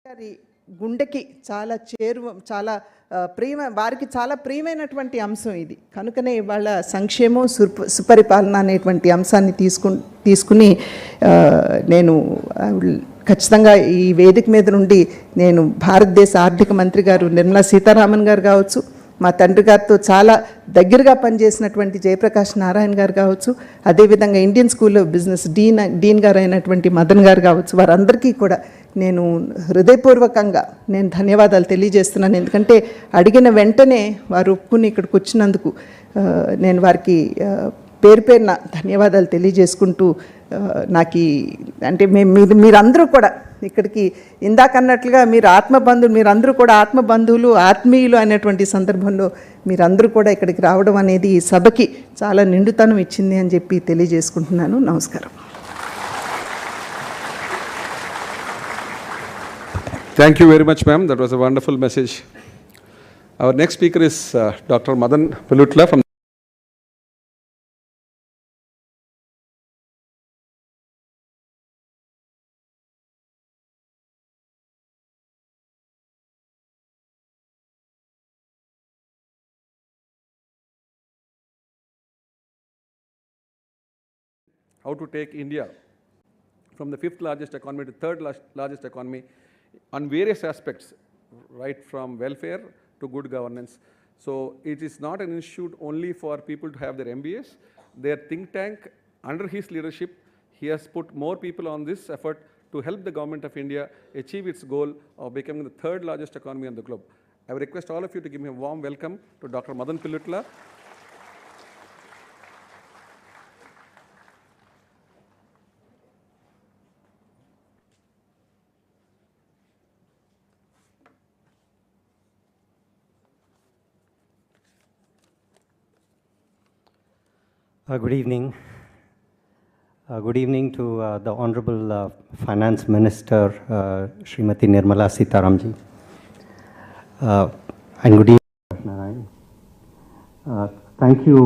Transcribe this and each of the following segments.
గారి గుండెకి చాలా చాలా వారికి చాలా ప్రియమైనటువంటి అంశం ఇది. కనుకనే ఇవాళ సంక్షేమం సుపరిపాలన అనేటువంటి అంశాన్ని తీసుకుని నేను ఖచ్చితంగా ఈ వేదిక మీద నుండి నేను భారతదేశ ఆర్థిక మంత్రి గారు నిర్మలా సీతారామన్ గారు కావచ్చు, మా తండ్రి గారితో చాలా దగ్గరగా పనిచేసినటువంటి జయప్రకాష్ నారాయణ గారు కావచ్చు, అదేవిధంగా Indian school of business dean గారు అయినటువంటి మదన్ గారు కావచ్చు, వారందరికీ కూడా నేను హృదయపూర్వకంగా నేను ధన్యవాదాలు తెలియజేస్తున్నాను. ఎందుకంటే అడిగిన వెంటనే వారు ఒప్పుకుని ఇక్కడికి వచ్చినందుకు నేను వారికి పేరు పేరున ధన్యవాదాలు తెలియజేసుకుంటూ నాకు అంటే మీరందరూ కూడా ఇక్కడికి ఇందాకన్నట్లుగా మీరందరూ కూడా ఆత్మబంధువులు, ఆత్మీయులు అనేటువంటి సందర్భంలో మీరందరూ కూడా ఇక్కడికి రావడం అనేది ఈ సభకి చాలా నిండుతనం ఇచ్చింది అని చెప్పి తెలియజేసుకుంటున్నాను. నమస్కారం. Thank you very much, ma'am. That was a wonderful message. Our next speaker is Dr. Madan Pillutla from how to take India from the 5th largest economy to 3rd largest economy on various aspects, right from welfare to good governance. So it is not an institute only for people to have their MBAs. Their think tank, under his leadership, he has put more people on this effort to help the government of India achieve its goal of becoming the 3rd largest economy on the globe. I would request all of you to give me a warm welcome to Dr. Madan Pillutla. Good evening. Good evening to the Honorable Finance Minister, Srimati Nirmala Sitaramji. And good evening. Thank you,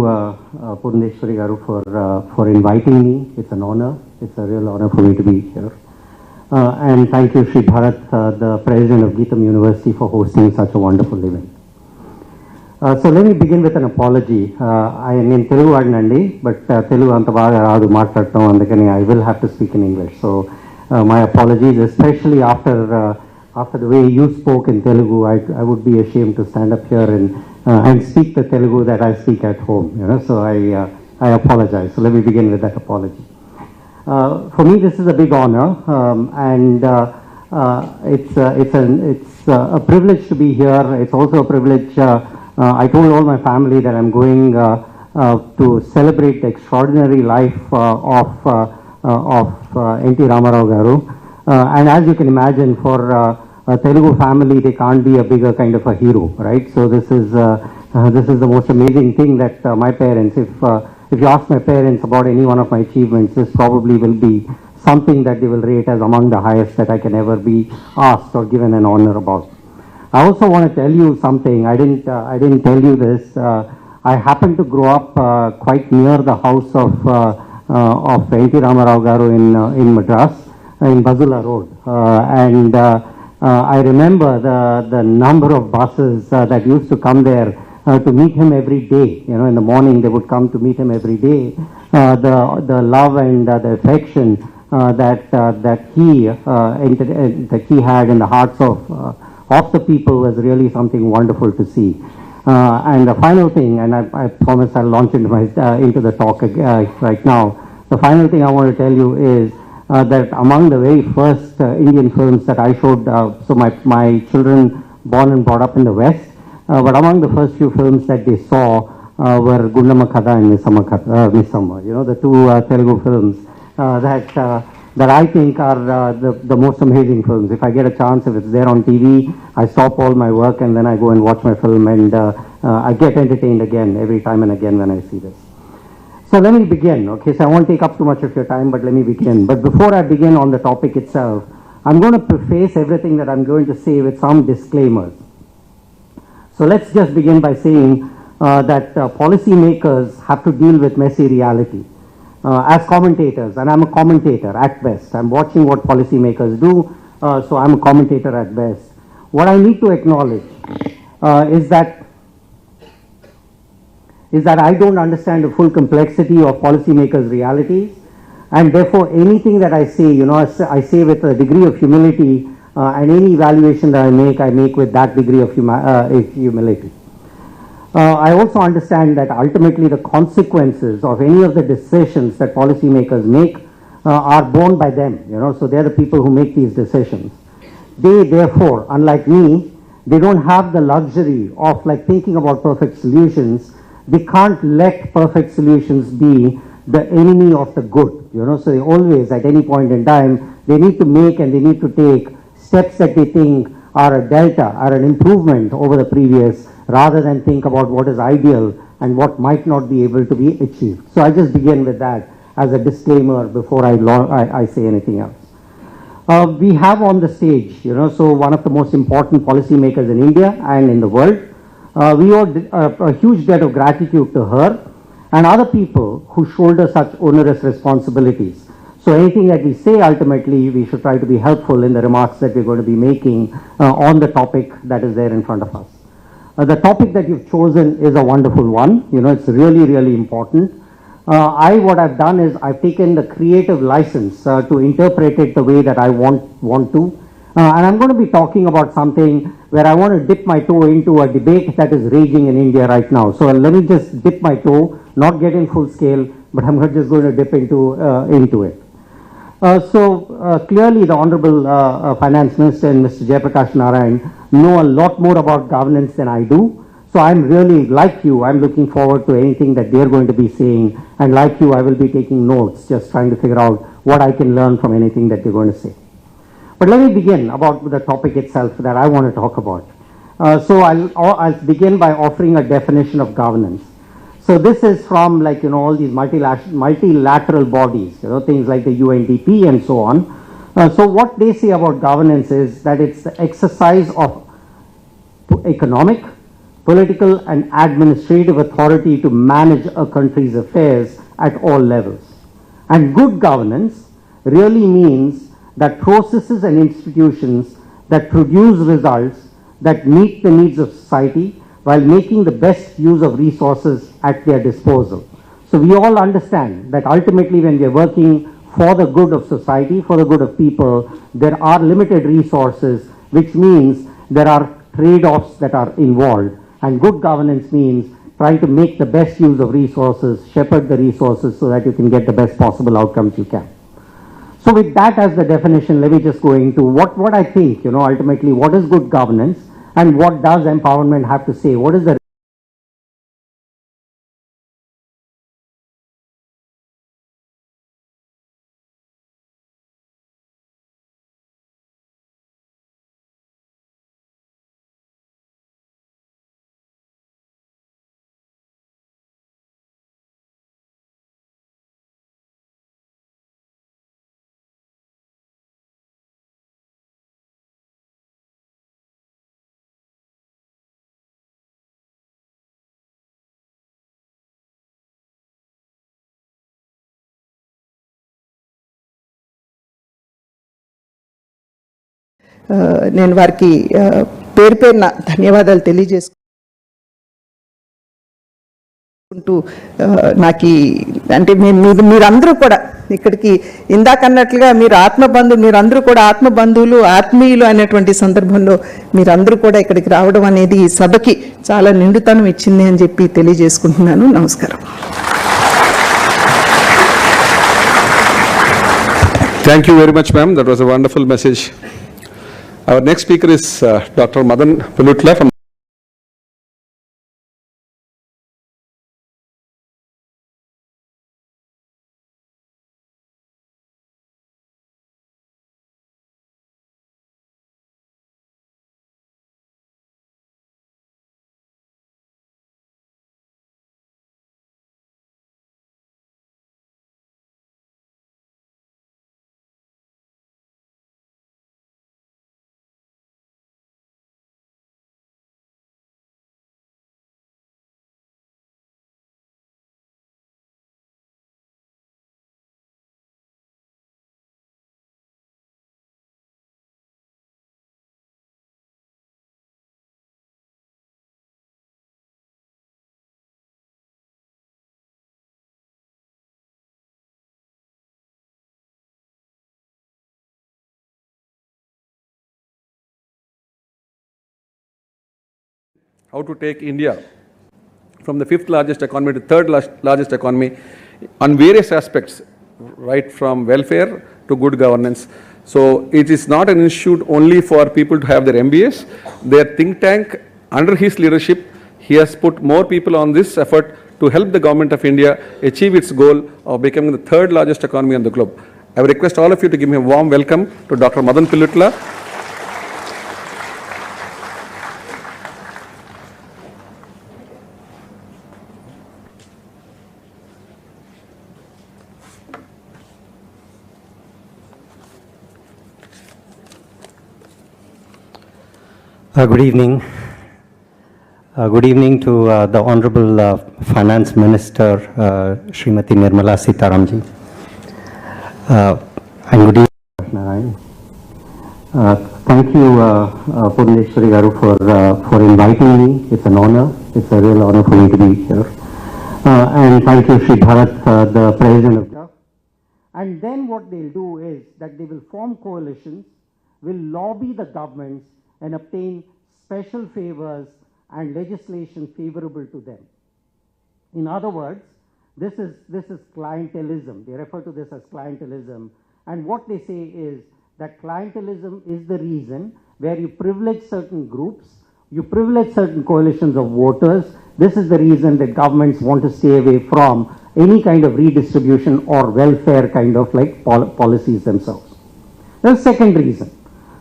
Purneshwari Garu, for inviting me. It's an honor. It's a real honor for me to be here. And thank you, Sri Bharat, the President of Geetham University, for hosting such a wonderful event. So let me begin with an apology. I mean Telugu vaadinandi, but Telugu anta baga raadu maatladtam, andukani I will have to speak in English. So my apologies, especially after the way you spoke in Telugu. I would be ashamed to stand up here and speak the Telugu that I speak at home. So I apologize. So let me begin with that apology. For me, this is a big honor, and it's a privilege to be here. It's also a privilege. I told all my family that I'm going to celebrate the extraordinary life of N.T. Ramarao Garu. And as you can imagine, for a Telugu family, they can't be a bigger kind of a hero, right? So this is the most amazing thing that my parents, if you ask my parents about any one of my achievements, this probably will be something that they will rate as among the highest that I can ever be asked or given an honor about. I also want to tell you something. I didn't tell you this. I happened to grow up quite near the house of N.T. Ramarao Garu in Madras, in Bazula Road, and I remember the number of buses that used to come there to meet him every day. In the morning they would come to meet him every day. The love and the affection that he had in the hearts of the people was really something wonderful to see. And the final thing, and I promise I'll launch into the talk right now. The final thing I want to tell you is that among the very first Indian films that I showed, so my children born and brought up in the West, but among the first few films that they saw were Gundama Kada and Missamma. The two Telugu films that I think are the most amazing films. If I get a chance, if it's there on TV, I stop all my work and then I go and watch my film, and I get entertained again every time and again when I see this. So let me begin, okay? So I won't take up too much of your time, but let me begin. But before I begin on the topic itself, I'm going to preface everything that I'm going to say with some disclaimers. So let's just begin by saying that policymakers have to deal with messy reality. As commentators, and I'm a commentator at best, I'm watching what policymakers do, so I'm a commentator at best. What I need to acknowledge is that I don't understand the full complexity of policymakers' realities, and therefore anything that I say, I say with a degree of humility, and any evaluation that I make with that degree of humility. I also understand that ultimately the consequences of any of the decisions that policymakers make are borne by them, so they're the people who make these decisions. They, therefore, unlike me, they don't have the luxury of like thinking about perfect solutions. They can't let perfect solutions be the enemy of the good, so they always, at any point in time, they need to make and they need to take steps that they think are a delta, are an improvement over the previous, rather than think about what is ideal and what might not be able to be achieved. So I just begin with that as a disclaimer before I say anything else. We have on the stage, so one of the most important policymakers in India and in the world. We owe a huge debt of gratitude to her and other people who shoulder such onerous responsibilities. So anything that we say, ultimately, we should try to be helpful in the remarks that we're going to be making on the topic that is there in front of us. The topic that you've chosen is a wonderful one. It's really, really important. What I've done is I've taken the creative license to interpret it the way that I want to. And I'm going to be talking about something where I want to dip my toe into a debate that is raging in India right now. So let me just dip my toe, not get in full scale, but I'm not just going to dip into it. Clearly the Honorable Finance Minister and Mr. Jayaprakash Narayan know a lot more about governance than I do. So I'm really, like you, I'm looking forward to anything that they're going to be saying. And like you, I will be taking notes, just trying to figure out what I can learn from anything that they're going to say. But let me begin about the topic itself that I want to talk about. I'll begin by offering a definition of governance. So this is from all these multilateral bodies, things like the UNDP and so on. So what they say about governance is that it's the exercise of economic, political and administrative authority to manage a country's affairs at all levels. And good governance really means that processes and institutions that produce results that meet the needs of society while making the best use of resources at their disposal. So we all understand that ultimately when we are working for the good of society, for the good of people, there are limited resources, which means there are trade-offs that are involved. And good governance means trying to make the best use of resources, shepherd the resources so that you can get the best possible outcomes you can. So with that as the definition, let me just go into what I think, ultimately what is good governance and what does empowerment have to say? What is the నేను వారికి పేరు పేరున ధన్యవాదాలు తెలియజేసుకుంటూ నాకు అంటే మీరందరూ కూడా ఇక్కడికి ఇందాకన్నట్లుగా మీరందరూ కూడా ఆత్మబంధువులు ఆత్మీయులు అనేటువంటి సందర్భంలో మీరందరూ కూడా ఇక్కడికి రావడం అనేది ఈ సభకి చాలా నిండుతనం ఇచ్చింది అని చెప్పి తెలియజేసుకుంటున్నాను. నమస్కారం. Thank you very much, ma'am. That was a wonderful message. Our next speaker is Dr. Madan Pulutla from how to take India from the fifth largest economy to third largest economy on various aspects, right from welfare to good governance. So it is not an institute only for people to have their MBAs. Their think tank, under his leadership, he has put more people on this effort to help the government of India achieve its goal of becoming the third largest economy on the globe. I would request all of you to give me a warm welcome to Dr. Madan Pillutla. Good evening. Good evening to the Honorable Finance Minister, Srimati Nirmala Sitaramji. And good evening, Narayan. Thank you, Purneshwari Garu, for inviting me. It's an honor. It's a real honor for me to be here. And thank you, Shri Bharat, the President of India. And then what they'll do is that they will form coalitions, will lobby the governments, and obtain special favors and legislation favorable to them. In other words, this is clientelism. They refer to this as clientelism. And what they say is that clientelism is the reason where you privilege certain groups, you privilege certain coalitions of voters. This is the reason that governments want to stay away from any kind of redistribution or welfare kind of like policies themselves. There's a second reason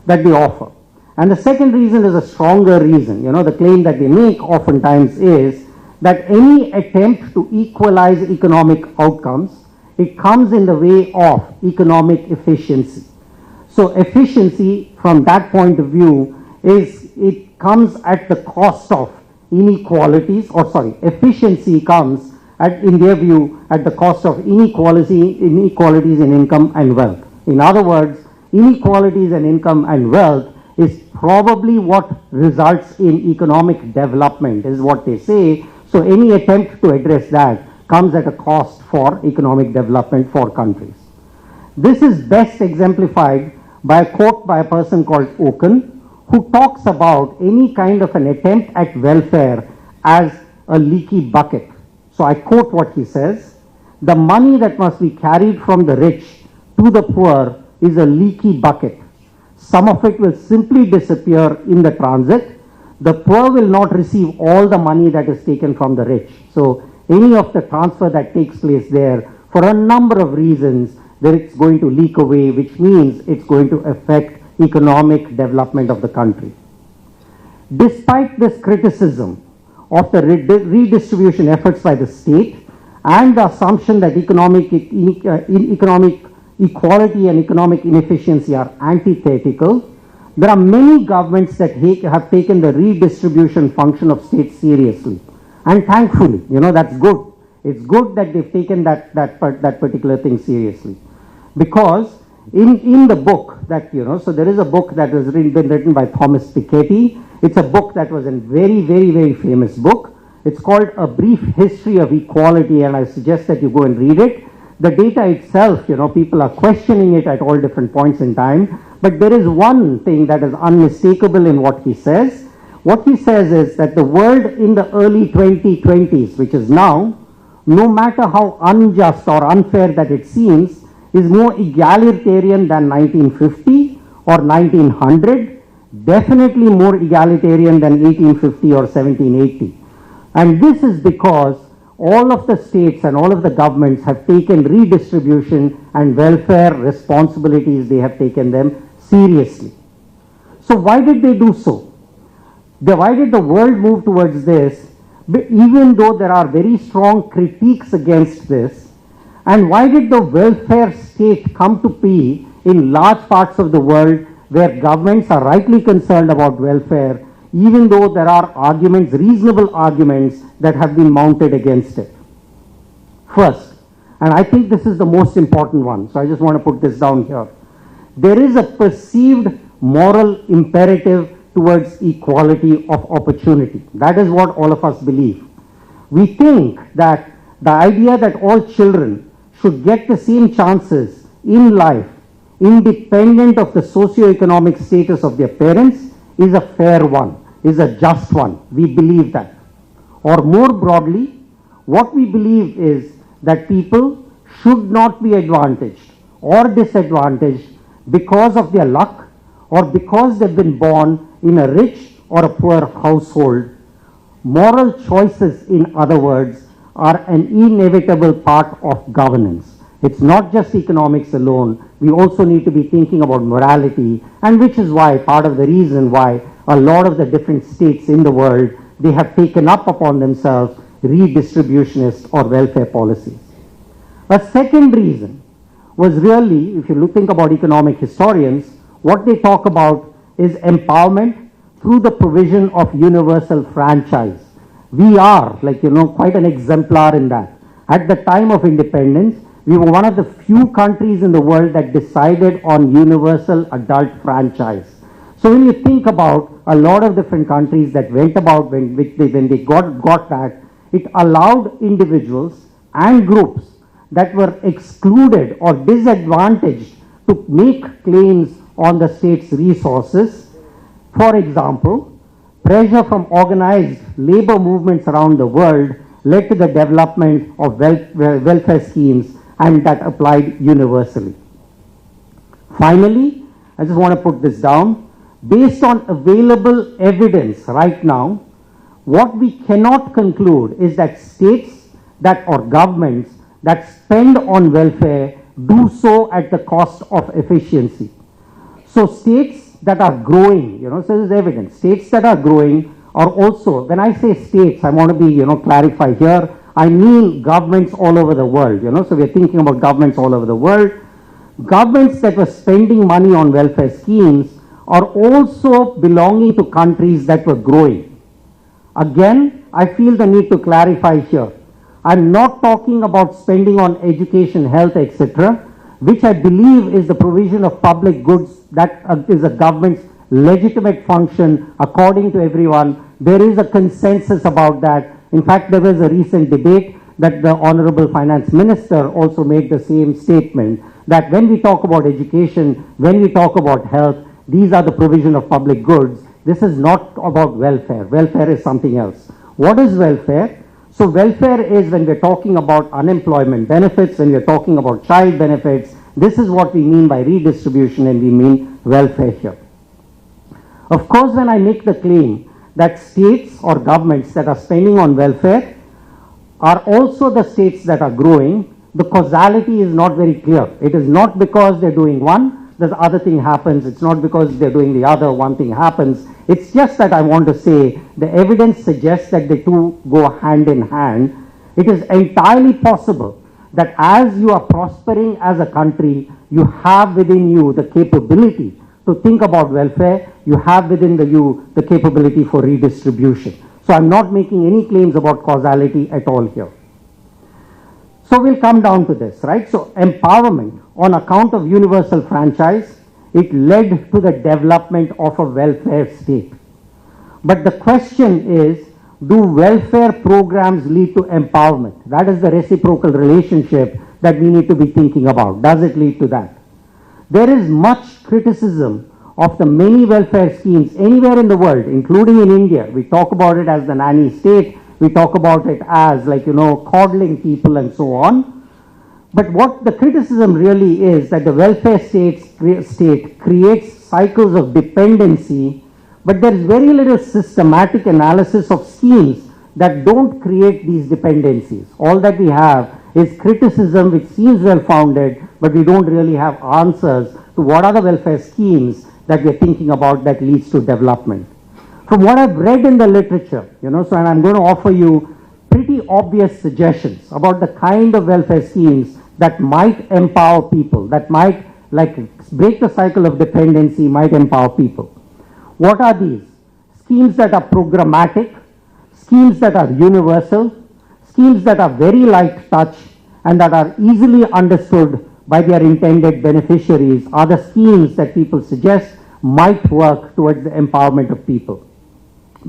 that they offer. And the second reason is a stronger reason. You know, the claim that they make oftentimes is that any attempt to equalize economic outcomes, it comes in the way of economic efficiency. So efficiency from that point of view is, it comes at the cost of inequalities, efficiency comes in their view at the cost of inequalities in income and wealth. In other words, inequalities in income and wealth is probably what results in economic development, is what they say. So any attempt to address that comes at a cost for economic development for countries. This is best exemplified by a quote by a person called Oken, who talks about any kind of an attempt at welfare as a leaky bucket. So I quote what he says: "The money that must be carried from the rich to the poor is a leaky bucket. Some of it will simply disappear in the transit. The poor will not receive all the money that is taken from the rich." So any of the transfer that takes place there, for a number of reasons, that it's going to leak away, which means it's going to affect economic development of the country. Despite this criticism of the redistribution efforts by the state and the assumption that economic equality and economic inefficiency are antithetical, there are many governments that have taken the redistribution function of states seriously. And thankfully, you know, that's good. It's good that they've taken that particular thing seriously. Because in the book that, you know, so there is a book that has been written by Thomas Piketty. It's a book that was a very, very, very famous book. It's called A Brief History of Equality, and I suggest that you go and read it. The data itself, you know, people are questioning it at all different points in time, but there is one thing that is unmistakable in what he says. What he says is that the world in the early 2020s, which is now, no matter how unjust or unfair that it seems, is more egalitarian than 1950 or 1900, definitely more egalitarian than 1850 or 1780. And this is because all of the states and all of the governments have taken redistribution and welfare responsibilities, they have taken them seriously. So why did they do so? Why did the world move towards this, even though there are very strong critiques against this? And why did the welfare state come to be in large parts of the world where governments are rightly concerned about welfare, even though there are arguments, reasonable arguments, that have been mounted against it? First, and I think this is the most important one, so I just want to put this down here. There is a perceived moral imperative towards equality of opportunity. That is what all of us believe. We think that the idea that all children should get the same chances in life, independent of the socio-economic status of their parents, is a fair one. is a just one. We believe that. Or more broadly, what we believe is that people should not be advantaged or disadvantaged because of their luck or because they've been born in a rich or a poor household. Moral choices, in other words, are an inevitable part of governance. It's not just economics alone. We also need to be thinking about morality, and which is why, part of the reason why a lot of the different states in the world, they have taken up upon themselves redistributionist or welfare policies. A second reason was really, if you think about economic historians, what they talk about is empowerment through the provision of universal franchise. We are, quite an exemplar in that. At the time of independence, we were one of the few countries in the world that decided on universal adult franchise. So when you think about a lot of different countries that went about when they got that, it allowed individuals and groups that were excluded or disadvantaged to make claims on the state's resources. For example, pressure from organized labor movements around the world led to the development of welfare schemes, and that applied universally. Finally, I just want to put this down. Based on available evidence right now, what we cannot conclude is that states or governments that spend on welfare do so at the cost of efficiency. So states that are growing, so this is evidence, states that are growing are also, when I say states, I want to be, clarify here, I mean governments all over the world, so we're thinking about governments all over the world. Governments that were spending money on welfare schemes are also belonging to countries that were growing. Again, I feel the need to clarify here. I'm not talking about spending on education, health, etc., which I believe is the provision of public goods that is a government's legitimate function according to everyone. There is a consensus about that. In fact, there was a recent debate that the Honorable Finance Minister also made the same statement, that when we talk about education, when we talk about health, these are the provision of public goods. This is not about welfare. Welfare is something else. What is welfare? So welfare is when we're talking about unemployment benefits, when we're talking about child benefits. This is what we mean by redistribution, and we mean welfare here. Of course, when I make the claim that states or governments that are spending on welfare are also the states that are growing, the causality is not very clear. It is not because they're doing one, the other thing happens. It's not because they're doing the other, one thing happens. It's just that I want to say the evidence suggests that the two go hand in hand. It is entirely possible that as you are prospering as a country, you have within you the capability to think about welfare, you have within you the capability for redistribution. So I'm not making any claims about causality at all here. So we'll come down to this, right? So empowerment on account of universal franchise, it led to the development of a welfare state. But the question is, do welfare programs lead to empowerment? That is the reciprocal relationship that we need to be thinking about. Does it lead to that? There is much criticism of the many welfare schemes anywhere in the world, including in India. We talk about it as the nanny state. We talk about it as coddling people and so on. But what the criticism really is that the welfare state creates cycles of dependency, but there is very little systematic analysis of schemes that don't create these dependencies. All that we have is criticism which seems well founded, but we don't really have answers to what are the welfare schemes that we're thinking about that leads to development. From what I've read in the literature, and I'm going to offer you pretty obvious suggestions about the kind of welfare schemes that might empower people, that might break the cycle of dependency, might empower people. What are these? Schemes that are programmatic, schemes that are universal, schemes that are very light touch and that are easily understood by their intended beneficiaries are the schemes that people suggest might work towards the empowerment of people.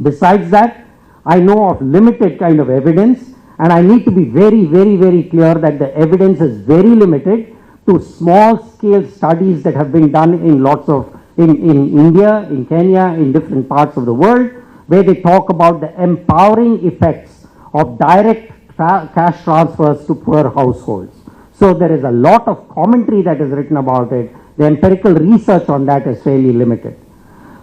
Besides that, I know of limited kind of evidence, and I need to be very, very, very clear that the evidence is very limited to small scale studies that have been done in India, in Kenya, in different parts of the world. where they talk about the empowering effects of direct cash transfers to poor households. So there is a lot of commentary that is written about it. The empirical research on that is fairly limited.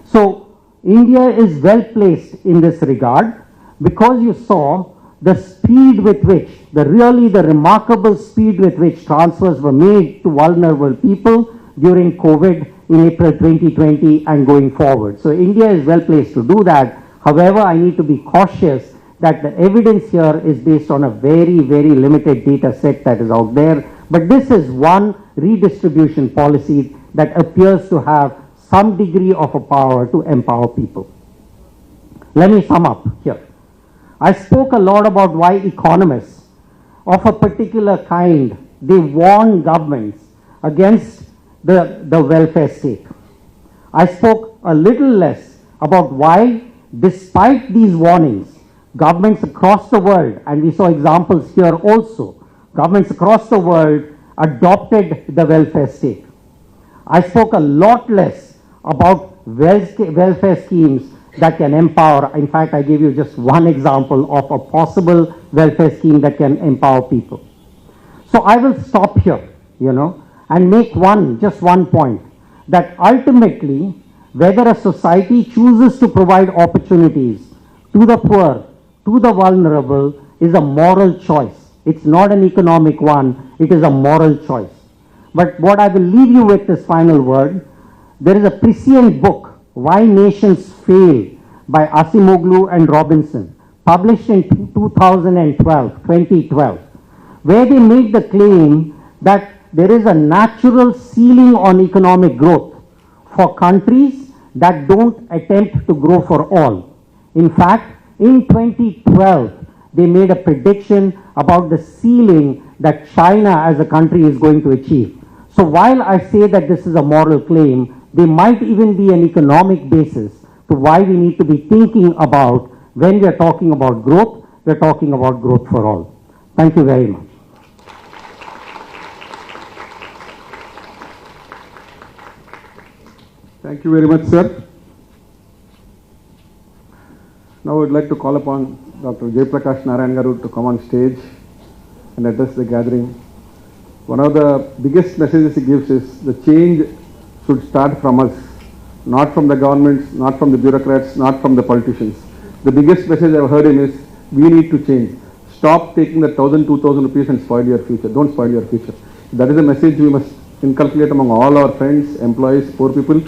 So India is well placed in this regard because you saw the speed with which, the remarkable speed with which transfers were made to vulnerable people during COVID in April 2020 and going forward. So India is well placed to do that. However, I need to be cautious that the evidence here is based on a very, very limited data set that is out there. But this is one redistribution policy that appears to have some degree of a power to empower people. Let me sum up here. I spoke a lot about why economists of a particular kind, they warn governments against the welfare state. I spoke a little less about why, despite these warnings, governments across the world, and we saw examples here also, governments across the world adopted the welfare state. I spoke a lot less about welfare schemes that can empower. In fact, I gave you just one example of a possible welfare scheme that can empower people. So I will stop here, and make just one point, that ultimately, whether a society chooses to provide opportunities to the poor, to the vulnerable, is a moral choice. It's not an economic one, it is a moral choice. But what I will leave you with this final word, there is a prescient book, Why Nations Fail, by Acemoglu and Robinson, published in 2012, where they make the claim that there is a natural ceiling on economic growth for countries that don't attempt to grow for all. In fact, in 2012, they made a prediction about the ceiling that China as a country is going to achieve. So while I say that this is a moral claim, there might even be an economic basis to why we need to be thinking about, when we are talking about growth, we are talking about growth for all. Thank you very much. Thank you very much, sir. Now I would like to call upon Dr. Jayaprakash Narayan Garu to come on stage and address the gathering. One of the biggest messages he gives is the change should start from us, not from the governments, not from the bureaucrats, not from the politicians. The biggest message I've heard him is, we need to change. Stop taking the 1,000, 2,000 rupees and spoil your future. Don't spoil your future. That is a message we must inculcate among all our friends, employees, poor people.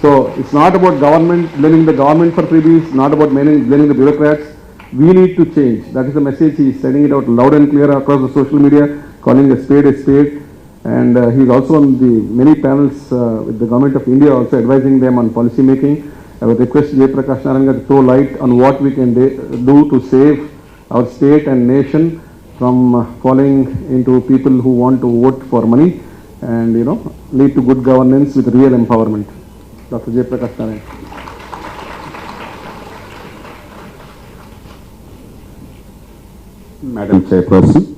So it's not about government, blaming the government for freebies, not about blaming the bureaucrats. We need to change. That is the message he is sending it out loud and clear across the social media, calling a spade a spade. And he is also on the many panels with the Government of India, also advising them on policy making. I would request Jayaprakash Narayan to throw light on what we can do to save our state and nation from falling into people who want to vote for money and lead to good governance with real empowerment. Dr. Jayaprakash Narayan. Madam Chairperson,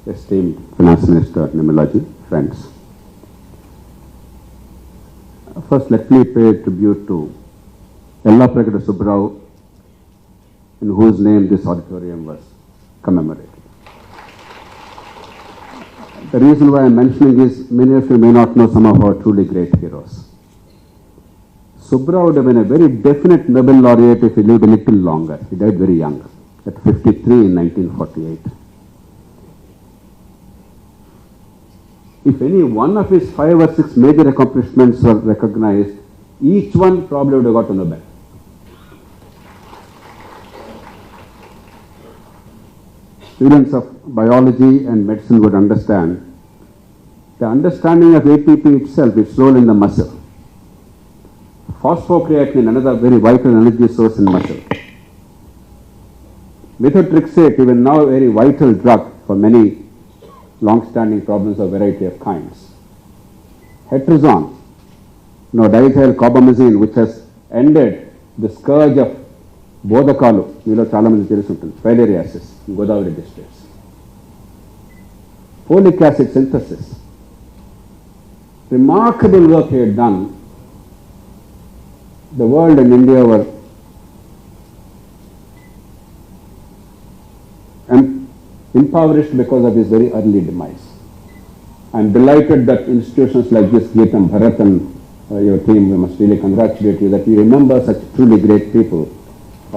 esteemed Finance Minister Nimalaji, friends. First, let me pay tribute to Ella Prakata Subbarao, in whose name this auditorium was commemorated. The reason why I am mentioning is, many of you may not know some of our truly great heroes. Subbarao would have been a very definite Nobel laureate if he lived a little longer. He died very young, at 53 in 1948. If any one of his 5 or 6 major accomplishments were recognized, each one probably would have got a Nobel. Students of biology and medicine would understand the understanding of ATP itself, its role in the muscle. Phosphocreatine, another very vital energy source in muscle. Methotrexate, even now a very vital drug for many long-standing problems of variety of kinds. Heterazon, diethyl carbamazine, which has ended the scourge of Bodakalu, మీలో చాలా మంది తెలిసి ఉంటుంది, filariasis in Godavari districts. Folic acid synthesis. Remarkable work he had done. The world and India were impoverished because of his very early demise. I'm delighted that institutions like this, Geetam, Bharat and your team, we must really congratulate you that you remember such truly great people.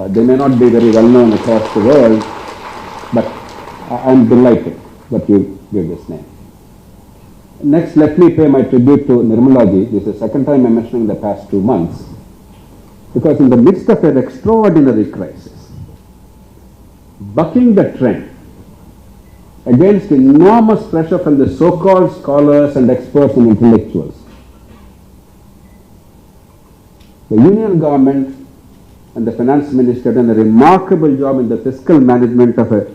They may not be very well known across the world, but I'm delighted that you gave this name. Next, let me pay my tribute to Nirmalaji. This is the second time I'm mentioning in the past 2 months, because in the midst of an extraordinary crisis, bucking the trend against enormous pressure from the so-called scholars and experts and intellectuals, the union government and the finance minister done a remarkable job in the fiscal management of a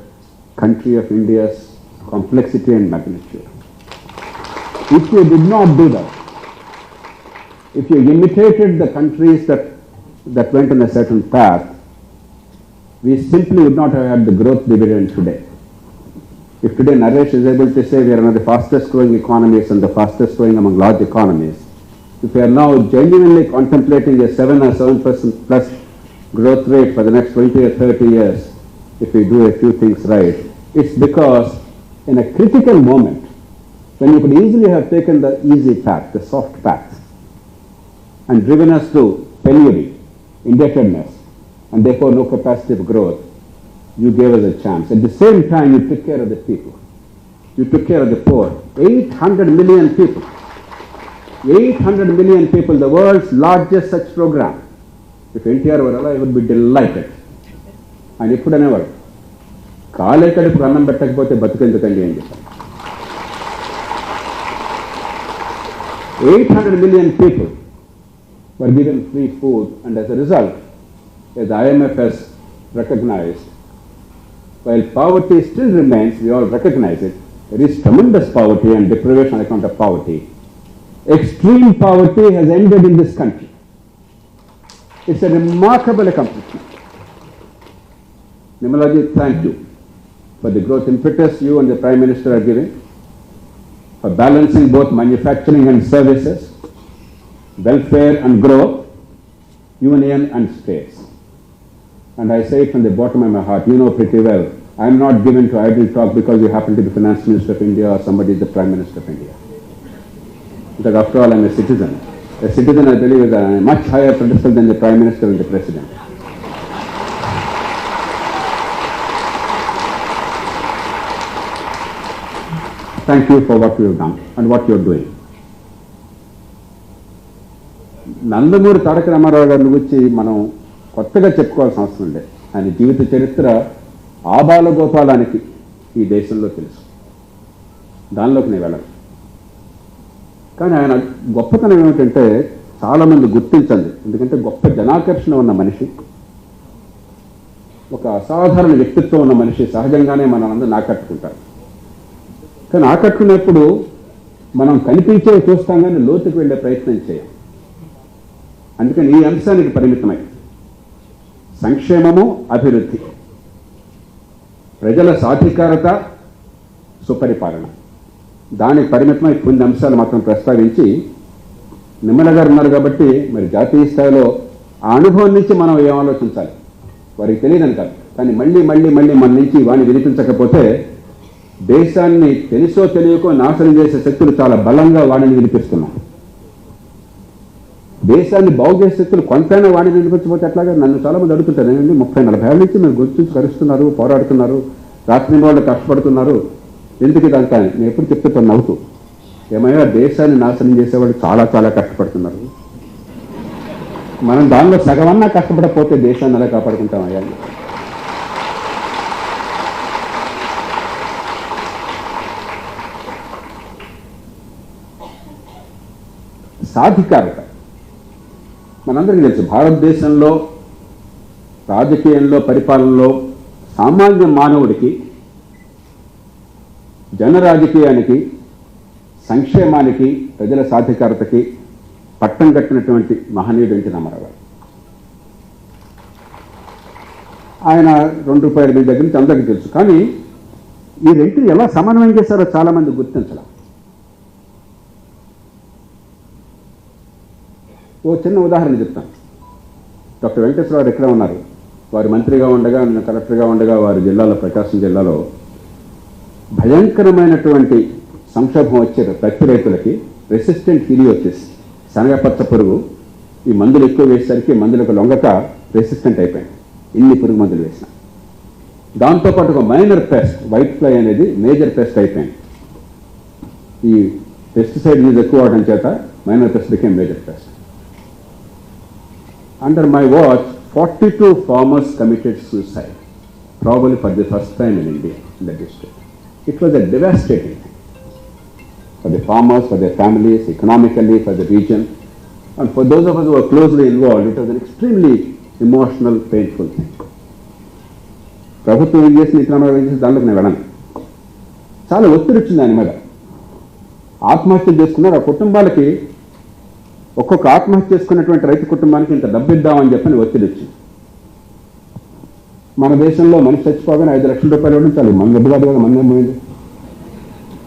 country of India's complexity and magnitude. If you did not do that, if you imitated the countries that went on a certain path, we simply would not have had the growth dividend today. If today Naresh is able to say we are one of the fastest growing economies and the fastest growing among large economies, if we are now genuinely contemplating a 7 or 7% plus growth rate for the next 20 or 30 years, if we do a few things right, it's because in a critical moment, when you could easily have taken the easy path, the soft path, and driven us to penury, indebtedness, and therefore no capacity of growth, you gave us a chance. At the same time, you took care of the people. You took care of the poor. 800 million people. 800 million people, the world's largest such program. If NTR were alive, I would be delighted. And if never, కాలే కడుపు అన్నం పెట్టకపోతే బతుకెందుకండి అని చెప్పారు. 800 million people were given free food, and as a result, as the IMF has recognized, while poverty still remains, we all recognize it, there is tremendous poverty and deprivation on account of poverty. Extreme poverty has ended in this country. It's a remarkable accomplishment. Nimalaji, thank you for the growth impetus you and the Prime Minister are giving, for balancing both manufacturing and services, welfare and growth, union and states. And I say it from the bottom of my heart, you know pretty well, I am not given to idle talk because you happen to be Finance Minister of India or somebody is the Prime Minister of India. Because after all, I am a citizen. A citizen, I believe, is a much higher pedestal than the Prime Minister and the President. Thank you for what you have done and what you are doing. Nandamuri Taraka Ramarao గారి గురించి మనం కొత్తగా చెప్పుకోవాల్సిన అవసరం లేదు. ఆయన జీవిత చరిత్ర ఆబాలగోపాలానికి ఈ దేశంలో తెలుసు. దానిలోకి నేను వెళ్ళను. కానీ ఆయన గొప్పతనం ఏమిటంటే చాలామంది గుర్తించండి. ఎందుకంటే గొప్ప జనాకర్షణ ఉన్న మనిషి, ఒక అసాధారణ వ్యక్తిత్వం ఉన్న మనిషి సహజంగానే మనం అందరూ ఆకట్టుకుంటారు. కానీ ఆకట్టుకున్నప్పుడు మనం కనిపించేవి చూస్తాం కానీ లోతుకు వెళ్ళే ప్రయత్నం చేయం. అందుకని ఈ అంశానికి పరిమితమై సంక్షేమము, అభివృద్ధి, ప్రజల సాధికారత, సుపరిపాలన, దానికి పరిమితమై కొన్ని అంశాలు మాత్రం ప్రస్తావించి, నిమ్మల గారు ఉన్నారు కాబట్టి మరి జాతీయ స్థాయిలో ఆ అనుభవం నుంచి మనం ఏం ఆలోచించాలి వారికి తెలియదని కాదు. కానీ మళ్ళీ మళ్ళీ మళ్ళీ మన నుంచి వాణ్ణి వినిపించకపోతే దేశాన్ని తెలుసో తెలియకో నాశనం చేసే శక్తులు చాలా బలంగా వాణిని వినిపిస్తున్నాం. దేశాన్ని బాగు చేసే శక్తులు కొంతైనా వాణిని వినిపించకపోతే అట్లాగా నన్ను చాలామంది అడుగుతుంటారు, ఏంటంటే 30-40 ఏళ్ళ నుంచి మీరు గుర్తించి కరుస్తున్నారు, పోరాడుతున్నారు, రాత్రి వాళ్ళు కష్టపడుతున్నారు, ఎందుకు ఇదంతా? నేను ఎప్పుడు చెప్తే నవ్వుతూ, ఏమైనా దేశాన్ని నాశనం చేసేవాళ్ళు చాలా చాలా కష్టపడుతున్నారు, మనం దానిలో సగమన్నా కష్టపడకపోతే దేశాన్ని అలా కాపాడుకుంటాం అయ్యా. సాధికారత మనందరికీ తెలుసు. భారతదేశంలో రాజకీయంలో, పరిపాలనలో సామాన్య మానవుడికి, జన రాజకీయానికి, సంక్షేమానికి, ప్రజల సాధికారతకి పట్టం కట్టినటువంటి మహనీయుడు ఎన్టీ రామారావు గారు. ఆయన ₹2 మీ దగ్గర నుంచి అందరికీ తెలుసు. కానీ ఈ రెంటిని ఎలా సమన్వయం చేశారో చాలామంది గుర్తించాలి. ఓ చిన్న ఉదాహరణ చెప్తాను. డాక్టర్ వెంకటేశ్వరరావు ఎక్కడ ఉన్నారు? వారు మంత్రిగా ఉండగా, నేను కలెక్టర్గా ఉండగా వారి జిల్లాలో, ప్రకాశం జిల్లాలో భయంకరమైనటువంటి సంక్షోభం వచ్చే ప్రతి రైతులకి రెసిస్టెంట్ హీలియోసిస్, శనగపచ్చ పురుగు, ఈ మందులు ఎక్కువ వేసేసరికి మందులకు లొంగక రెసిస్టెంట్ అయిపోయింది, ఇన్ని పురుగు మందులు వేసిన. దాంతోపాటు ఒక మైనర్ పెస్ట్, వైట్ ఫ్లై అనేది మేజర్ పెస్ట్ అయిపోయింది. ఈ పెస్టిసైడ్ యూజ్ ఎక్కువ అవడం చేత minor pest became major pest. Under my watch, 42 farmers committed suicide, probably for the first time in India, in the district. It was a devastating thing for the farmers, for their families, economically, for the region, and for those of us who were closely involved, it was an extremely emotional, painful thing. ప్రభుత్వం ఏం చేసి ఇతర దాంట్లోకి నేను వెళ్ళను. చాలా ఒత్తిడి వచ్చింది ఆయన మీద. ఆత్మహత్య చేసుకున్నారు. ఆ కుటుంబాలకి, ఒక్కొక్క ఆత్మహత్య చేసుకున్నటువంటి రైతు కుటుంబానికి ఇంత డబ్బు ఇద్దామని చెప్పని ఒత్తిడి వచ్చింది. మన దేశంలో మనిషి చచ్చిపోగానే 5 లక్షల రూపాయలు ఇవ్వడం చాలు, మన డబ్బు కాదు కదా, మన ఏమైంది,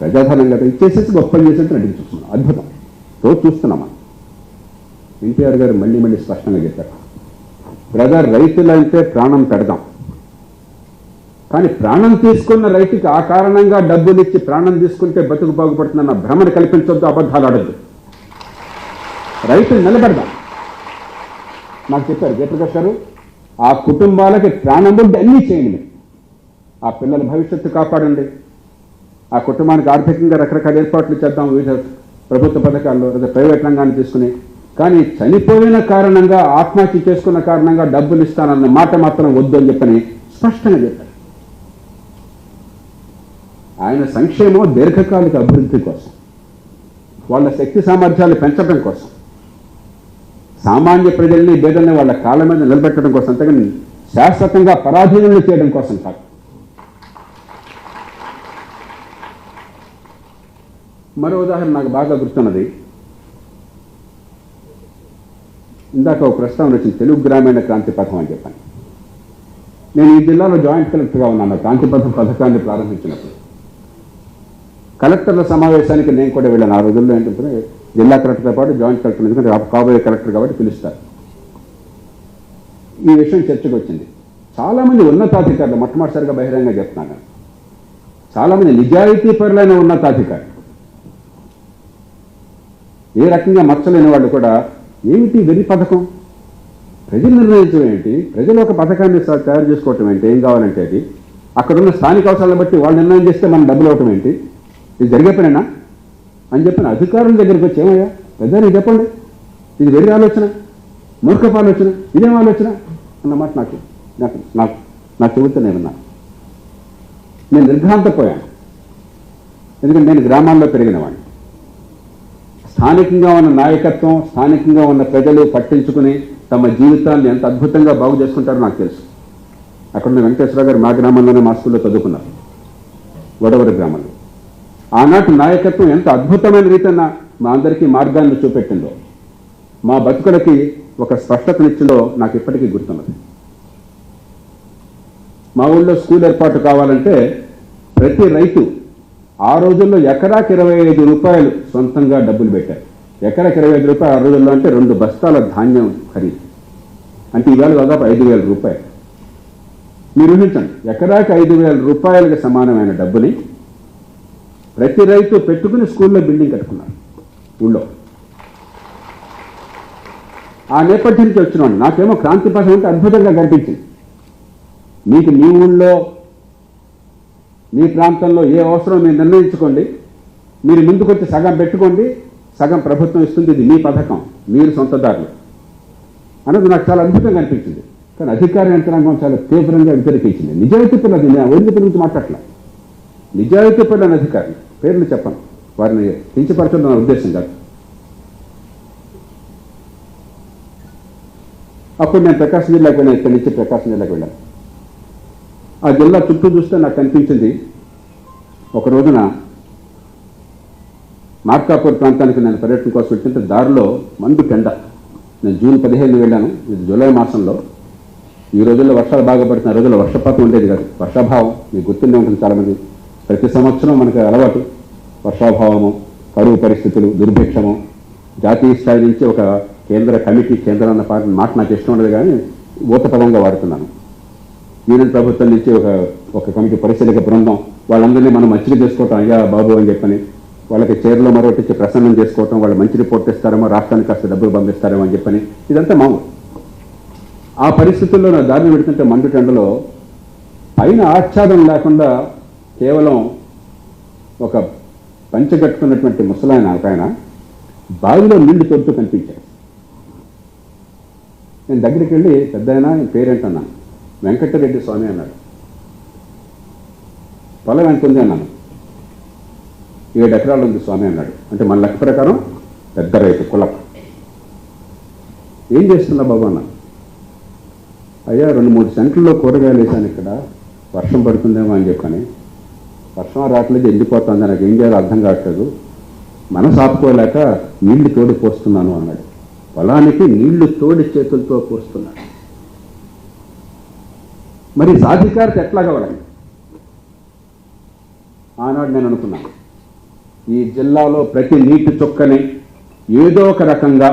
ప్రజాధనం కదా, ఇచ్చేసేసి గొప్పలు చేసేట్టు నటించుకున్నాం. అద్భుతం, రోజు చూస్తున్నాం మనం. ఎన్టీఆర్ గారు మళ్ళీ మళ్ళీ స్పష్టంగా చెప్పారు, బ్రదర్, రైతులంటే ప్రాణం పెడదాం, కానీ ప్రాణం తీసుకున్న రైతుకి ఆ కారణంగా డబ్బులు ఇచ్చి ప్రాణం తీసుకుంటే బతుకు బాగుపడుతుందన్న భ్రమను కల్పించొద్దు, అబద్ధాలు ఆడద్దు, రైతులు నిలబెడదాం. నాకు చెప్పారు జయప్రకాష్ గారు, ఆ కుటుంబాలకి ప్రాణం ఉంటే అన్నీ చేయండి, ఆ పిల్లల భవిష్యత్తు కాపాడండి, ఆ కుటుంబానికి ఆర్థికంగా రకరకాల ఏర్పాట్లు చేద్దాం వివిధ ప్రభుత్వ పథకాల్లో లేదా ప్రైవేట్ రంగాన్ని తీసుకుని, కానీ చనిపోయిన కారణంగా, ఆత్మహత్య చేసుకున్న కారణంగా డబ్బులు ఇస్తానన్న మాట మాత్రం వద్దు అని చెప్పని స్పష్టంగా చెప్పారు. ఆయన సంక్షేమం దీర్ఘకాలిక అభివృద్ధి కోసం, వాళ్ళ శక్తి సామర్థ్యాలు పెంచడం కోసం, సామాన్య ప్రజల్ని, పేదల్ని వాళ్ళ కాళ్ళ మీద నిలబెట్టడం కోసం, అంతేగాని శాశ్వతంగా పరాధీనులు చేయడం కోసం కాదు. మరో ఉదాహరణ నాకు బాగా గుర్తున్నది. ఇందాక ఒక ప్రస్తావన వచ్చింది, తెలుగు గ్రామీణ క్రాంతి పథం అని చెప్పాను. నేను ఈ జిల్లాలో జాయింట్ కలెక్టర్గా ఉన్నాను క్రాంతి పథం పథకాన్ని ప్రారంభించినప్పుడు. కలెక్టర్ల సమావేశానికి నేను కూడా వెళ్ళాను. ఆ రోజుల్లో ఏంటంటే జిల్లా కలెక్టర్తో పాటు జాయింట్ కలెక్టర్, ఎందుకంటే కాబోయే కలెక్టర్ కాబట్టి పిలుస్తారు. ఈ విషయం చర్చకు వచ్చింది. చాలామంది ఉన్నతాధికారులు, మొట్టమొదటిసారిగా బహిరంగ చెప్తున్నాను, చాలామంది నిజాయితీ పరులైన ఉన్నతాధికారులు, ఏ రకంగా మచ్చలేని వాళ్ళు కూడా, ఏమిటి వెర్రి పథకం, ప్రజలు నిర్ణయించడం ఏంటి, ప్రజలు ఒక పథకాన్ని తయారు చేసుకోవటం ఏంటి, ఏం కావాలంటే అది అక్కడున్న స్థానిక అవసరాలను బట్టి వాళ్ళు నిర్ణయం చేస్తే మనం డబ్బులు ఇవ్వటం ఏంటి, ఇది జరిగే పనేనా అని చెప్పిన అధికారుల దగ్గరికి వచ్చి, ఏమయ్యా పెద్ద చెప్పండి, ఇది వెర్రి ఆలోచన, మూర్ఖపు ఆలోచన, ఇదేం ఆలోచన అన్నమాట నాకు నాకు నాకు నా చెబుతూ నేనున్నా. నేను నిర్ఘాంతపోయాను, ఎందుకంటే నేను గ్రామాల్లో పెరిగిన వాడిని. స్థానికంగా ఉన్న నాయకత్వం, స్థానికంగా ఉన్న ప్రజలు పట్టించుకుని తమ జీవితాన్ని ఎంత అద్భుతంగా బాగు చేసుకుంటారో నాకు తెలుసు. అక్కడ ఉన్న వెంకటేశ్వర గారు మా గ్రామంలోనే మా స్కూల్లో చదువుకున్నారు, వడవరి గ్రామంలో. ఆనాటి నాయకత్వం ఎంత అద్భుతమైన రీతిన మా అందరికీ మార్గాన్ని చూపెట్టిందో, మా బతుకులకి ఒక స్పష్టతనిచ్చిందో నాకు ఇప్పటికీ గుర్తున్నది. మా ఊళ్ళో స్కూల్ ఏర్పాటు కావాలంటే ప్రతి రైతు ఆ రోజుల్లో ఎకరాకి 25 రూపాయలు సొంతంగా డబ్బులు పెట్టారు. ఎకరాకి 25 రూపాయలు ఆ రోజుల్లో అంటే 2 బస్తాల ధాన్యం ఖరీదు, అంటే ఈవేళ దాదాపు 5,000 రూపాయలు. మీరు ఊహించండి, ఎకరాకి 5,000 రూపాయలకు సమానమైన డబ్బుని ప్రతి రైతు పెట్టుకుని స్కూల్లో బిల్డింగ్ కట్టుకున్నారు ఊళ్ళో. ఆ నేపథ్యం నుంచి వచ్చినాడు. నాకేమో క్రాంతి పథం అంటే అద్భుతంగా కనిపించింది. మీకు మీ ఊళ్ళో, మీ ప్రాంతంలో ఏ అవసరం మీరు నిర్ణయించుకోండి, మీరు ముందుకొచ్చి సగం పెట్టుకోండి, సగం ప్రభుత్వం ఇస్తుంది, ఇది మీ పథకం, మీరు సొంతదారులు అన్నది నాకు చాలా అద్భుతంగా అనిపించింది. కానీ అధికార యంత్రాంగం చాలా తీవ్రంగా వ్యతిరేకించింది. నిజాయితీ పిల్లలు, నేను వైద్యుల గురించి మాట్లాడలే, నిజాయితీ పిల్లల అధికారులు, పేర్లు చెప్పను, వారిని కించపరచడం నా ఉద్దేశం కాదు. అప్పుడు నేను ప్రకాశం జిల్లాకు వెళ్ళాను, ఇక్కడి నుంచి ప్రకాశం జిల్లాకు వెళ్ళాను. ఆ జిల్లా చుట్టూ చూస్తే నాకు కనిపించింది, ఒక రోజున మార్కాపూర్ ప్రాంతానికి నేను పర్యటన కోసం వెళ్తుంటే దారిలో మండు కెండ. నేను జూన్ 15 వెళ్ళాను, ఇది జూలై మాసంలో. ఈ రోజుల్లో వర్షాలు బాగా పడుతున్న రోజుల్లో వర్షపాతం ఉండేది కాదు, వర్షాభావం మీకు గుర్తుండే ఉంటుంది. చాలామంది ప్రతి సంవత్సరం మనకు అలవాటు, వర్షాభావము, కరువు పరిస్థితులు, దుర్భిక్షము. జాతీయ స్థాయి నుంచి ఒక కేంద్ర కమిటీ, కేంద్రం అన్న మాట నాకు ఇష్టం ఉండదు, కానీ ఊతపదంగా వాడుతున్నాను. యూనియన్ ప్రభుత్వం నుంచి ఒక కమిటీ పరిశీలక బృందం వాళ్ళందరినీ మనం మచ్చిక చేసుకోవటం, అయ్యా బాబు అని చెప్పని వాళ్ళకి చైర్లో మరొకటి ఇచ్చి ప్రసన్నం చేసుకోవటం, వాళ్ళు మంచి రిపోర్ట్ ఇస్తారేమో, రాష్ట్రానికి కాస్త డబ్బులు పంపిస్తారేమో అని చెప్పని, ఇదంతా మామూలు. ఆ పరిస్థితుల్లో నా దారిని పెడుతుంటే మండుటెండలో పైన ఆచ్ఛాదం లేకుండా కేవలం ఒక పంచగట్టుకున్నటువంటి ముసలాయన ఆయన బావిలో నీళ్లు తొడుతూ కనిపించాడు. నేను దగ్గరికి వెళ్ళి, పెద్ద ఆయన పేరేంటన్నాను. వెంకటరెడ్డి స్వామి అన్నాడు. పొలం ఎంత ఉంది అన్నాను. 7 ఎకరాలు ఉంది స్వామి అన్నాడు. అంటే మన లెక్క ప్రకారం పెద్ద రైతు కులం. ఏం చేస్తున్నా బాబు అన్నాను. అయ్యా 2-3 సెంట్లలో కూరగాయలు వేసాను, ఇక్కడ వర్షం పడుతుందేమో అని చెప్పని. వర్షం రావట్లేదు, ఎండిపోతుంది, నాకు ఏం చేయాలో అర్థం కావట్లేదు, మనసు ఆపుకోలేక నీళ్లు తోడి పోస్తున్నాను అన్నాడు. పొలానికి నీళ్లు తోడి చేతులతో పోస్తున్నాడు. మరి సాధికారత ఎట్లా కావాలండి? ఆనాడు నేను అనుకున్నాను, ఈ జిల్లాలో ప్రతి నీటి చుక్కని ఏదో ఒక రకంగా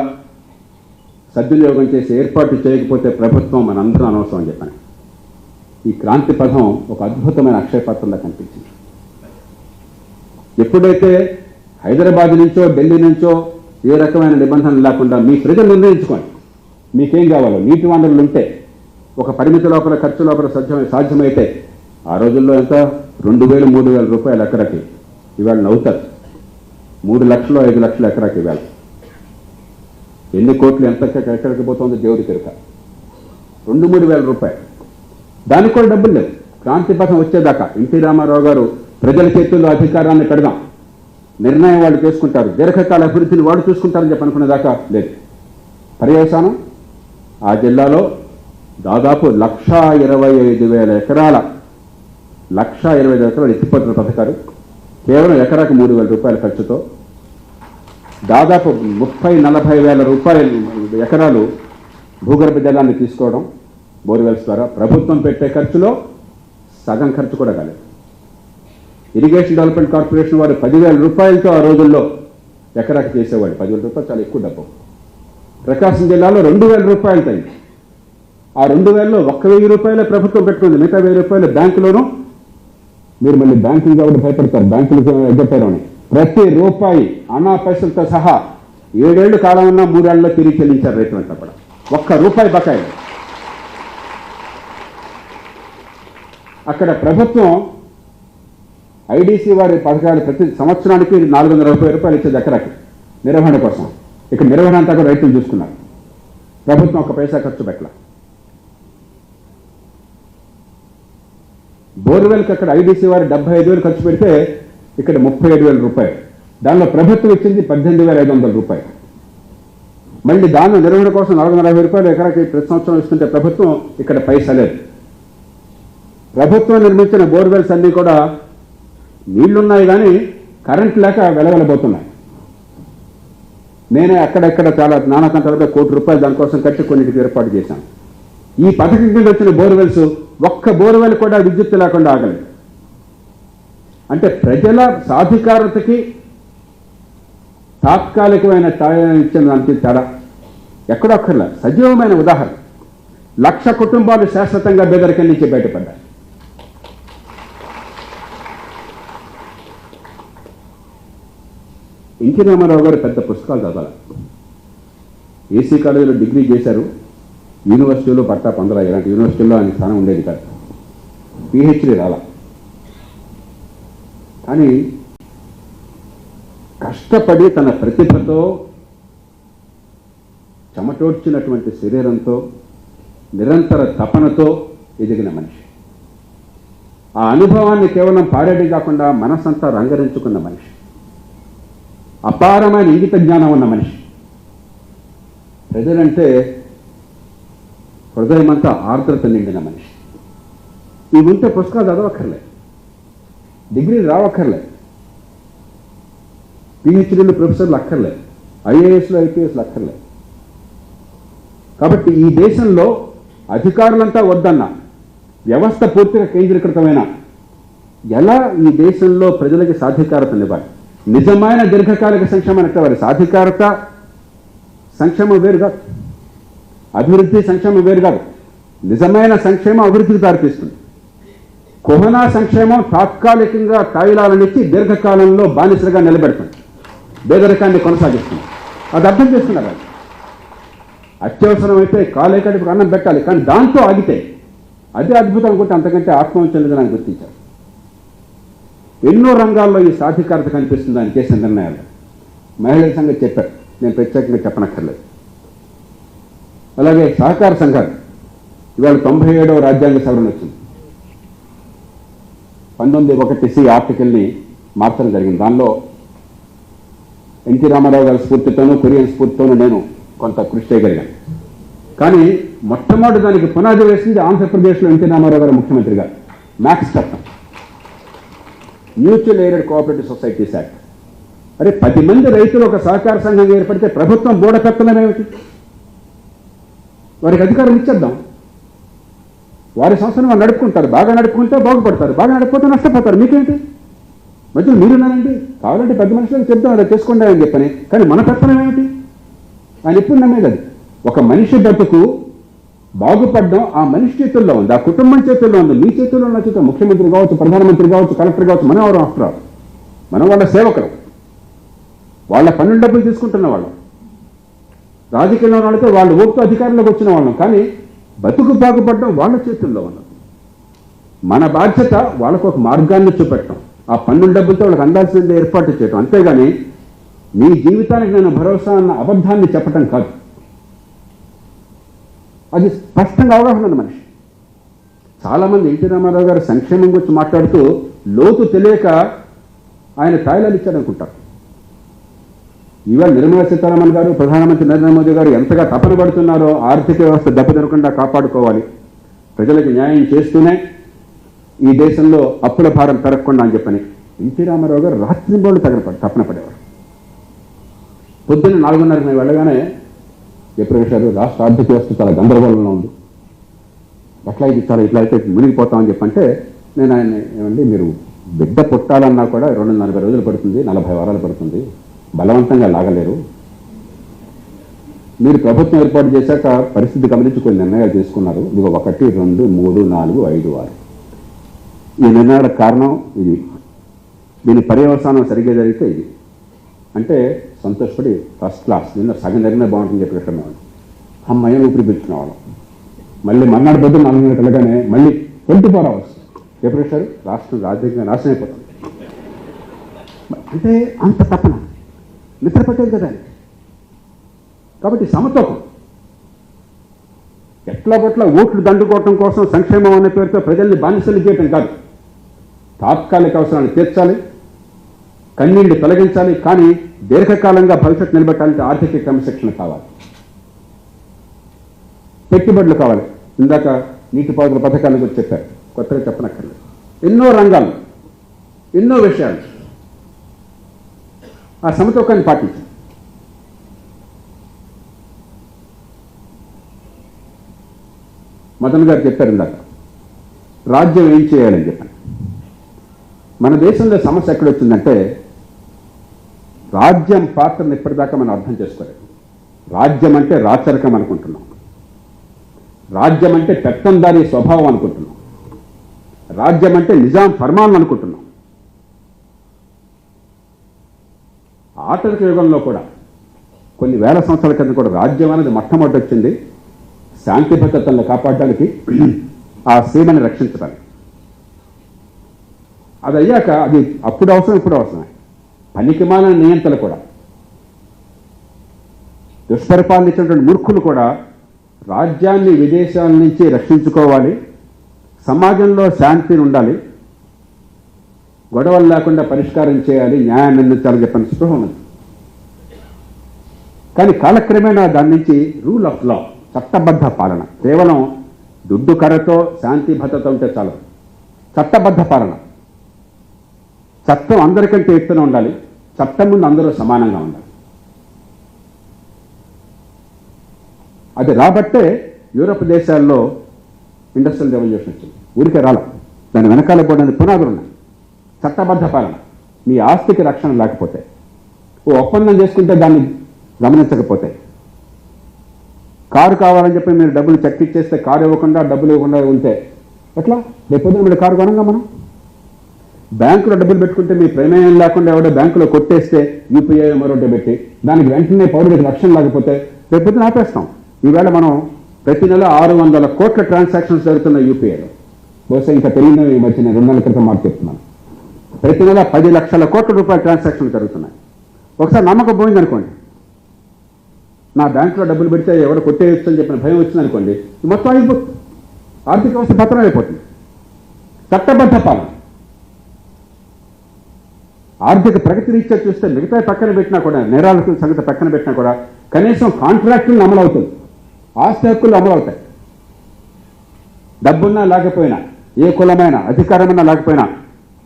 సద్వినియోగం చేసి ఏర్పాటు చేయకపోతే ప్రభుత్వం మనందరం అనవసరం అని చెప్పాను. ఈ క్రాంతి పథం ఒక అద్భుతమైన అక్షయపాత్రలా కనిపించింది. ఎప్పుడైతే హైదరాబాద్ నుంచో ఢిల్లీ నుంచో ఏ రకమైన నిబంధనలు లేకుండా మీ ప్రజలు నిర్ణయించుకోండి మీకేం కావాలో, నీటి వనరులు ఉంటే ఒక పరిమితి లోపల, ఖర్చు లోపల సాధ్యమైతే, ఆ రోజుల్లో ఎంత 2,000-3,000 రూపాయలు ఎకరాకి, ఇవాళ నవ్వుతారు. 3 లక్షలు 5 లక్షలు ఎకరాకి ఇవాళ. ఎన్ని కోట్లు ఎంత ఎక్కడికి పోతుందో దేవుడికి ఎరుక. 2-3 వేల రూపాయలు, దానికి కూడా డబ్బులు లేవు. క్రాంతి పథం వచ్చేదాకా ఎన్టీ రామారావు గారు ప్రజల చేతుల్లో అధికారాన్ని పెడదాం, నిర్ణయం వాళ్ళు చేసుకుంటారు, దీర్ఘకాల అభివృద్ధిని వాళ్ళు చూసుకుంటారని చెప్పి అనుకునేదాకా లేదు. పర్యవసానం ఆ జిల్లాలో దాదాపు 1,25,000 ఎకరాల 1,25,000 ఎకరాలు ఎత్తిపోతున్న పథకాలు, కేవలం ఎకరాకు 3,000 రూపాయల ఖర్చుతో దాదాపు 30-40 వేల రూపాయలు ఎకరాలు భూగర్భ జలాన్ని తీసుకోవడం బోర్వెల్స్ ద్వారా. ప్రభుత్వం పెట్టే ఖర్చులో సగం ఖర్చు కూడా కాలేదు. ఇరిగేషన్ డెవలప్మెంట్ కార్పొరేషన్ వారు 10,000 రూపాయలతో ఆ రోజుల్లో ఎకరాకి చేసేవాడు. 10,000 రూపాయలు చాలా ఎక్కువ డబ్బు. ప్రకాశం జిల్లాలో 2,000 రూపాయలు అయింది. ఆ 2,000లో 1,000 రూపాయలే ప్రభుత్వం పెట్టుకుంది, మిగతా 1,000 రూపాయలు బ్యాంకులోనూ. మీరు మళ్ళీ బ్యాంకులు కాబట్టి భయపడతారు, బ్యాంకులు ఎగ్గొట్టారు అని. ప్రతి రూపాయి అనా పైసలతో సహా 7 ఏళ్ళు కాలం ఉన్నా 3 ఏళ్లలో తిరిగి చెల్లించారు రైతులంతా కూడా. 1 రూపాయి బకాయి. అక్కడ ప్రభుత్వం ఐడీసీ వారి పథకాలు ప్రతి సంవత్సరానికి 430 రూపాయలు ఇచ్చేది ఎకరాకి నిర్వహణ కోసం. ఇక్కడ నిర్వహణ అంతా కూడా రైతులు చూసుకున్నారు. ప్రభుత్వం 1 పైసా ఖర్చు పెట్టాల. బోర్వెల్కి అక్కడ ఐడీసీ వారు 75,000 ఖర్చు పెడితే ఇక్కడ 37,000 రూపాయలు. దానిలో ప్రభుత్వం ఇచ్చింది 18,500 రూపాయలు. మళ్ళీ దాని నిర్వహణ కోసం 440 రూపాయలు ఎకరాకి ప్రతి సంవత్సరం ఇస్తుంటే ప్రభుత్వం ఇక్కడ పైసా లేదు. ప్రభుత్వం నిర్మించిన బోర్వెల్స్ అన్నీ కూడా నీళ్లున్నాయి కానీ కరెంట్ లేక వెలవెలబోతున్నాయి. నేనే అక్కడెక్కడ చాలా నానాకంటాలపై 1 కోటి రూపాయలు దానికోసం కట్టి కొన్నిటికి ఏర్పాటు చేశాను. ఈ పథకం కింద వచ్చిన బోర్వెల్స్ 1 బోర్వెల్ కూడా విద్యుత్ లేకుండా ఆగలేదు. అంటే ప్రజల సాధికారతకి తాత్కాలికమైన ఇచ్చిన దానికి తేడా ఎక్కడొక్కర్లా. సజీవమైన ఉదాహరణ. 1,00,000 కుటుంబాలు శాశ్వతంగా బెదరికం నుంచి బయటపడ్డాయి. ఎన్టీ రామారావు గారు పెద్ద పుస్తకాలు చదవాలి. ఏసీ కాలేజీలో డిగ్రీ చేశారు, యూనివర్సిటీలో పట్టా పొందరా. ఇలాంటి యూనివర్సిటీలో ఆయన స్థానం ఉండేది కాదు. పిహెచ్డీ రాలా. కానీ కష్టపడి తన ప్రతిభతో, చెమటోడ్చినటువంటి శరీరంతో, నిరంతర తపనతో ఎదిగిన మనిషి. ఆ అనుభవాన్ని కేవలం పాడేది కాకుండా మనసంతా రంగరించుకున్న మనిషి. అపారమైన ఇంగిత జ్ఞానం ఉన్న మనిషి. ప్రజలంటే హృదయమంతా ఆర్ద్రత నిండిన మనిషి. ఇవి ఉంటే పుస్తకాలు చదవక్కర్లే, డిగ్రీ రావక్కర్లే, పిహెచ్డీలు ప్రొఫెసర్లు అక్కర్లే, ఐఏఎస్లు ఐపీఎస్లు అక్కర్లే. కాబట్టి ఈ దేశంలో అధికారులంతా వద్దన్న, వ్యవస్థ పూర్తిగా కేంద్రీకృతమైన, ఎలా ఈ దేశంలో ప్రజలకి సాధికారతనివ్వాలి, నిజమైన దీర్ఘకాలిక సంక్షేమం అంటే వారి సాధికారత సంక్షేమం వేరు కాదు, అభివృద్ధి సంక్షేమం వేరు కాదు. నిజమైన సంక్షేమం అభివృద్ధికి దారితీస్తుంది. కుహనా సంక్షేమం తాత్కాలికంగా తాయిలాలనిచ్చి దీర్ఘకాలంలో బానిసలుగా నిలబెడుతుంది, పేదరికాన్ని కొనసాగిస్తుంది. అది అర్థం చేసుకున్నారు. అత్యవసరమైతే కాలేకడికి అన్నం పెట్టాలి, కానీ దాంతో ఆగితే అదే అద్భుతం అనుకుంటే అంతకంటే ఆత్మవంచన లేదని ఆయన గుర్తించారు. ఎన్నో రంగాల్లో ఈ సాధికారత కనిపిస్తుంది ఆయన చేసిన నిర్ణయాలు. మహిళల సంగతి చెప్పారు, నేను ప్రత్యేకంగా చెప్పనక్కర్లేదు. అలాగే సహకార సంఘాలు ఇవాళ 97వ రాజ్యాంగ సవరణ వచ్చింది. 19(1)C ఆర్టికల్ని మార్చడం జరిగింది. దానిలో ఎన్టీ రామారావు గారి స్ఫూర్తితోనూ కొరియన్ స్ఫూర్తితోనూ నేను కొంత కృషి చేయగలిగాను. కానీ మొట్టమొదటి దానికి పునాది వేసింది ఆంధ్రప్రదేశ్లో ఎన్టీ రామారావు గారు ముఖ్యమంత్రిగా మ్యాక్స్ చట్టం, mutual aided cooperative societies act. అరే 10 మంది రైతులు ఒక సహకార సంఘం ఏర్పడితే ప్రభుత్వం బోడకత్తనం ఏమిటి? వారికి అధికారం ఇచ్చేద్దాం, వారి సంస్థను వారు నడుపుకుంటారు. బాగా నడుపుకుంటే బాగుపడతారు, బాగా నడుపుకుంటే నష్టపోతారు. మీకేంటి? మధ్యలో మీరున్నానండి, కావాలంటే పెద్ద మనుషులకు చెప్తాం, అలా చేసుకోండి అని చెప్పని. కానీ మన పెత్తనం ఏమిటి? ఆయన ఎప్పుడు నమ్మేది అది. ఒక మనిషి బతుకు బాగుపడడం ఆ మనిషి చేతుల్లో ఉంది, ఆ కుటుంబం చేతుల్లో ఉంది. మీ చేతుల్లో ఉన్న చేతుల్లో ముఖ్యమంత్రి కావచ్చు, ప్రధానమంత్రి కావచ్చు, కలెక్టర్ కావచ్చు, మనం ఎవరు ఆఫ్టర్, మనం వాళ్ళ సేవకులు, వాళ్ళ పన్నుల డబ్బులు తీసుకుంటున్న వాళ్ళం, రాజకీయంలో వాళ్ళతో వాళ్ళు ఓటుతో అధికారంలోకి వచ్చిన వాళ్ళం. కానీ బతుకు బాగుపడడం వాళ్ళ చేతుల్లో ఉన్నది. మన బాధ్యత వాళ్ళకు ఒక మార్గాన్ని చూపెట్టడం, ఆ పన్నుల డబ్బులతో వాళ్ళకి అందాల్సింది ఏర్పాటు చేయడం. అంతేగాని నీ జీవితానికి నేను భరోసా అన్న అబద్ధాన్ని చెప్పటం కాదు. అది స్పష్టంగా అవగాహన ఉన్న మనిషి. చాలామంది ఎన్టీ రామారావు గారు సంక్షేమం గురించి మాట్లాడుతూ లోతు తెలియక ఆయన తాయిలాలు ఇచ్చారనుకుంటారు. ఇవాళ నిర్మలా సీతారామన్ గారు, ప్రధానమంత్రి నరేంద్ర మోదీ గారు ఎంతగా తపన పడుతున్నారో ఆర్థిక వ్యవస్థ దెబ్బతినకుండా కాపాడుకోవాలి, ప్రజలకు న్యాయం చేస్తూనే ఈ దేశంలో అప్పుల భారం పెరగకుండా అని చెప్పని ఎన్టీ రామారావు గారు రాత్రింబోళ్ళు తపన పడేవారు. పొద్దున్న 4:30 మేము వెళ్ళగానే ఎప్పుడు వేశారు, రాష్ట్ర ఆర్థిక వ్యవస్థ చాలా గందరగోళంలో ఉంది, ఎట్లా ఇది చాలా ఇట్లా అయితే మునిగిపోతామని చెప్పంటే నేను ఆయన ఏమండి మీరు బిడ్డ పుట్టాలన్నా కూడా 240 రోజులు పడుతుంది, 40 వారాలు పడుతుంది, బలవంతంగా లాగలేరు. మీరు ప్రభుత్వం ఏర్పాటు చేశాక పరిస్థితి గమనించి కొన్ని నిర్ణయాలు తీసుకున్నారు. ఇదిగో 1, 2, 3, 4, 5, 6 ఈ నిర్ణయాలకు కారణం ఇది, దీని పర్యవసానం సరిగ్గా జరిగితే ఇది అంటే సంతోషపడి ఫస్ట్ క్లాస్ నిన్న సగం జరిగినా బాగుంటుందని చెప్పి పెట్టినవాడు. అమ్మాయిని ఊపిరి పీల్చుకునేవాళ్ళం. మళ్ళీ మర్నాడు పొద్దున్న 4 గంటలకు వెళ్ళగానే మళ్ళీ 24 hours ఎప్పుడు పెట్టారు, రాష్ట్రం రాజ్యాంగంగా నాశనం అయిపోతుంది. అంటే అంత తపన నిద్రపట్టేది కదా. కాబట్టి సమతూకం ఎట్లా పట్ల ఓట్లు దండుకోవటం కోసం సంక్షేమం అనే పేరుతో ప్రజల్ని బానిసలు చేయటం కాదు. తాత్కాలిక అవసరాన్ని తీర్చాలి, కన్నీళ్లు తొలగించాలి, కానీ దీర్ఘకాలంగా భవిష్యత్తు నిలబెట్టాలంటే ఆర్థిక క్రమశిక్షణ కావాలి, పెట్టుబడులు కావాలి. ఇందాక నీటిపారుదల పథకాల గురించి చెప్పారు, కొత్తగా చెప్పనక్కర్లేదు. ఎన్నో రంగాలు, ఎన్నో విషయాలు ఆ సమతూకాన్ని పాటించాలి. మదన్ గారు చెప్పారు ఇందాక, రాజ్యం ఏం చేయాలని చెప్పాను. మన దేశంలో సమస్య ఎక్కడొచ్చిందంటే రాజ్యం పాత్రను ఇప్పటిదాకా మనం అర్థం చేసుకోలేదు. రాజ్యం అంటే రాచరికం అనుకుంటున్నాం, రాజ్యం అంటే పెత్తందారీ స్వభావం అనుకుంటున్నాం, రాజ్యం అంటే నిజాం ఫర్మాన్ అనుకుంటున్నాం. ఆటవిక యుగంలో కూడా కొన్ని వేల సంవత్సరాల క్రితం కూడా రాజ్యం అనేది మొట్టమొదటి వచ్చింది శాంతి భద్రతలను కాపాడడానికి, ఆ సీమని రక్షించడానికి. అది అయ్యాక అది అప్పుడు అవసరం, ఇప్పుడు అవసరమే. పనికిమాలిన నియంత్రణ కూడా, దుష్పరిపాలన ఇచ్చినటువంటి మూర్ఖులు కూడా రాజ్యాన్ని విదేశాల నుంచి రక్షించుకోవాలి, సమాజంలో శాంతిని ఉండాలి, గొడవలు లేకుండా పరిష్కారం చేయాలి, న్యాయాన్ని అందించాలని చెప్పిన స్పృహ ఉన్నది. కానీ కాలక్రమేణా దాని నుంచి రూల్ ఆఫ్ లా, చట్టబద్ధ పాలన, కేవలం దుడ్డు కర్రతో శాంతి భద్రత ఉంటే చాలు. చట్టబద్ధ పాలన, చట్టం అందరికంటే ఎత్తున ఉండాలి, చట్టం ముందు అందరూ సమానంగా ఉండాలి. అది రాబట్టే యూరప్ దేశాల్లో ఇండస్ట్రియల్ రెవల్యూషన్ వచ్చింది. ఊరికే రాల, దాని వెనకాల కూడా పునాదులు ఉన్నాయి. చట్టబద్ధ పాలన, మీ ఆస్తికి రక్షణ లేకపోతే, ఓ ఒప్పందం చేసుకుంటే దాన్ని గమనించకపోతే, కారు కావాలని చెప్పి మీరు డబ్బులు చెక్ ఇచ్చేస్తే కారు ఇవ్వకుండా డబ్బులు ఇవ్వకుండా ఉంటే ఎట్లా? రేపొద్దున మీరు కారు కొనంగా మనం. బ్యాంకులో డబ్బులు పెట్టుకుంటే మీ ప్రమేయం లేకుండా ఎవడో బ్యాంకులో కొట్టేస్తే యూపీఐ మరొకటి పెట్టి దానికి వెంటనే పౌరుడికి రక్షణ లేకపోతే రేపొద్దున ఆపేస్తాం. ఈవేళ మనం ప్రతి నెల 600 కోట్ల ట్రాన్సాక్షన్స్ జరుగుతున్న యూపీఐలో. బహుశా ఇంకా తెలియదు, ఈ మధ్య నేను 2 నెలల క్రితం మాట చెప్తున్నాను. ప్రతి నెల 10 లక్షల కోట్ల రూపాయల ట్రాన్సాక్షన్లు జరుగుతున్నాయి. ఒకసారి నమ్మకం పోయింది అనుకోండి, నా బ్యాంకులో డబ్బులు పెడితే ఎవరు కొట్టేయచ్చు అని చెప్పిన భయం వచ్చింది అనుకోండి, మొత్తం అయిపోతుంది. ఆర్థిక వ్యవస్థ పతనం అయిపోతుంది. చట్టబద్ధ పాలన, ఆర్థిక ప్రగతి రీత్యా చూస్తే మిగతా పక్కన పెట్టినా కూడా, నేరాలకు సంగతి పక్కన పెట్టినా కూడా కనీసం కాంట్రాక్టులు అమలు అవుతుంది, ఆస్తి హక్కులు అమలు అవుతాయి. డబ్బున్నా లేకపోయినా, ఏ కులమైన అధికారమైనా లేకపోయినా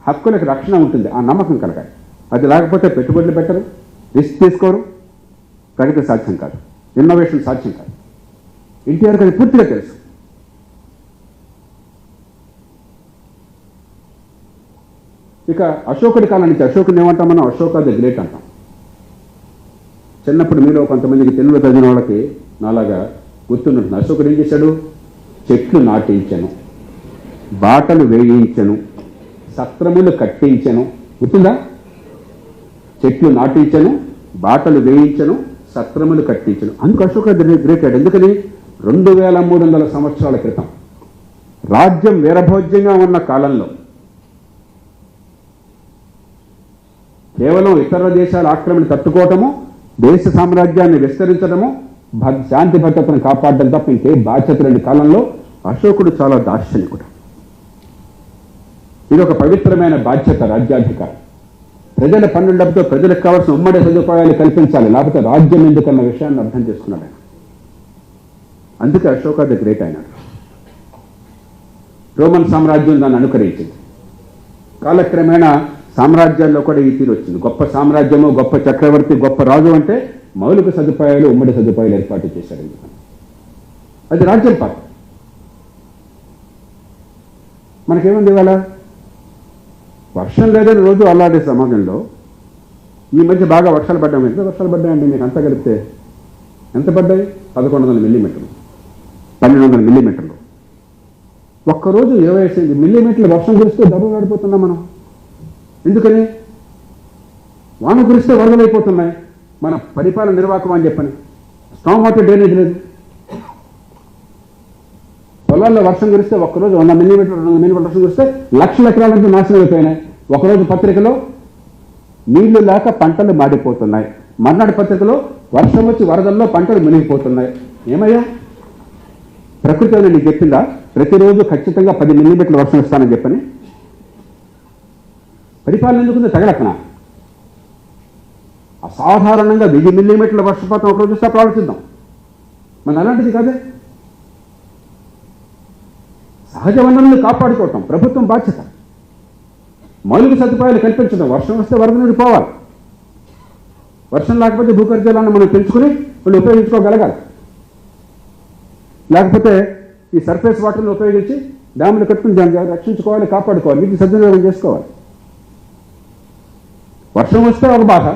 హక్కులకు రక్షణ ఉంటుంది. ఆ నమ్మకం కలగాలి. అది లేకపోతే పెట్టుబడులు పెట్టరు, రిస్క్ తీసుకోరు, ప్రగతి సాధ్యం కాదు, ఇన్నోవేషన్ సాధ్యం కాదు. ఎన్టీఆర్కి అది పూర్తిగా తెలుసు. ఇక అశోకుడి కాలం నుంచి, అశోకుని ఏమంటాం మనం? అశోక ది గ్రేట్ అంటాం. చిన్నప్పుడు మీలో కొంతమందికి తెలుగు చదివిన వాళ్ళకి నాలాగా గుర్తుంటుంది. అశోకుడు ఏం చేశాడు? చెట్లు నాటించను, బాటలు వేయించను, సత్రములు కట్టించను. గుర్తుందా? చెట్లు నాటించను, బాటలు వేయించను, సత్రములు కట్టించను. అందుకు అశోక ది గ్రేట్. ఎందుకని? 2300 సంవత్సరాల క్రితం రాజ్యం వీరభోజ్యంగా ఉన్న కాలంలో కేవలం ఇతర దేశాల ఆక్రమణ తట్టుకోవటము, దేశ సామ్రాజ్యాన్ని విస్తరించడము, శాంతి భద్రతను కాపాడడం తప్ప ఇంకే బాధ్యత లేని కాలంలో అశోకుడు చాలా దార్శనికుడు. ఇది ఒక పవిత్రమైన బాధ్యత. రాజ్యాధికారం ప్రజల పన్ను డబ్బుతో ప్రజలకు కావాల్సిన ఉమ్మడి సదుపాయాలు కల్పించాలి, లేకపోతే రాజ్యం ఎందుకన్న విషయాన్ని అర్థం చేసుకున్నాడు ఆయన. అందుకే అశోక ది గ్రేట్ అయినాడు. రోమన్ సామ్రాజ్యం దాన్ని అనుకరించింది. కాలక్రమేణా సామ్రాజ్యాల్లో కూడా ఈ తీరు వచ్చింది. గొప్ప సామ్రాజ్యము, గొప్ప చక్రవర్తి, గొప్ప రాజు అంటే మౌలిక సదుపాయాలు, ఉమ్మడి సదుపాయాలు ఏర్పాటు చేశాడు. అది రాజ్యం పాత్ర. మనకేముంది ఇవాళ? వర్షం లేదని రోజు అల్లాడే సమాజంలో ఈ మధ్య బాగా వర్షాలు పడ్డాయి. ఎంత వర్షాలు పడ్డాయండి మీకు అంతా కలిపితే? ఎంత పడ్డాయి? 1100 మిల్లీమీటర్లు, 1200 మిల్లీమీటర్లు. ఒక్కరోజు 25 మిల్లీమీటర్లు వర్షం కురిస్తే దెబ్బలు పడిపోతున్నాం మనం. ఎందుకని? వాన కురిస్తే వరదలైపోతున్నాయి. మన పరిపాలన నిర్వాహకం అని చెప్పని స్ట్రాంగ్ వాటర్ డ్రైనేజ్ లేదు. పొలాల్లో వర్షం కురిస్తే ఒక్కరోజు 100 మిల్లీమీటర్లు, 200 మిల్లీమీటర్లు వర్షం కురిస్తే లక్షల ఎకరాలంతా నాశనం అయిపోయినాయి. ఒకరోజు పత్రికలో నీళ్లు లేక పంటలు మాడిపోతున్నాయి, మర్నాడు పత్రికలో వర్షం వచ్చి వరదల్లో పంటలు మునిగిపోతున్నాయి. ఏమయ్యా? ప్రకృతి అని నీకు చెప్పిందా ప్రతిరోజు ఖచ్చితంగా 10 మిల్లీమీటర్లు వర్షం ఇస్తానని చెప్పని? పరిపాలన ఎందుకుంది? తగలక్కన అసాధారణంగా 1000 మిల్లీమీటర్ల వర్షపాతం ఒకరోజు వస్తే ఆలోచిద్దాం. మన అలాంటిది కాదే. సహజ వనరులను కాపాడుకోవటం ప్రభుత్వం బాధ్యత. మౌలిక సదుపాయాలు కల్పించడం. వర్షం వస్తే వరద నుండి పోవాలి. వర్షం లేకపోతే భూగర్భజలాన్ని మనం పెంచుకుని వాళ్ళు ఉపయోగించుకోగలగాలి. లేకపోతే ఈ సర్ఫేస్ వాటర్ని ఉపయోగించి డ్యాములు కట్టుకుని దాన్ని రక్షించుకోవాలి, కాపాడుకోవాలి, నీటి సద్వినియోగం చేసుకోవాలి. వర్షం వస్తే ఒక బాధ,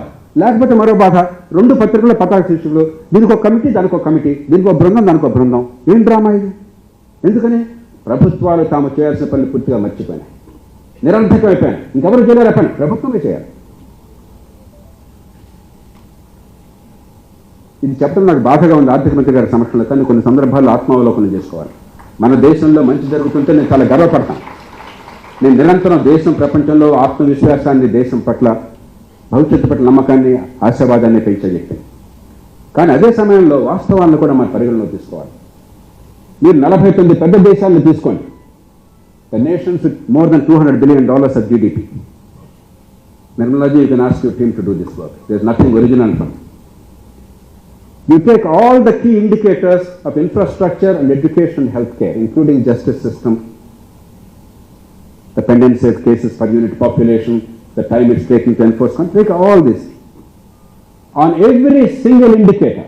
లేకపోతే మరో బాధ. 2 పత్రికల పతాక శీర్షికలు, దీనికి ఒక కమిటీ, దానికి ఒక కమిటీ, దీనికి ఒక బృందం, దానికి ఒక బృందం. ఏం డ్రామా ఇది? ఎందుకని? ప్రభుత్వాలు తాము చేయాల్సిన పనులు పూర్తిగా మర్చిపోయినాయి, నిరర్థకం అయిపోయాయి. ఇంకెవరు చేయలేరు పని, ప్రభుత్వమే చేయాలి. ఇది చెప్పడం నాకు బాధగా ఉంది ఆర్థిక మంత్రి గారి సమక్షంలో. కానీ కొన్ని సందర్భాల్లో ఆత్మావలోకనం చేసుకోవాలి. మన దేశంలో మంచి జరుగుతుంటే నేను చాలా గర్వపడతాను. నేను నిరంతరం దేశం, ప్రపంచంలో ఆత్మవిశ్వాసాన్ని, దేశం పట్ల, భవిష్యత్తు పట్ల నమ్మకాన్ని, ఆశావాదాన్ని పెంచజెప్పాను. కానీ అదే సమయంలో వాస్తవాలను కూడా మన పరిగణలో తీసుకోవాలి. మీరు 49 పెద్ద దేశాలను తీసుకోండి. The nations with more than $200 billion of GDP. Nirmalaji, you can ask your team to do this work. There is nothing original from it. You take all the key indicators of infrastructure and education and healthcare, including justice system, the pendency of cases per unit population, the time it's taking to enforce, take all this. On every single indicator,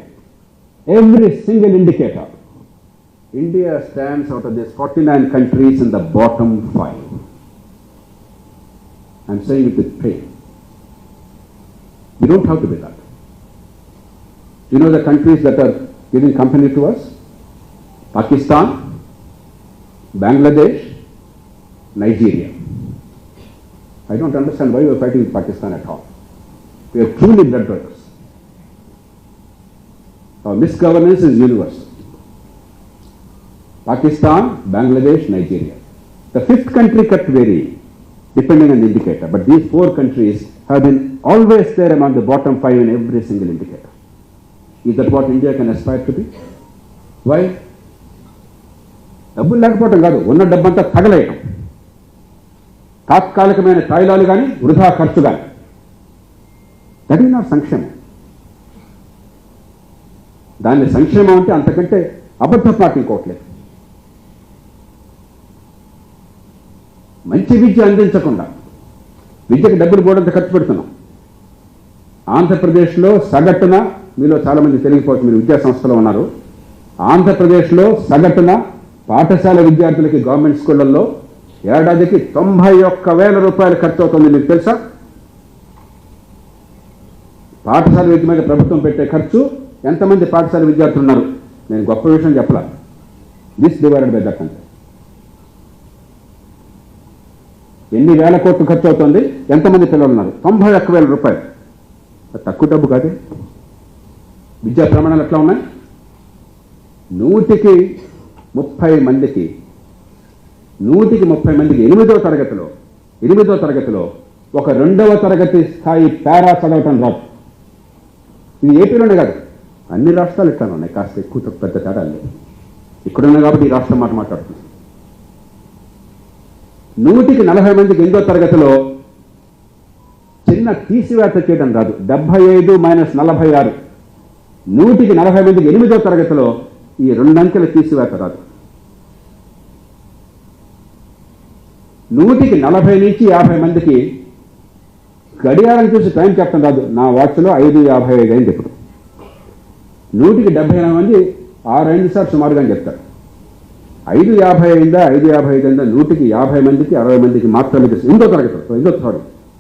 India stands out of these 49 countries in the bottom 5. I'm saying it with pain. You don't have to be that. You know the countries that are giving company to us? Pakistan, Bangladesh, Nigeria. I don't understand why we are fighting with Pakistan at all. We are truly blood brothers. Our misgovernance is universal. Pakistan, Bangladesh, Nigeria. The fifth country kept varying, depending on the indicator. But these four countries have been always there among the bottom five in every single indicator. Is that what India can aspire to be? Why? డబ్బులు లేకపోవటం కాదు, ఉన్న డబ్బంతా తగలేయటం, తాత్కాలికమైన తాయిలాలు కానీ వృధా ఖర్చు కానీ. దట్ ఈజ్ నాట్ సంక్షేమం. దాన్ని సంక్షేమం అంటే అంతకంటే అబద్ధ పాట ఇంకోట్లేదు. మంచి విద్య అందించకుండా విద్యకు డబ్బులు పోవడంత ఖర్చు పెడుతున్నాం. ఆంధ్రప్రదేశ్లో సగటున, మీలో చాలామంది తెలియకపోవచ్చు, మీరు విద్యా సంస్థలో ఉన్నారు, ఆంధ్రప్రదేశ్లో సగటున పాఠశాల విద్యార్థులకి గవర్నమెంట్ స్కూళ్ళల్లో ఏడాదికి 91,000 రూపాయలు ఖర్చు అవుతుంది. మీకు తెలుసా? పాఠశాల విద్య మీద ప్రభుత్వం పెట్టే ఖర్చు ఎంతమంది పాఠశాల విద్యార్థులు ఉన్నారు? నేను గొప్ప విషయం చెప్పలా, దిస్ డివైడెడ్ బై దట్ అంటే ఎన్ని వేల కోట్లు ఖర్చు అవుతుంది, ఎంతమంది పిల్లలు ఉన్నారు? 91,000 రూపాయలు. తక్కువ డబ్బు కాదే. విద్యా ప్రమాణాలు ఎట్లా ఉన్నాయి? 130 మందికి 8వ తరగతిలో ఒక 2వ తరగతి స్థాయి పారా చదవటం రాదు. ఇది ఏపీలోనే కాదు, అన్ని రాష్ట్రాలు ఇట్లానే ఉన్నాయి. కాస్త ఎక్కువ పెద్ద తేడా లేదు. ఇక్కడున్నా కాబట్టి ఈ రాష్ట్రం మాట మాట్లాడుతున్నాం. 140 మందికి 8వ తరగతిలో చిన్న తీసివేత చేయడం రాదు. 75 - 46. 140 మందికి 8వ తరగతిలో ఈ 2 అంకెల తీసివేత రాదు. 140 నుంచి 50 మందికి గడియారం చూసి టైం చెప్పడం రాదు. నా వాచ్లో 5:55 అయింది. ఇప్పుడు 178 మంది 6 అయింది సార్ సుమారుగా అని చెప్తారు. 5:50 అయిందా 5:55 అయిందా? 150 మందికి 60 మందికి మాత్రమే తెలుసు. 8వ తరగతిలో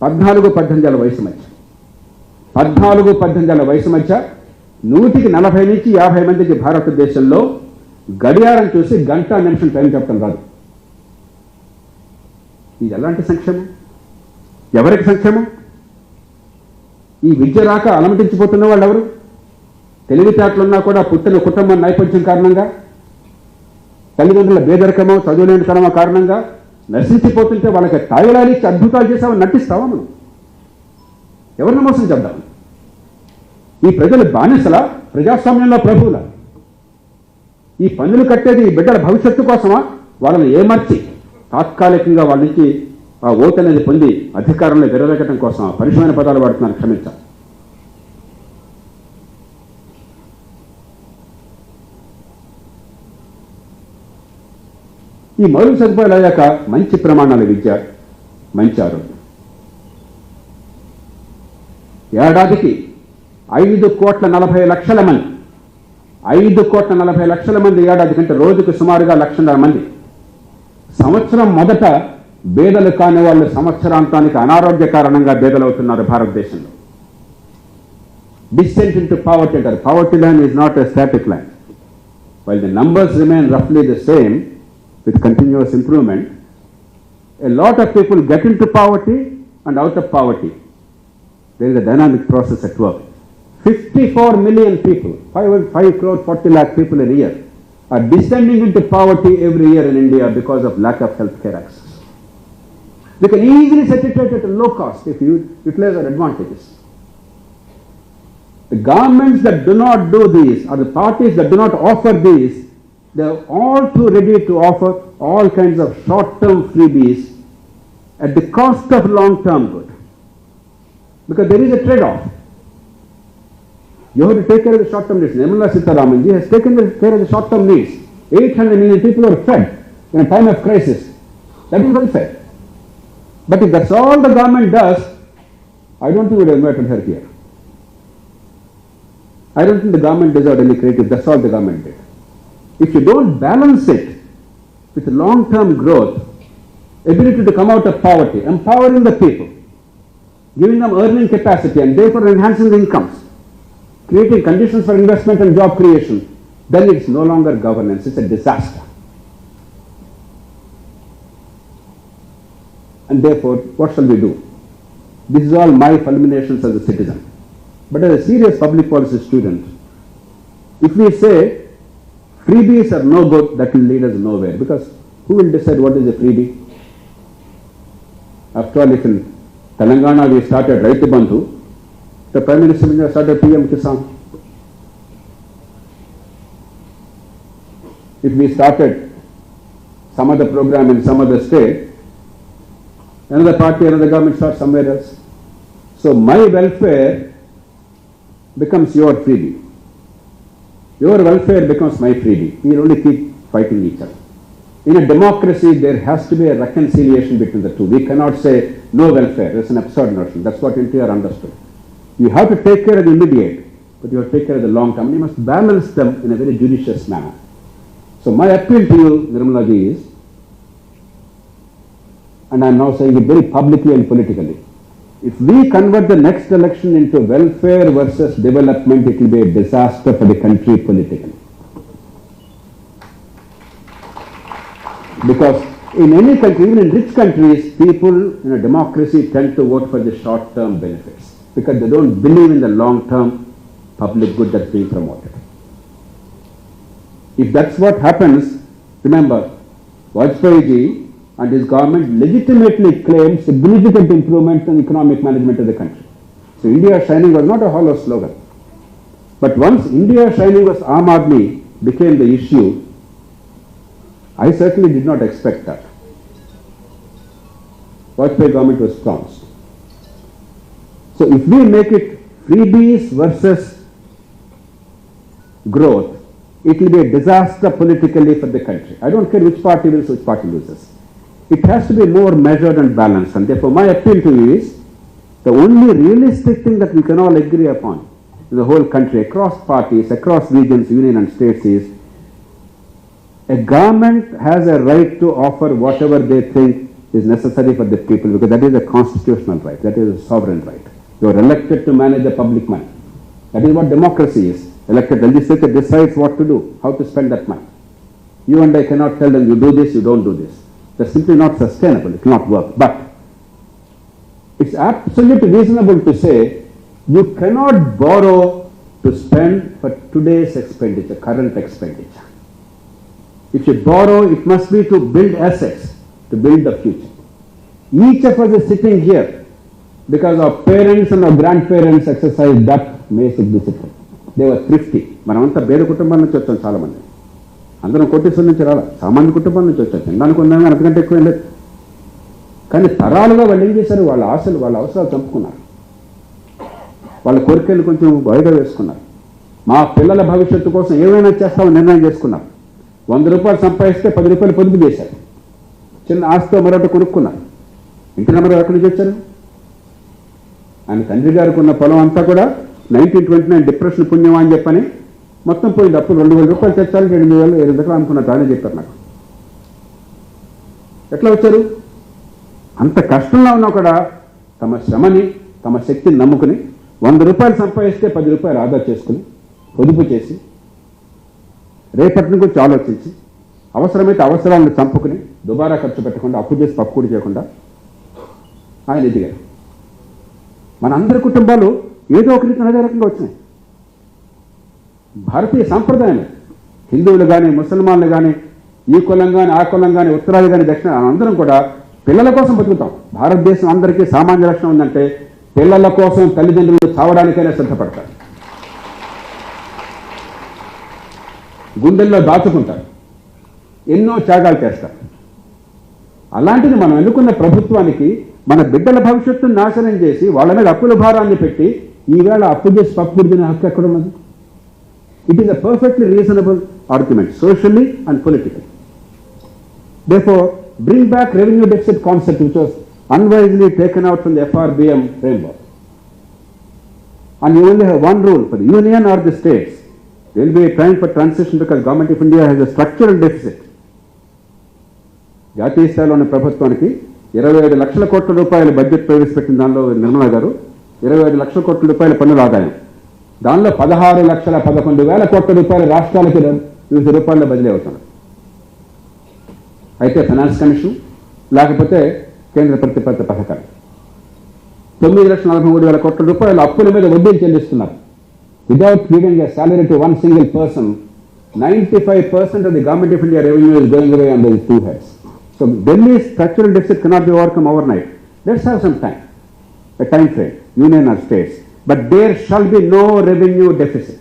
14-18 ఏళ్ల వయసు మధ్య 14-18 ఏళ్ల వయసు మధ్య 140 నుంచి 50 మందికి భారతదేశంలో గడియారం చూసి గంట నిమిషం టైం చెప్పడం రాదు. ఇది ఎలాంటి సంక్షేమం? ఎవరికి సంక్షేమం? ఈ విద్య రాక అలమటించిపోతున్న వాళ్ళు ఎవరు? తెలివితేటలున్నా కూడా పుట్టిన కుటుంబం నైపథ్యం కారణంగా, తల్లిదండ్రుల బేదరికమో చదువులేని తనమో కారణంగా నశించిపోతుంటే వాళ్ళకి తాయిలాలు ఇచ్చి అద్భుతాలు చేసామని నటిస్తావా మనం? ఎవరిని మోసం చేద్దాం? ఈ ప్రజలు బానిసల, ప్రజాస్వామ్యంలో ప్రభువుల? ఈ పన్నులు కట్టేది ఈ బిడ్డల భవిష్యత్తు కోసమా? వాళ్ళని ఏమర్చి తాత్కాలికంగా వాళ్ళ నుంచి ఆ ఓటు అనేది పొంది అధికారంలో విరవేగటం కోసం పరిశుభ్రమైన పదాలు వాడుతున్నారు, క్షమించాలి. ఈ మౌలిక సదుపాయాలు అయ్యాక మంచి ప్రమాణాల విద్య, మంచి ఆరోగ్యం. ఏడాదికి 5,40,00,000 మంది, 5,40,00,000 మంది ఏడాది కంటే రోజుకు సుమారుగా 1,00,000 మంది. సంవత్సరం మొదట బేదలు కాని వాళ్ళు సంవత్సరాంతానికి అనారోగ్య కారణంగా బేదలవుతున్నారు భారతదేశంలో. డిసెంట్ ఇంటూ పావర్టీ అంటారు. Poverty line is not a static line. While the numbers remain రఫ్లీ the same with continuous improvement, a lot of people get into poverty and out of poverty. There is a dynamic process at work. 54 million people, 5 crore 40 lakh people in a year are descending into poverty every year in India because of lack of healthcare access. We can easily set it at a low cost if you utilize our advantages. The governments that do not do these, or the parties that do not offer these, they are all too ready to offer all kinds of short-term freebies at the cost of long-term good. Because there is a trade-off. You have to take care of the short-term needs. Nirmala Sitharaman ji has taken care of the short-term needs. 800 million people are fed in a time of crisis. That is welfare. But if that's all the government does, I don't think we would have invited her here. I don't think the government deserved any credit if that's all the government did. If you don't balance it with long-term growth, ability to come out of poverty, empowering the people, giving them earning capacity and therefore enhancing the incomes, creating conditions for investment and job creation, then it's no longer governance, it's a disaster. And therefore, what shall we do? This is all my fulminations as a citizen. But as a serious public policy student, if we say freebies are no good, that will lead us nowhere, because who will decide what is a freebie? After all, if in Telangana we started Raitu Bandhu, the Prime Minister of India started PM Kisan. If we started some other program in some other state, another party, another government starts somewhere else. So my welfare becomes your freebie. Your welfare becomes my freebie. We will only keep fighting each other. In a democracy, there has to be a reconciliation between the two. We cannot say no welfare. It's an absurd notion. That's what NTR understood. You have to take care of the immediate, but you have to take care of the long term. You must balance them in a very judicious manner. So my appeal to you, Nirmala ji, is, and I am now saying it very publicly and politically, if we convert the next election into welfare versus development, it will be a disaster for the country politically. Because in any country, even in rich countries, people in a democracy tend to vote for the short-term benefits because they don't believe in the long-term public good that's being promoted. If that's what happens, remember, Vajpayee ji and his government legitimately claimed significant improvement in economic management of the country. So India Shining was not a hollow slogan. But once India Shining was Aam Aadmi became the issue, I certainly did not expect that. Vajpayee government was trounced. So if we make it freebies versus growth, it will be a disaster politically for the country. I don't care which party wins, which party loses. It has to be more measured and balanced, and therefore my appeal to you is, the only realistic thing that we can all agree upon in the whole country, across parties, across regions, union and states, is a government has a right to offer whatever they think is necessary for the people, because that is a constitutional right, that is a sovereign right. You are elected to manage the public money. That is what democracy is. Elected legislature decides what to do, how to spend that money. You and I cannot tell them, you do this, you don't do this. That's simply not sustainable, it will not work. But it's absolutely reasonable to say, you cannot borrow to spend for today's expenditure, current expenditure. If you borrow, it must be to build assets, to build the future. Each of us is sitting here because our parents and our grandparents exercised that basic discipline. They were thrifty. మనమంతా పేద కుటుంబాల నుంచి వచ్చాం చాలామంది. అందరం కోటీశ్వరం నుంచి రాలా, సామాన్య కుటుంబాల నుంచి వచ్చాం. తినడానికి ఉందని అంతకంటే ఎక్కువ ఏం లేదు. కానీ తరాలుగా వాళ్ళు ఏం చేశారు, వాళ్ళ ఆశలు, వాళ్ళ అవసరాలు చంపుకున్నారు. వాళ్ళ కోరికలు కొంచెం వాయిదా వేసుకున్నారు. మా పిల్లల భవిష్యత్తు కోసం ఏమైనా చేస్తామని నిర్ణయం చేసుకున్నారు. 100 రూపాయలు సంపాదిస్తే 10 రూపాయలు పొదుపు చేశారు. చిన్న ఆస్తితో మరొకటి కొనుక్కున్నారు. ఇంటి నెంబర్ ఎక్కడి నుంచి వచ్చారు? ఆయన తండ్రి గారికి ఉన్న పొలం అంతా కూడా 1929 డిప్రెషన్ పుణ్యం అని చెప్పని మొత్తం పోయింది. అప్పుడు 2,000 రూపాయలు తెచ్చాలి, 2,000 ఎకరాలు అనుకున్నట్టు ఆయన చెప్పారు నాకు. ఎట్లా వచ్చారు? అంత కష్టంలో ఉన్నా కూడా తమ శ్రమని, తమ శక్తిని నమ్ముకుని 100 రూపాయలు సంపాదిస్తే 10 రూపాయలు ఆదా చేసుకుని పొదుపు చేసి రేపటి గురించి ఆలోచించి అవసరమైతే అవసరాలను చంపుకుని దుబారా ఖర్చు పెట్టకుండా, అప్పు చేసి పప్పుకూడి చేయకుండా ఆయన ఎదిగారు. మన అందరి కుటుంబాలు ఏదో ఒక రీతి అదే రకంగా వచ్చినాయి. భారతీయ సాంప్రదాయం, హిందువులు కానీ, ముసల్మాన్లు కానీ, ఈ కులం కానీ, ఆ కులం కానీ, ఉత్తరాది కానీ, దక్షిణ, అందరం కూడా పిల్లల కోసం బతుకుతాం. భారతదేశం అందరికీ సామాన్య లక్షణం ఉందంటే పిల్లల కోసం తల్లిదండ్రులు చావడానికైనా సిద్ధపడతారు, గుండెల్లో దాచుకుంటారు, ఎన్నో త్యాగాలు చేస్తారు. అలాంటిది మనం ఎన్నుకున్న ప్రభుత్వానికి మన బిడ్డల భవిష్యత్తును నాశనం చేసి వాళ్ళ మీద అప్పుల భారాన్ని పెట్టి ఈవేళ అప్పు చేసి పప్పు తినే హక్కు ఎక్కడ ఉన్నది? It is a perfectly reasonable argument, socially and political. Therefore, bring back revenue deficit concept which was unwisely taken out from the FRBM framework. And you only have one rule for the union or the states. There will be a time for transition because Government of India has a structural deficit. జాతీయ స్థాయిలో ఉన్న ప్రభుత్వానికి 27 లక్షల కోట్ల రూపాయల budget ప్రవేశపెట్టిన దానిలో నిర్మలా గారు 27 లక్షల కోట్ల రూపాయల పన్నుల ఆదాయం. దానిలో 16,11,000 కోట్ల రూపాయల రాష్ట్రాలకి వివిధ రూపాయల్లో బదిలీ అవుతున్నాయి. అయితే ఫైనాన్స్ కమిషన్ లేకపోతే కేంద్ర ప్రతిపత్తి పథకాలు 9,43,000 కోట్ల రూపాయల అప్పుల మీద వడ్డీలు చెల్లిస్తున్నారు. Without giving a salary to one single person, 95% of the government of India revenue is going away under these two heads. So Delhi's structural deficit cannot be overcome overnight. Let's have some time, a time frame, union or states. But there shall be no revenue deficit.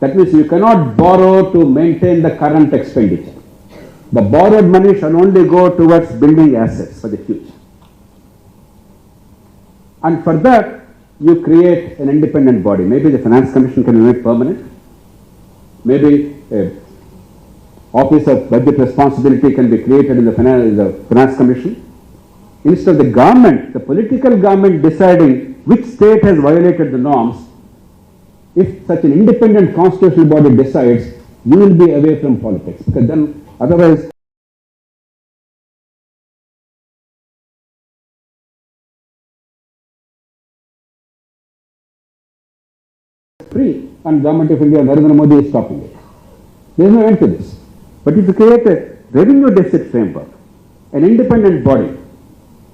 That means you cannot borrow to maintain the current expenditure. The borrowed money shall only go towards building assets for the future. And for that, you create an independent body. Maybe the Finance Commission can be made permanent. Maybe a Office of Budget Responsibility can be created in the Finance Commission. Instead of the government, the political government deciding which state has violated the norms, if such an independent constitutional body decides, you will be away from politics. Because then otherwise, free, and Government of India, Narendra Modi is stopping it. There is no end to this. But if you create a revenue deficit framework, an independent body,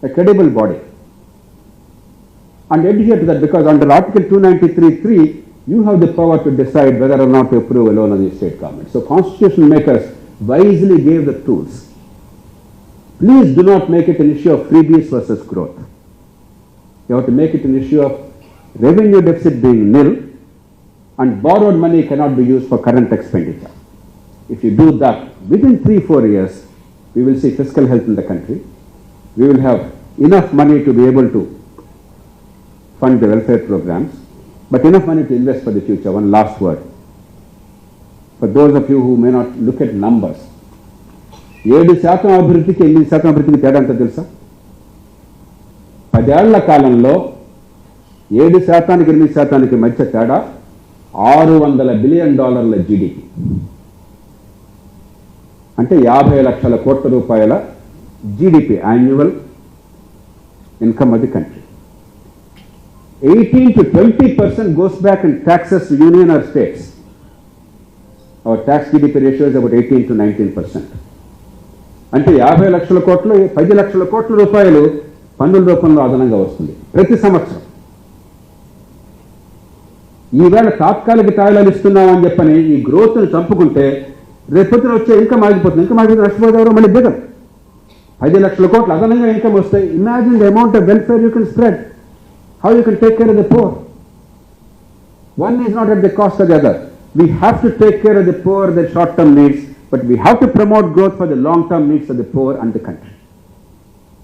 a credible body, and adhere to that, because under Article 293(3), you have the power to decide whether or not to approve a loan of the state government. So constitution makers wisely gave the tools. Please do not make it an issue of freebies versus growth. You have to make it an issue of revenue deficit being nil, and borrowed money cannot be used for current expenditure. If you do that, within 3-4 years, we will see fiscal health in the country. We will have enough money to be able to fund the welfare programs, but enough money to invest for the future. One last word. For those of you who may not look at numbers, 7% అభివృద్ధికి 8% అభివృద్ధికి తేడా అంతా తెలుసా? 10 ఏళ్ల కాలంలో 7%కి 8% మధ్య తేడా $600 billion GDP, అంటే 50 లక్షల కోట్ల రూపాయల GDP, annual income of the country. 18 to 20% goes back in taxes to union or states. Our tax GDP ratio is about 18 to 19%. అంటే 50 లక్షల కోట్లు 10 లక్షల కోట్ల రూపాయలు పన్నుల రూపంలో అదనంగా వస్తుంది ప్రతి సంవత్సరం. ఈవేళ తాత్కాలిక తాయిలాలు ఇస్తున్నామని చెప్పని ఈ గ్రోత్ను చంపుకుంటే రేపొద్దున వచ్చే ఇన్కమ్ ఆగిపోతుంది. ఇన్కమ్ ఆగిపోతే నష్టపోతారు, మళ్ళీ దిగం. 10 లక్షల కోట్లు అదనంగా ఇన్కమ్ వస్తాయి. Imagine the amount of welfare you can spread, how you can take care of the poor. One is not at the cost of the other. We have to take care of the poor, their short-term needs, but we have to promote growth for the long-term needs of the poor and the country.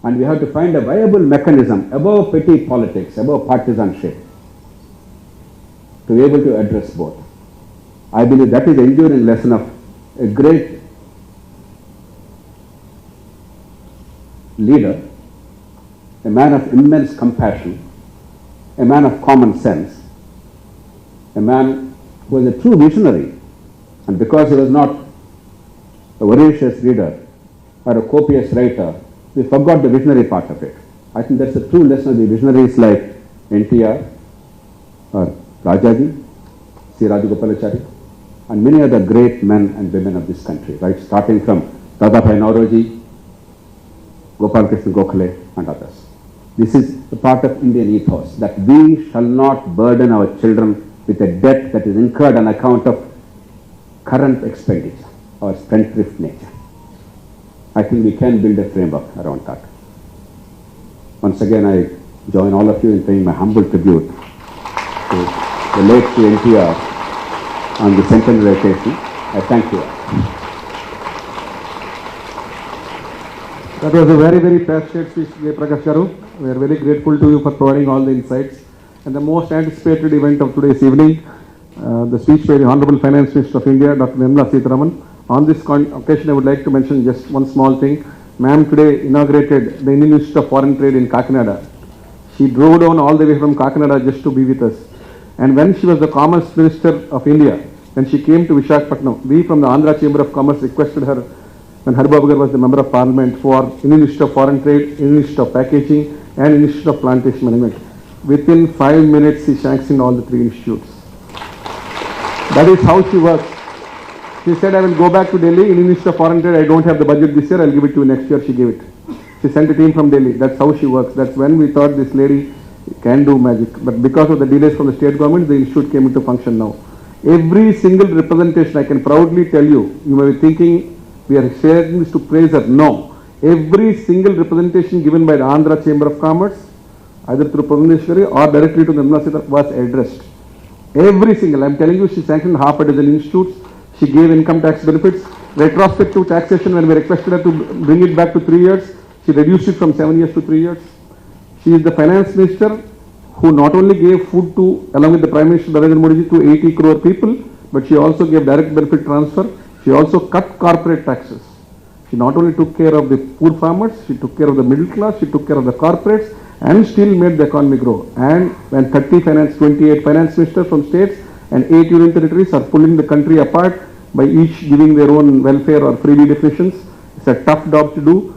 And we have to find a viable mechanism above petty politics, above partisanship, to be able to address both. I believe that is the enduring lesson of a great leader, a man of immense compassion, a man of common sense, a man who was a true visionary, and because he was not a voracious reader or a copious writer, we forgot the visionary part of it. I think that's a true lesson of the visionaries like NTR or Rajaji, C. Rajagopalachari, and many other great men and women of this country, right, starting from Dadabhai Nauroji, Gopal Krishna Gokhale, and others. This is a part of Indian ethos, that we shall not burden our children with a debt that is incurred on account of current expenditure, our spendthrift nature. I think we can build a framework around that. Once again, I join all of you in paying my humble tribute to the late NTR on the Centenary occasion. I thank you. That was a very, very passionate speech, Prakash Garu. We are very grateful to you for providing all the insights. And the most anticipated event of today's evening, the speech by the Honorable Finance Minister of India, Dr. Nirmala Sitharaman. On this occasion, I would like to mention just one small thing. Ma'am today inaugurated the Indian Institute of Foreign Trade in Kakinada. She drove down all the way from Kakinada just to be with us. And when she was the Commerce Minister of India, when she came to Visakhapatnam, we from the Andhra Chamber of Commerce requested her, when Harbabu Garu was the Member of Parliament, for Indian Institute of Foreign Trade, Indian Institute of Packaging, and Institute of Plantation Management. Within 5 minutes, she sanctioned all the 3 institutes. That is how she works. She said, I will go back to Delhi. In Ministry of Foreign Trade, I don't have the budget this year. I'll give it to you next year. She gave it. She sent a team from Delhi. That's how she works. That's when we thought this lady can do magic. But because of the delays from the state government, the institute came into function now. Every single representation, I can proudly tell you, you may be thinking we are sharing this to praise her. No. Every single representation given by the Andhra Chamber of Commerce, either through Purandeshwari or directly to Nirmala Sitharaman, was addressed. Every single, I am telling you, she sanctioned half a dozen institutes. She gave income tax benefits, retrospective taxation when we requested her to bring it back to 3 years. She reduced it from 7 years to 3 years. She is the finance minister who not only gave food to, along with the Prime Minister Narendra Modi, to 80 crore people, but she also gave direct benefit transfer. She also cut corporate taxes. She not only took care of the poor farmers, she took care of the middle class, she took care of the corporates, and still made the economy grow. And when 28 finance ministers from states and 8 union territories are pulling the country apart by each giving their own welfare or freebie definitions, it's a tough job to do.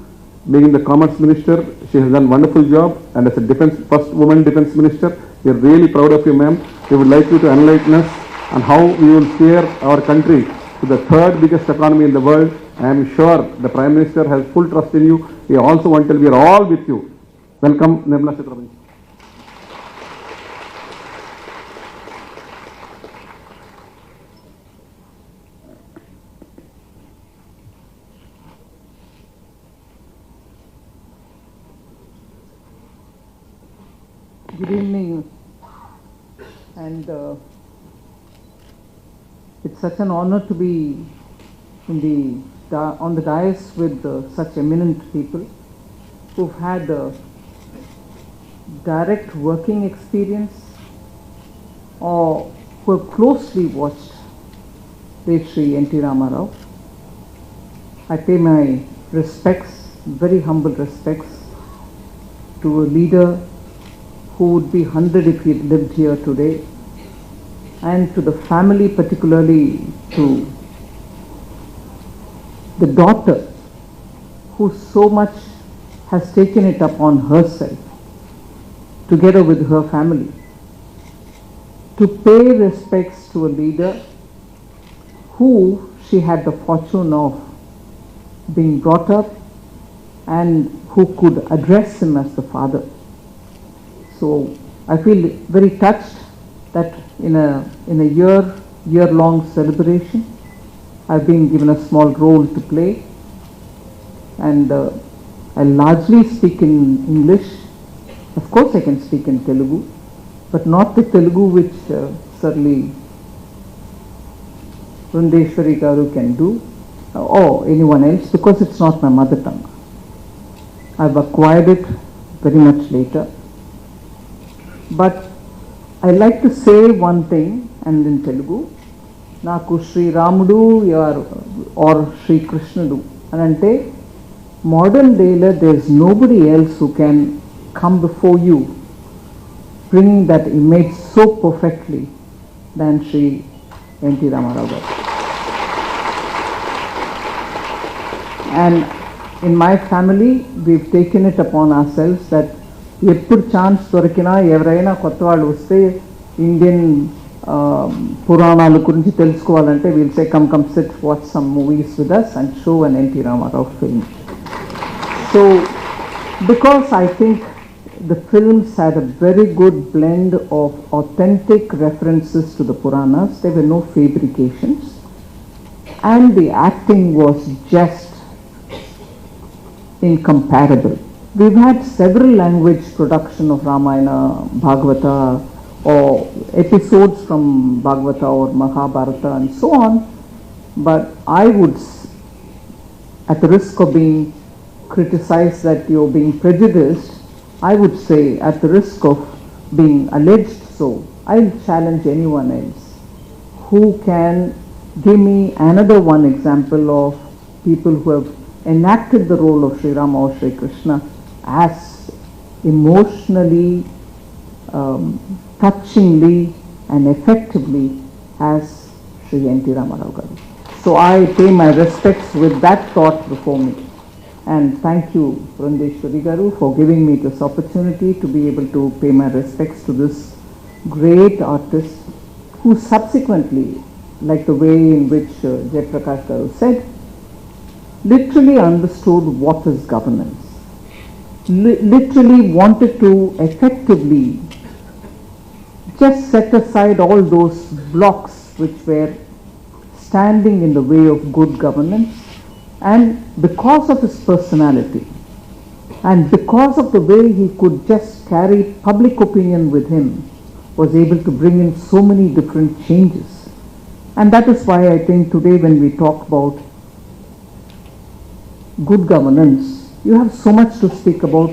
Being the commerce minister, she has done a wonderful job, and as a first woman defense minister, we are really proud of you, ma'am. We would like you to enlighten us on how we will steer our country to the third biggest economy in the world. I am sure the Prime Minister has full trust in you. We also want to tell we are all with you. Welcome, Nirmala Sitharaman. Good evening, and it's such an honor to be on the dais with such eminent people who've had direct working experience or who have closely watched late Shri N.T. Rama Rao. I pay my respects, very humble respects, to a leader who would be 100 if he lived here today, and to the family, particularly to the daughter who so much has taken it upon herself, together with her family, to pay respects to a leader who she had the fortune of being brought up and who could address him as the father. So I feel very touched that in a year-long celebration, I've been given a small role to play, and I largely speak in English. Of course I can speak in Telugu, but not the Telugu which certainly Purandeshwari Garu can do, or anyone else, because it's not my mother tongue. I've acquired it very much later. But I like to say one thing, and in Telugu, Naku Sri Ramudu or Sri Krishnudu. And modern day there's nobody else who can come before you bringing that image so perfectly than Sri N.T. Rama Rao Garu. And in my family, we've taken it upon ourselves that ఎప్పుడు chance దొరికినా ఎవరైనా కొత్త వాళ్ళు వస్తే Indian పురాణాల గురించి తెలుసుకోవాలంటే we'll say come sit watch some movies with us and show an N.T. Ramarao film. So because I think the films had a very good blend of authentic references to the Puranas, there were no fabrications, and the acting was just incomparable. We've had several language production of Ramayana, Bhagavata, or episodes from Bhagavata or Mahabharata and so on, but I would, at the risk of being criticized that you're being prejudiced, I would say, at the risk of being alleged so, I'll challenge anyone else who can give me another one example of people who have enacted the role of Sri Rama or Sri Krishna as emotionally, touchingly and effectively as Sri N.T. Rama Rao Garu. So I pay my respects with that thought before me. And thank you, Purandeshwari Garu, for giving me this opportunity to be able to pay my respects to this great artist who subsequently like the way in which Jay Prakash Garu said, literally understood what is governance, literally wanted to effectively just set aside all those blocks which were standing in the way of good governance, and because of his personality and because of the way he could just carry public opinion with him, was able to bring in so many different changes. And that is why I think today when we talk about good governance, you have so much to speak about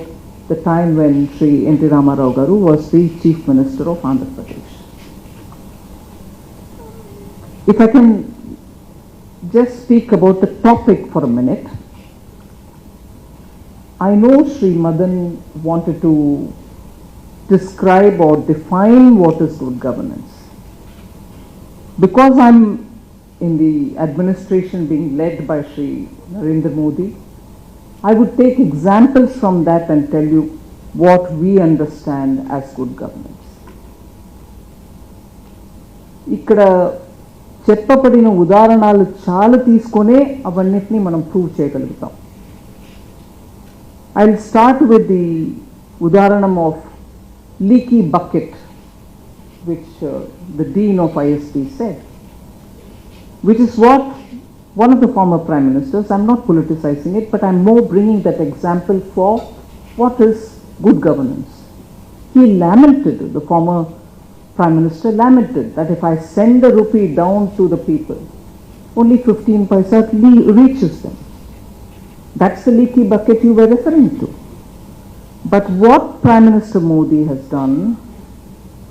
the time when Sri N.T. Ramarao Garu was the Chief Minister of Andhra Pradesh. If I can just speak about the topic for a minute, I know Sri Madan wanted to describe or define what is good governance. Because I'm in the administration being led by Sri Narendra Modi, I would take examples from that and tell you what we understand as good governance. ఇక్కడ చెప్పబడిన ఉదాహరణలు చాలా తీసుకొనే అవన్నిటిని మనం prove చేయగలుగుతాం. I'll start with the udaharanam of leaky bucket, which the Dean of ISD said, which is what one of the former Prime Ministers, I'm not politicizing it, but I'm more bringing that example for what is good governance. He lamented, the former Prime Minister lamented that if I send a rupee down to the people, only 15 paisa reaches them. That's the leaky bucket you were referring to. But what Prime Minister Modi has done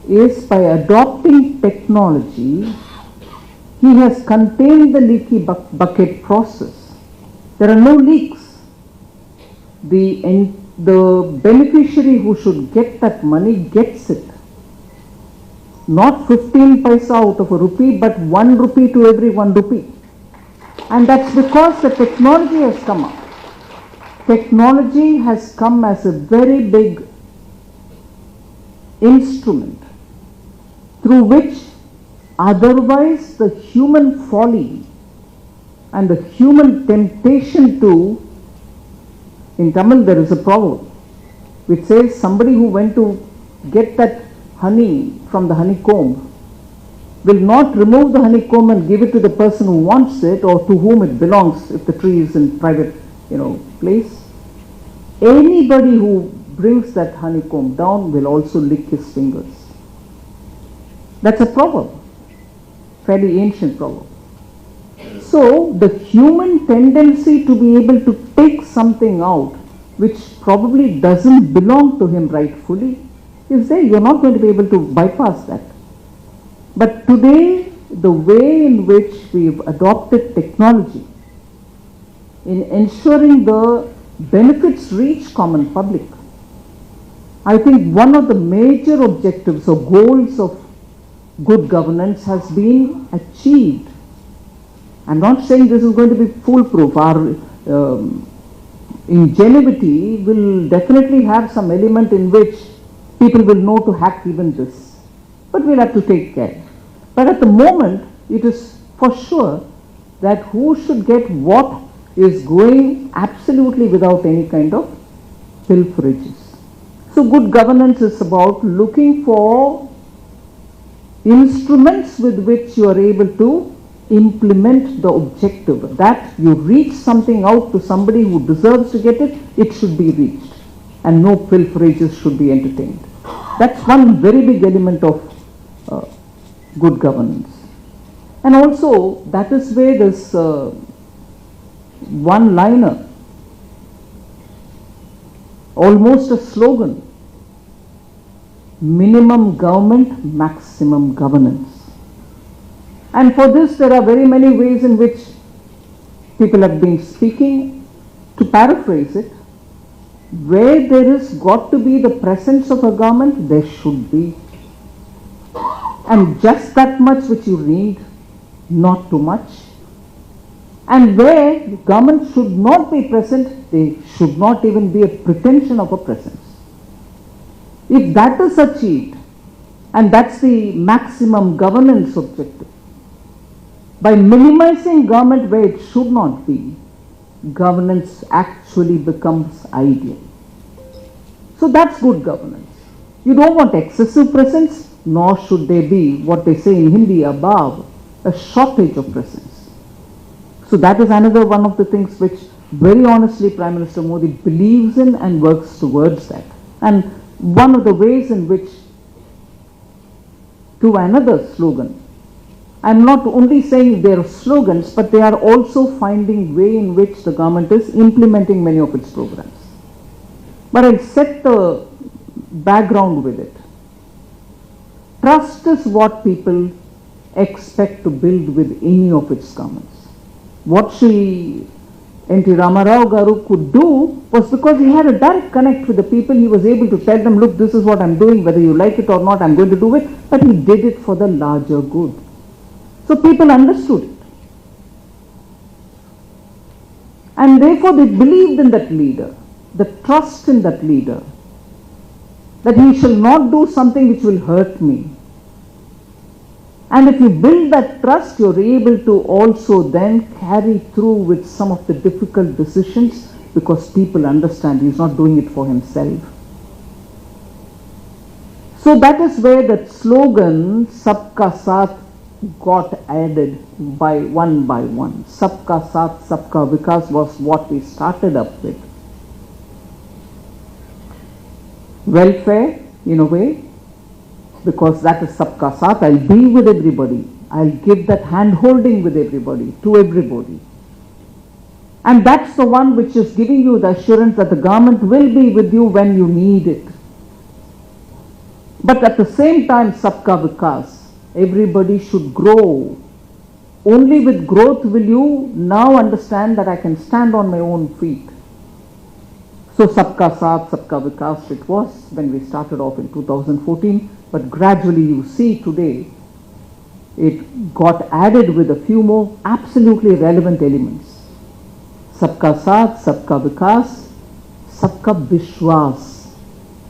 is, by adopting technology, he has contained the leaky bucket process. There are no leaks. The beneficiary who should get that money gets it. Not 15 paisa out of a rupee, but 1 rupee to every 1 rupee. And that's because the technology has come up. Technology has come as a very big instrument through which otherwise the human folly and the human temptation to, in Tamil there is a proverb which says somebody who went to get that honey from the honeycomb will not remove the honeycomb and give it to the person who wants it or to whom it belongs if the tree is in private place. Anybody who brings that honeycomb down will also lick his fingers. That's a proverb, fairly ancient proverb. So the human tendency to be able to take something out which probably doesn't belong to him rightfully is there. You're not going to be able to bypass that. But today, the way in which we've adopted technology in ensuring the benefits reach common public, I think one of the major objectives or goals of good governance has been achieved. I'm not saying this is going to be foolproof. Our ingenuity will definitely have some element in which people will know to hack even this. But we'll have to take care. But at the moment, it is for sure that who should get what is going absolutely without any kind of pilferages. So good governance is about looking for instruments with which you are able to implement the objective. That you reach something out to somebody who deserves to get it, it should be reached. And no pilferages should be entertained. That's one very big element of good governance. And also, that is where this one-liner, almost a slogan, minimum government, maximum governance. And for this, there are very many ways in which people have been speaking. To paraphrase it, where there is got to be the presence of a government, there should be. And just that much which you need, not too much. And where the government should not be present, there should not even be a pretension of a presence. If that is achieved, and that's the maximum governance objective, By minimizing government where it should not be, governance actually becomes ideal. So that's good governance. You don't want excessive presence, nor should there be, what they say in Hindi, above, a shortage of presence. So that is another one of the things which very honestly Prime Minister Modi believes in and works towards that. And one of the ways in which, to another slogan, I'm not only saying they are slogans, but they are also finding way in which the government is implementing many of its programs. But I'll set the background with it. Trust is what people expect to build with any of its governments. What Shri N.T. Ramarao Garu could do was because he had a direct connect with the people. He was able to tell them, look, this is what I'm doing, whether you like it or not, I'm going to do it. But he did it for the larger good. So people understood it. And therefore they believed in that leader, the trust in that leader, that he shall not do something which will hurt me. And if you build that trust, you're able to also then carry through with some of the difficult decisions because people understand he's not doing it for himself. So that is where that slogan, Sabka Saath, got added by one. Sabka Saath, Sabka Vikas was what we started up with. Welfare, in a way, because that is Sabka Saath. I'll be with everybody. I'll give that hand-holding with everybody, to everybody. And that's the one which is giving you the assurance that the government will be with you when you need it. But at the same time, Sabka Vikas, everybody should grow. Only with growth will you now understand that I can stand on my own feet. So Sabka Saath, Sabka Vikas it was when we started off in 2014, but gradually you see today it got added with a few more absolutely relevant elements. Sabka Saath, Sabka Vikas, Sabka Vishwas,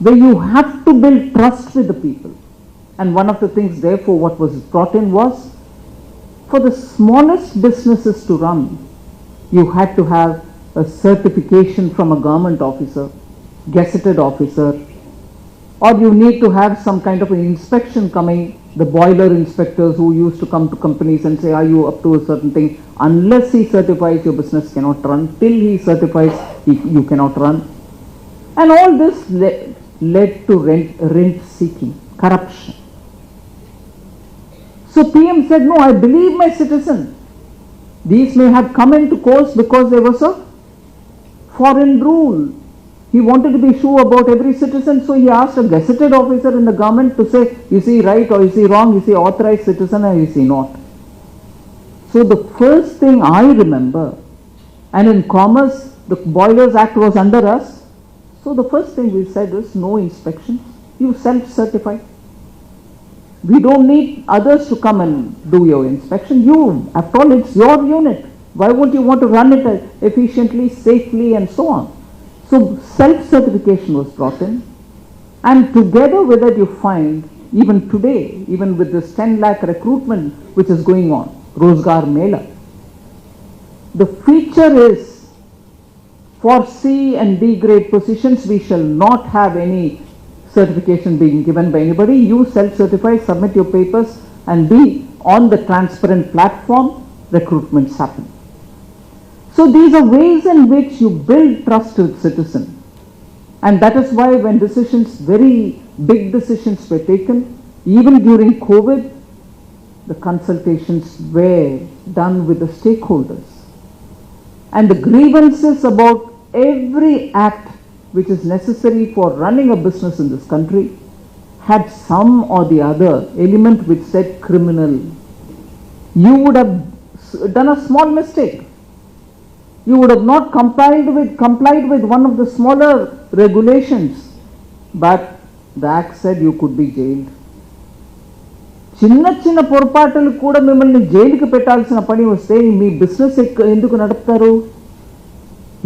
where you have to build trust with the people. And one of the things therefore what was brought in was, for the smallest businesses to run, you had to have a certification from a government officer, gazetted officer, or you need to have some kind of an inspection coming, the boiler inspectors who used to come to companies and say, are you up to a certain thing? Unless he certifies, your business cannot run. Till he certifies, you cannot run. And all this led to rent seeking, corruption. So PM said, no, I believe my citizen. These may have come into course because there was a foreign rule. He wanted to be sure about every citizen, so he asked a gazetted officer in the government to say, is he right or is he wrong, is he authorized citizen or is he not? So the first thing I remember, and in commerce, the Boilers Act was under us, so the first thing we said is no inspections, you self-certify. We don't need others to come and do your inspection. You, after all, it's your unit. Why won't you want to run it efficiently, safely, and so on? So self-certification was brought in, and together with it you find, even today, even with this 10 lakh recruitment which is going on, Rozgar Mela, the feature is, for C and D grade positions, we shall not have any certification being given by anybody. You self-certify, submit your papers, and be on the transparent platform, recruitments happen. So these are ways in which you build trust with citizen. And that is why when decisions, very big decisions were taken, even during COVID, the consultations were done with the stakeholders. And the grievances about every act which is necessary for running a business in this country had some or the other element which said criminal. You would have done a small mistake. You would have not complied with one of the smaller regulations, but the act said you could be jailed. చిన్న చిన్న పొరపాటులు కూడా మిమ్మల్ని జైలుకి పెట్టాల్సిన పని వస్తే మీ business ఎందుకు నడుపుతారు?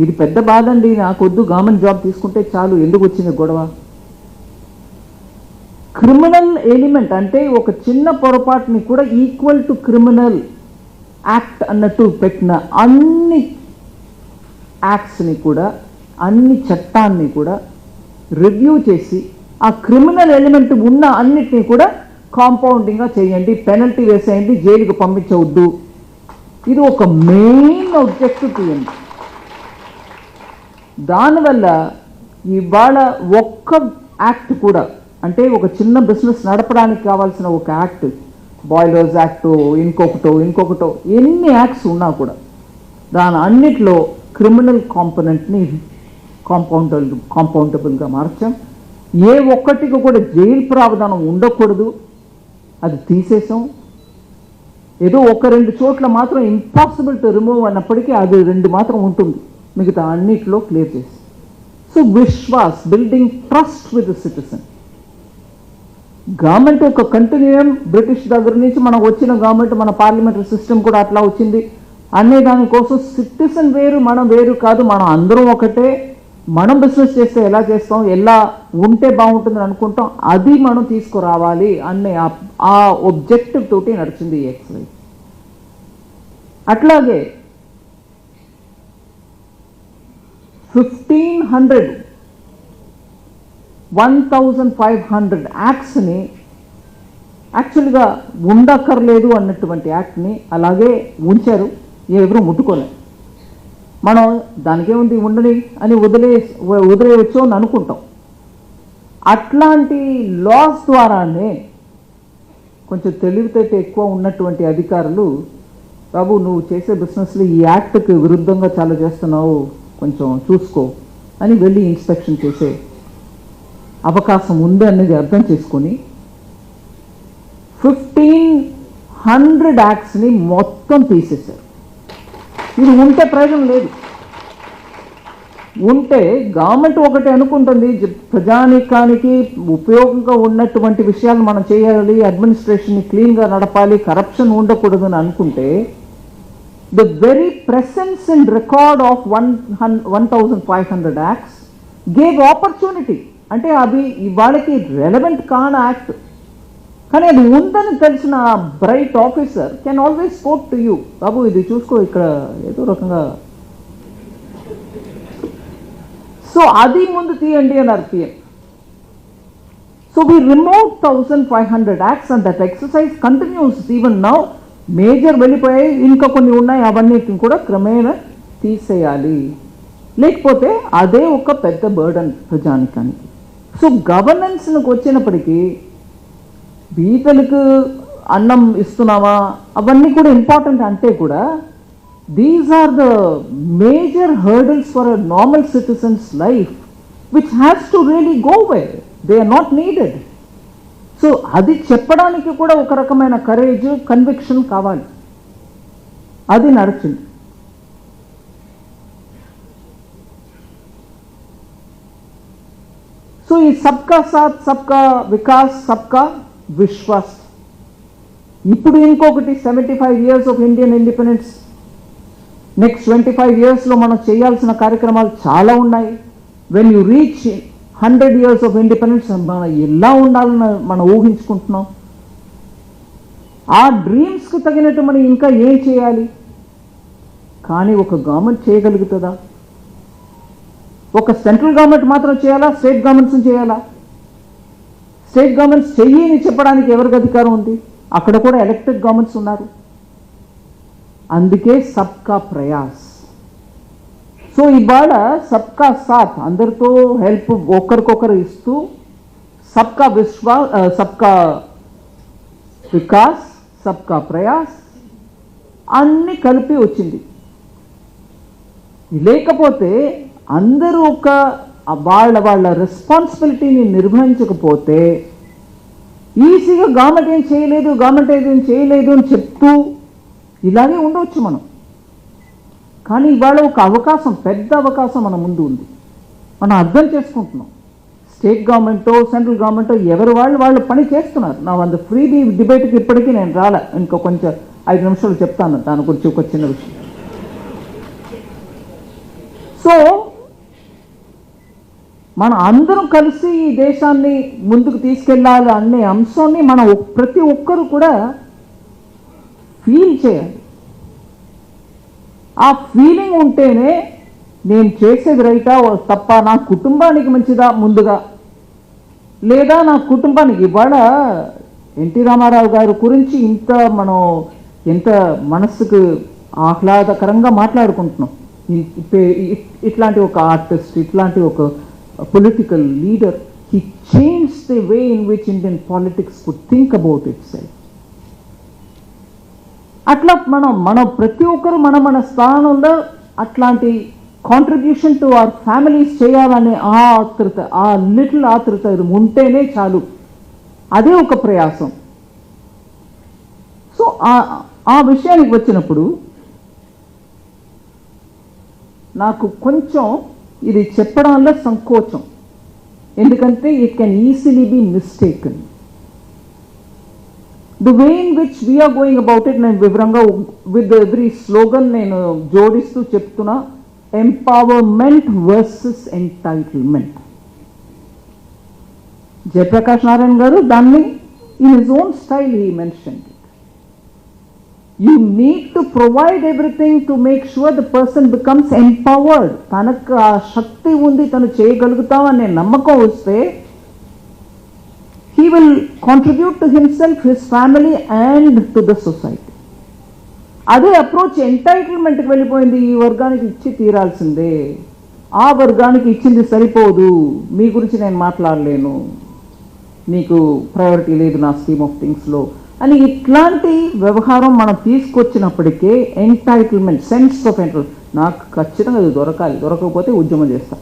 ఇది పెద్ద బాధ అండి. నాకొద్దు, గవర్నమెంట్ జాబ్ తీసుకుంటే చాలు, ఎందుకు వచ్చింది గొడవ? క్రిమినల్ ఎలిమెంట్ అంటే ఒక చిన్న పొరపాటుని కూడా ఈక్వల్ టు క్రిమినల్ యాక్ట్ అన్నట్టు పెట్టిన అన్ని యాక్ట్స్ని కూడా, అన్ని చట్టాన్ని కూడా రివ్యూ చేసి ఆ క్రిమినల్ ఎలిమెంట్ ఉన్న అన్నిటినీ కూడా కాంపౌండింగ్గా చేయండి, పెనల్టీ వేసేయండి, జైలుకు పంపించవద్దు. ఇది ఒక మెయిన్ ఆబ్జెక్టివ్ తీయండి. దానివల్ల ఇవాళ ఒక్క యాక్ట్ కూడా, అంటే ఒక చిన్న బిజినెస్ నడపడానికి కావాల్సిన ఒక యాక్ట్, బాయిలర్స్ యాక్టో ఇంకొకటో ఎన్ని యాక్ట్స్ ఉన్నా కూడా దాని అన్నిట్లో క్రిమినల్ కాంపోనెంట్ని కాంపౌండబుల్గా మార్చాం. ఏ ఒక్కటికి కూడా జైలు ప్రావధానం ఉండకూడదు, అది తీసేసాం. ఏదో 1-2 చోట్ల మాత్రం ఇంపాసిబుల్ టు రిమూవ్ అన్నప్పటికీ అది 2 మాత్రం ఉంటుంది, మిగతా అన్నిట్లో క్లియర్ చేసి. So Vishwas, building trust with the citizen. Government ఒక కంటిన్యూయం, బ్రిటిష్ దగ్గర నుంచి మనకు వచ్చిన గవర్నమెంట్, మన పార్లమెంటరీ సిస్టమ్ కూడా అట్లా వచ్చింది అనే దానికోసం సిటిజన్ వేరు, మనం వేరు కాదు, మనం అందరం ఒకటే. మనం బిజినెస్ చేస్తే ఎలా చేస్తాం, ఎలా ఉంటే బాగుంటుందని అనుకుంటాం, అది మనం తీసుకురావాలి అనే ఆ ఒబ్జెక్టివ్ తోటి నడిచింది ఈ ఎక్సర్సైజ్. అట్లాగే 1500 యాక్ట్స్ని యాక్చువల్గా ఉండక్కర్లేదు అన్నటువంటి యాక్ట్ని అలాగే ఉంచారు, ఎవరు ముట్టుకోలేదు. మనం దానికేముంది ఉండని అని వదిలేయచ్చు అని అనుకుంటాం. అట్లాంటి లాస్ ద్వారానే కొంచెం తెలివితేట ఎక్కువ ఉన్నటువంటి అధికారులు, బాబు నువ్వు చేసే బిజినెస్లో ఈ యాక్ట్కి విరుద్ధంగా చాలా చేస్తున్నావు, కొంచెం చూసుకో అని వెళ్ళి ఇన్స్పెక్షన్ చేసే అవకాశం ఉంది అనేది అర్థం చేసుకొని 1500 యాక్ట్స్ని మొత్తం తీసేశారు. ఇది ఉంటే ప్రయోజనం లేదు. ఉంటే గవర్నమెంట్ ఒకటి అనుకుంటుంది, ప్రజానీకానికి ఉపయోగంగా ఉన్నటువంటి విషయాలు మనం చేయాలి, అడ్మినిస్ట్రేషన్ని క్లీన్గా నడపాలి, కరప్షన్ ఉండకూడదు అని అనుకుంటే the very presence and record of 1500 acts gave opportunity. అంటే అవి వాళ్ళకి రెలవెంట్ కాని యాక్ట్, కానీ అది ఉందని తెలిసిన bright officer can always sport to you, బాబు ఇది చూసుకో ఇక్కడ ఏదో రకంగా, సో అది ముందు తీయండి అని అర్థం. So we remove 1500 acts and that exercise continuous even now. Major వెళ్ళిపోయాయి, ఇంకా కొన్ని ఉన్నాయి, అవన్నిటిని కూడా క్రమేణా తీసేయాలి, లేకపోతే అదే ఒక పెద్ద బర్డన్ ప్రజానికానికి. సో గవర్నెన్స్కి వచ్చినప్పటికీ బీదలకు అన్నం ఇస్తున్నామా అవన్నీ కూడా ఇంపార్టెంట్, అంటే కూడా these are the major hurdles for a normal citizens life which has to really go where, they are not needed. So అది చెప్పడానికి కూడా ఒక రకమైన కరేజ్, కన్విక్షన్ కావాలి, అది నడిచింది. సో ఈ సబ్కా సాత్, సబ్కా వికాస్, సబ్కా విశ్వాస్. ఇప్పుడు ఇంకొకటి 75 years of Indian independence, next 25 yearsలో మనం చేయాల్సిన కార్యక్రమాలు చాలా ఉన్నాయి. When you reach 100 years of independence మనం ఎలా ఉండాలని మనం ఊహించుకుంటున్నాం. ఆ డ్రీమ్స్కి తగినట్టు మనం ఇంకా ఏం చేయాలి, కానీ ఒక గవర్నమెంట్ చేయగలుగుతుందా? ఒక సెంట్రల్ గవర్నమెంట్ మాత్రం చేయాలా, స్టేట్ గవర్నమెంట్స్ చేయాలా? స్టేట్ గవర్నమెంట్స్ చెయ్యని చెప్పడానికి ఎవరికి అధికారం ఉంది? అక్కడ కూడా ఎలక్టెడ్ గవర్నమెంట్స్ ఉన్నారు. అందుకే సబ్కా ప్రయాస్. సో ఇవాళ సబ్కా సాత్, అందరితో హెల్ప్ ఒకరికొకరు ఇస్తూ సబ్కా సబ్కా వికాస్, సబ్కా ప్రయాస్ అన్నీ కలిపి వచ్చింది. లేకపోతే అందరూ ఒక వాళ్ళ రెస్పాన్సిబిలిటీని నిర్వహించకపోతే ఈజీగా గవర్నమెంట్ ఏం చేయలేదు అని చెప్తూ ఇలాగే ఉండవచ్చు మనం. కానీ ఇవాళ ఒక అవకాశం, పెద్ద అవకాశం మన ముందు ఉంది, మనం అర్థం చేసుకుంటున్నాం. స్టేట్ గవర్నమెంటో సెంట్రల్ గవర్నమెంటో ఎవరు వాళ్ళు పని చేస్తున్నారు. నా వంద ఫ్రీ డిబేట్కి ఇప్పటికీ నేను రాలే, ఇంకో కొంచెం 5 నిమిషాలు చెప్తాను దాని గురించి ఒక చిన్న విషయం. సో మనం అందరం కలిసి ఈ దేశాన్ని ముందుకు తీసుకెళ్ళాలి అనే అంశాన్ని మనం ప్రతి ఒక్కరు కూడా ఫీల్ చేయాలి. ఆ ఫీలింగ్ ఉంటేనే నేను చేసేది రైటా తప్ప, నా కుటుంబానికి మంచిదా ముందుగా, లేదా నా కుటుంబానికి. ఇవాళ ఎన్టీ రామారావు గారి గురించి మనం ఎంత మనస్సుకు ఆహ్లాదకరంగా మాట్లాడుకుంటున్నాం. ఇట్లాంటి ఒక ఆర్టిస్ట్, ఇట్లాంటి ఒక political leader, he change the way in which Indian politics could think about it self. అట్లా మనం ప్రతి ఒక్కరు మన స్థానంలో అట్లాంటి కాంట్రిబ్యూషన్ టు అవర్ ఫ్యామిలీస్ చేయాలనే ఆ ఆతృత, ఆ లిటిల్ ఆతృత ఉంటేనే చాలు. అదే ఒక ప్రయాసం. సో ఆ విషయానికి వచ్చినప్పుడు నాకు కొంచెం ఇది చెప్పడంలో సంకోచం, ఎందుకంటే it can easily be mistaken. The way in which we are going about it, నేను వివరంగా with every slogan నేను జోడిస్తూ చెప్తున్నా, empowerment versus entitlement. Jayaprakash Narayana గారు దాన్ని in his own style he mentioned it. You need to provide everything to make sure the person becomes empowered. తనకు ఆ శక్తి ఉంది, తను చేయగలుగుతామనే నమ్మకం వస్తే he will contribute to himself, his family and to the society. అదే approach ఎంటైటిల్మెంట్కి వెళ్ళిపోయింది. ఈ వర్గానికి ఇచ్చి తీరాల్సిందే, ఆ వర్గానికి ఇచ్చింది సరిపోదు, మీ గురించి నేను మాట్లాడలేను, నీకు ప్రయారిటీ లేదు నా స్కీమ్ ఆఫ్ థింగ్స్లో అని ఇట్లాంటి వ్యవహారం మనం తీసుకొచ్చినప్పటికే ఎంటైటిల్మెంట్, సెన్స్ ఆఫ్ ఎంటైటిల్మెంట్, నాకు ఖచ్చితంగా అది దొరకాలి, దొరకకపోతే ఉద్యమం చేస్తాం.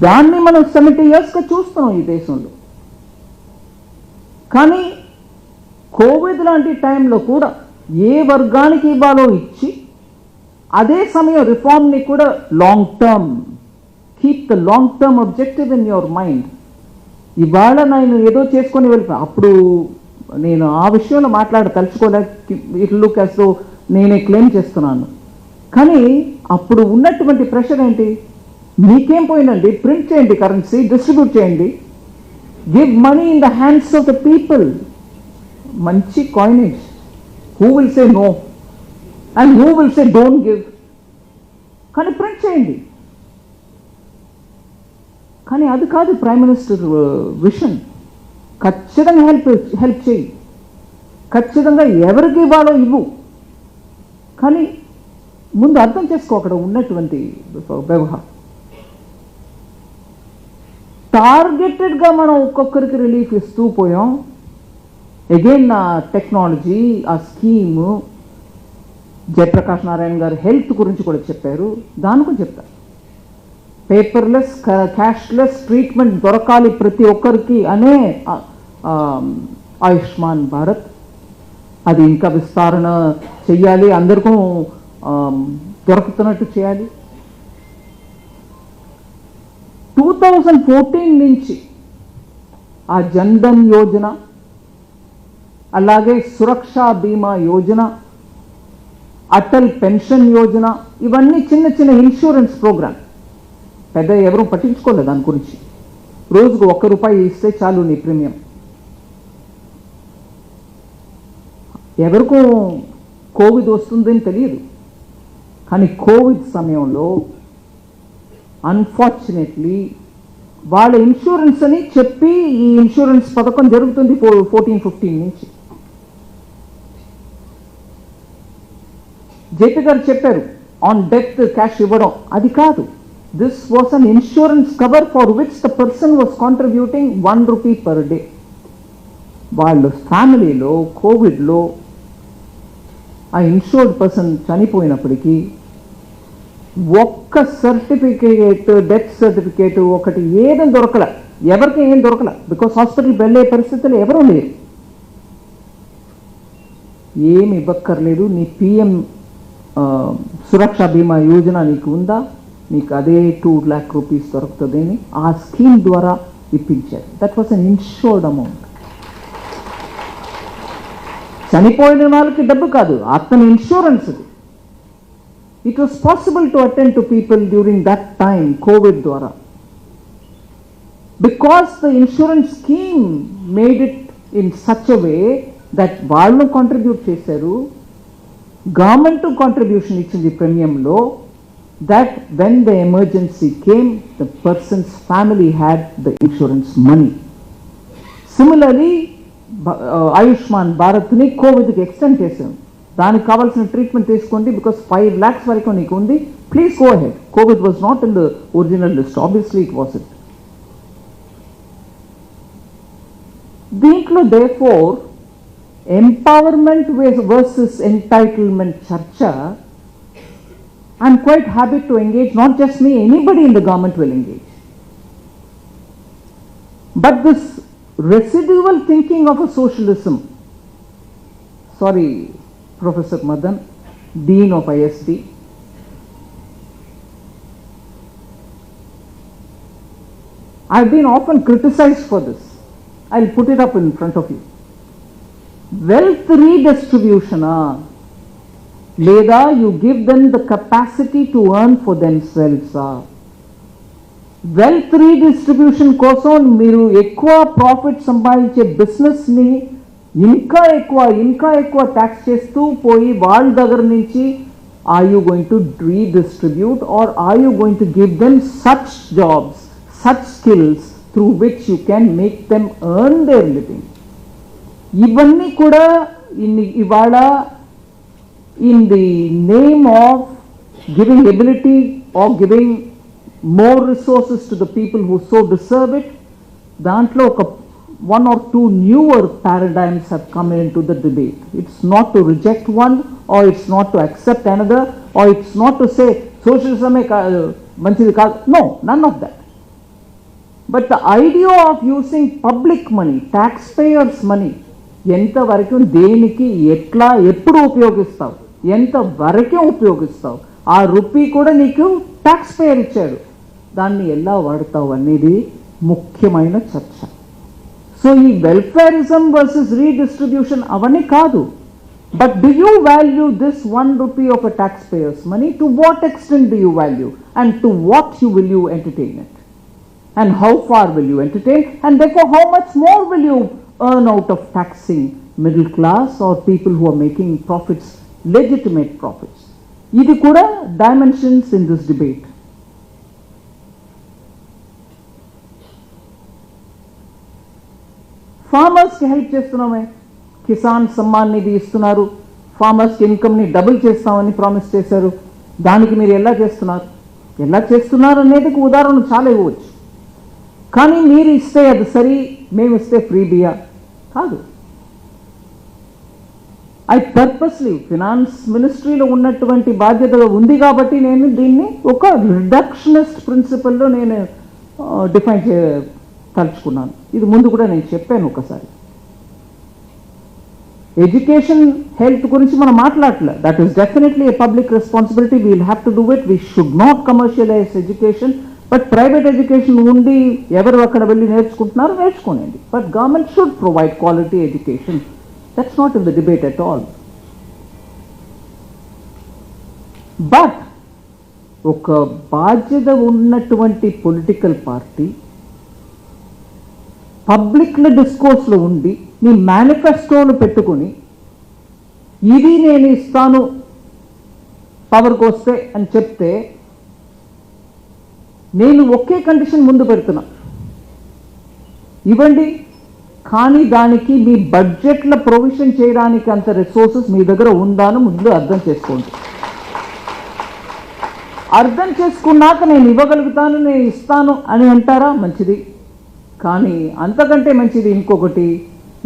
దాన్ని మనం 70 yearsగా చూస్తున్నాం ఈ దేశంలో. కానీ కోవిడ్ లాంటి టైంలో కూడా ఏ వర్గానికి ఇవ్వాలో ఇచ్చి, అదే సమయం రిఫార్మ్ని కూడా long term, keep the long term objective in your mind. ఇవాళ నేను ఏదో చేసుకొని వెళ్ళిపోయాను, అప్పుడు నేను ఆ విషయంలో తలుచుకోలేక ఇట్ లుక్ యాస్ దో నేనే క్లెయిమ్ చేస్తున్నాను. కానీ అప్పుడు ఉన్నటువంటి ప్రెషర్ ఏంటి, మీకేం పోయిందండి, ప్రింట్ చేయండి కరెన్సీ, డిస్ట్రిబ్యూట్ చేయండి, give money in the hands of the people, మంచి coinage. Who will say no and who will say don't give, కానీ ప్రింట్ చేయండి. కానీ అది కాదు ప్రైమ్ మినిస్టర్ విషన్. ఖచ్చితంగా హెల్ప్ చేయి, ఖచ్చితంగా ఎవరికి ఇవ్వాలో ఇవ్వు, కానీ ముందు అర్థం చేసుకో అక్కడ ఉన్నటువంటి వ్యవహారం. టార్గెటెడ్గా మనం ఒక్కొక్కరికి రిలీఫ్ ఇస్తూ పోయాం. అగైన్ ఆ టెక్నాలజీ, ఆ స్కీము, జయప్రకాష్ నారాయణ గారు హెల్త్ గురించి కూడా చెప్పారు, దాని గురించి చెప్తారు. పేపర్లెస్, క్యాష్లెస్ ట్రీట్మెంట్ దొరకాలి ప్రతి ఒక్కరికి అనే ఆయుష్మాన్ భారత్, అది ఇంకా విస్తరణ చెయ్యాలి, అందరికీ దొరుకుతున్నట్టు చేయాలి. 2014 నుంచి ఆ జన్ధన్ యోజన, అలాగే సురక్షా బీమా యోజన, అటల్ పెన్షన్ యోజన, ఇవన్నీ చిన్న చిన్న ఇన్సూరెన్స్ ప్రోగ్రామ్. పెద్ద ఎవరూ పట్టించుకోలేదు దాని గురించి. రోజుకు ₹1 ఇస్తే చాలు నీ ప్రీమియం. ఎవరికో కోవిడ్ వస్తుందని తెలియదు, కానీ కోవిడ్ సమయంలో అన్ఫార్చునేట్లీ వాళ్ళ ఇన్సూరెన్స్ అని చెప్పి ఈ ఇన్సూరెన్స్ పథకం జరుగుతుంది 14-15 నుంచి. జేపీ గారు చెప్పారు ఆన్ డెత్ క్యాష్ ఇవ్వడం, అది కాదు. This was an insurance cover for which the person was contributing ₹1 per day. వాళ్ళు ఫ్యామిలీలో కోవిడ్లో ఆ ఇన్సూర్డ్ పర్సన్ చనిపోయినప్పటికీ ఒక్క సర్టిఫికేట్, డెత్ సర్టిఫికేట్ ఒకటి ఏదని దొరకల, ఎవరికి ఏం దొరకల. బికాస్ హాస్పిటల్కి వెళ్ళే పరిస్థితులు ఎవరూ లేరు. ఏమి ఇవ్వక్కర్లేదు, నీ పిఎం సురక్షా బీమా యోజన నీకు ఉందా, నీకు అదే ₹2 lakh దొరుకుతుంది అని ఆ స్కీమ్ ద్వారా ఇప్పించారు. That was an insured amount. చనిపోయిన వాళ్ళకి డబ్బు కాదు, అతని insurance. It was possible to attend to people during that time, COVID ద్వారా, because the insurance scheme made it in such a way that వాళ్ళు కాంట్రిబ్యూట్ చేశారు. గవర్నమెంట్ కాంట్రిబ్యూషన్ ఇచ్చింది ప్రీమియంలో, that when the emergency came, the person's family had the insurance money. Similarly, Ayushman Bharatni కోవిడ్కి extend చేసాం. దానికి కావాల్సిన treatment తీసుకోండి because 5 lakhs వరకు నీకు ఉంది, please go ahead. Covid was not in the original list, obviously it was it. దీంట్లో therefore empowerment versus entitlement చర్చ, I'm quite happy to engage, not just me, anybody in the government will engage. But this residual thinking of a socialism, sorry Professor Madan, Dean of ISD, I've been often criticized for this. I'll put it up in front of you. Wealth redistribution, లేదా you give them the capacity to earn for themselves. Wealth redistribution కోసం మీరు ఎక్కువ profit సంపాదించే బిజినెస్ని ఇంకా ఎక్కువ tax చేస్తూ పోయి వాళ్ళ దగ్గర నుంచి are you going to redistribute or are you going to give them such jobs, such skills through which you can make them earn their living? ఇవన్నీ కూడా ఇవాళ in the name of giving ability or giving more resources to the people who so deserve it, dantlo one or two newer paradigms have come into the debate. It's not to reject one, or it's not to accept another, or it's not to say socialism manchidi kaadu. No, none of that. But the idea of using public money, taxpayers' money, ఎంత వరకు దేనికి ఎట్లా ఎప్పుడు ఉపయోగిస్తావు, ఎంత వరకే ఉపయోగిస్తావు, ఆ rupee కూడా నీకు ట్యాక్స్ పేయర్ ఇచ్చాడు, దాన్ని ఎలా వాడతావు అనేది ముఖ్యమైన చర్చ. సో ఈ వెల్ఫేరిజం వర్సెస్ రీడిస్ట్రిబ్యూషన్ అవన్నీ కాదు. But do you value this 1 rupee of a taxpayer's money? To what extent do you value, and to what will you entertain it, and how far will you entertain, and therefore how much more will you earn out of taxing middle class or people who are making profits, legitimate profits? ఇది కూడా dimensions in this debate. ఫార్మర్స్కి help చేస్తున్నామే, కిసాన్ సమ్మాన్ నిధి ఇస్తున్నారు, ఫార్మర్స్కి ఇన్కమ్ని double చేస్తామని promise చేశారు. దానికి మీరు ఎలా చేస్తున్నారు అనేది ఉదాహరణ చాలా ఇవ్వచ్చు. కానీ మీరు ఇస్తే అది సరి, మేము ఇస్తే ఫ్రీ బియా కాదు. ఐ పర్పస్లీ ఫినాన్స్ మినిస్ట్రీలో ఉన్నటువంటి బాధ్యత ఉంది కాబట్టి నేను దీన్ని ఒక రిడక్షనిస్ట్ ప్రిన్సిపల్లో నేను డిఫైన్ తలుచుకున్నాను. ఇది ముందు కూడా నేను చెప్పాను ఒకసారి. ఎడ్యుకేషన్ హెల్త్ గురించి మనం మాట్లాడలే. That is definitely a public responsibility. We'll have to do it. We should not commercialise education. But private education ఉండి ఎవరు అక్కడ వెళ్ళి నేర్చుకుంటున్నారు, నేర్చుకోనండి. But government should provide quality education. That's not in the debate at all. But ఒక బాధ్యత ఉన్నటువంటి political party పబ్లిక్లో డిస్కోర్స్లో ఉండి నీ మేనిఫెస్టోలు పెట్టుకుని ఇది నేను ఇస్తాను పవర్కి వస్తే అని చెప్తే, నేను ఒకే కండిషన్ ముందు పెడుతున్నా, ఇవ్వండి, కానీ దానికి మీ బడ్జెట్లో ప్రొవిజన్ చేయడానికి అంత రిసోర్సెస్ మీ దగ్గర ఉందాను ముందు అర్థం చేసుకోండి. అర్థం చేసుకున్నాక నేను ఇవ్వగలుగుతాను, నేను ఇస్తాను అని అంటారా, మంచిది. కానీ అంతకంటే మంచిది ఇంకొకటి,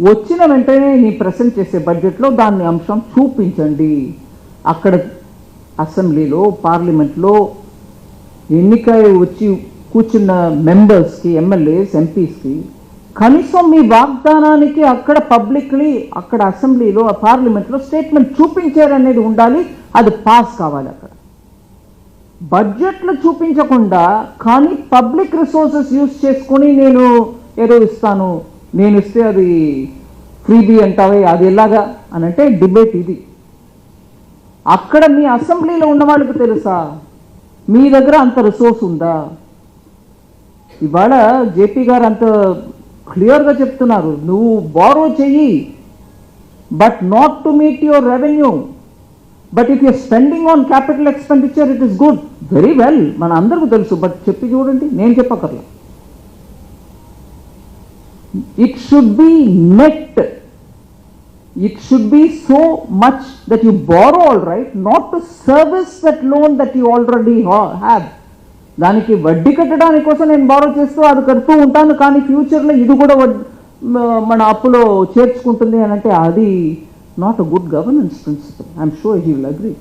వచ్చిన వెంటనే నీ ప్రెసెంట్ చేసే బడ్జెట్లో దాన్ని అంశం చూపించండి. అక్కడ అసెంబ్లీలో పార్లమెంట్లో ఎన్నికై వచ్చి కూర్చున్న మెంబర్స్కి, ఎమ్మెల్యేస్, ఎంపీస్కి కనీసం మీ వాగ్దానానికి అక్కడ పబ్లిక్లీ, అక్కడ అసెంబ్లీలో, పార్లమెంట్లో స్టేట్మెంట్ చూపించారనేది ఉండాలి. అది పాస్ కావాలి. అక్కడ బడ్జెట్లో చూపించకుండా కానీ పబ్లిక్ రిసోర్సెస్ యూజ్ చేసుకొని నేను ఏదో ఇస్తాను, నేను ఇస్తే అది ఫ్రీబీ అంటావే, అది ఎలాగా అని అంటే డిబేట్ ఇది. అక్కడ మీ అసెంబ్లీలో ఉన్న వాళ్ళకి తెలుసా మీ దగ్గర అంత రిసోర్స్ ఉందా? ఇవాళ జేపీ గారు అంత క్లియర్గా చెప్తున్నారు, నువ్వు బారో చెయ్యి but not to meet your revenue. But if you're spending on capital expenditure it is good, very well, మన అందరికీ తెలుసు. బట్ చెప్పి చూడండి, నేను చెప్పక్కర్లా. It should be net. It should be so much that you borrow, all right, not to service that loan that you already have. దానికి వడ్డీ కట్టడానికి కోసం నేను బారో చేస్తూ అది కడుతూ ఉంటాను, కానీ ఫ్యూచర్లో ఇది కూడా మన అప్పులో చేర్చుకుంటుంది అని అంటే అది not a good governance principle. I'm sure he will agree.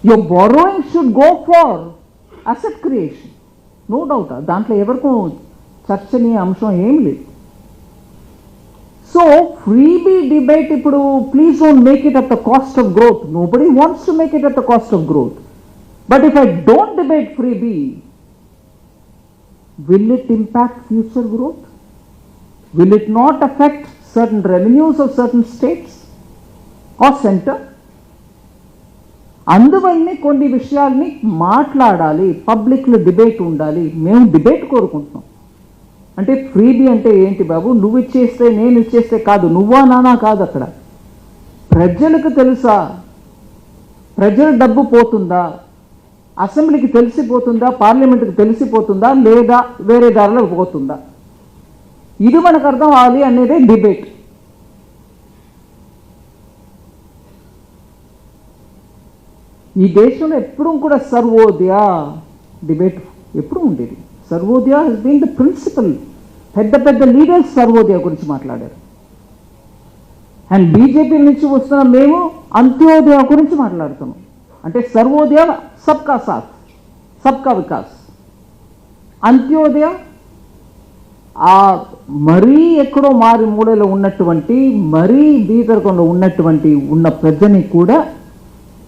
Your borrowing should go far asset creation, no doubt. దాంట్లో ఎవరికో చర్చనీయ అంశం ఏం లేదు. సో ఫ్రీబీ డిబేట్ ఇప్పుడు please don't make it at the cost of growth. Nobody wants to make it at the cost of growth. But if I don't debate freebie, will it impact future growth? Will it not affect certain revenues of certain states or center? అందువల్లనే కొన్ని విషయాల్ని మాట్లాడాలి, పబ్లిక్లో debate ఉండాలి. మేము debate కోరుకుంటున్నాం. అంటే freebie అంటే ఏంటి బాబు, నువ్వు ఇచ్చేస్తే నేను ఇచ్చేస్తే కాదు, నువ్వా నానా కాదు. అక్కడ ప్రజలకు తెలుసా, ప్రజల డబ్బు పోతుందా, అసెంబ్లీకి తెలిసిపోతుందా, పార్లమెంట్కి తెలిసిపోతుందా, లేదా వేరే దారిలో పోతుందా, ఇది మనకు అర్థం అవ్వాలి అనేదే డిబేట్. ఈ దేశంలో ఎప్పుడూ కూడా సర్వోదయ డిబేట్ ఎప్పుడూ ఉండేది. Sarvodaya has been the principle. పెద్ద పెద్ద లీడర్స్ సర్వోదయ గురించి మాట్లాడారు. అండ్ బీజేపీ నుంచి వస్తున్న మేము అంత్యోదయ గురించి మాట్లాడుతున్నాం. అంటే సర్వోదయ సబ్కా సాత్, సబ్కా వికాస్. అంత్యోదయ ఆ మరీ ఎక్కడో మారి మూడలో ఉన్నటువంటి, మరీ బీదరికంలో ఉన్న ప్రజని కూడా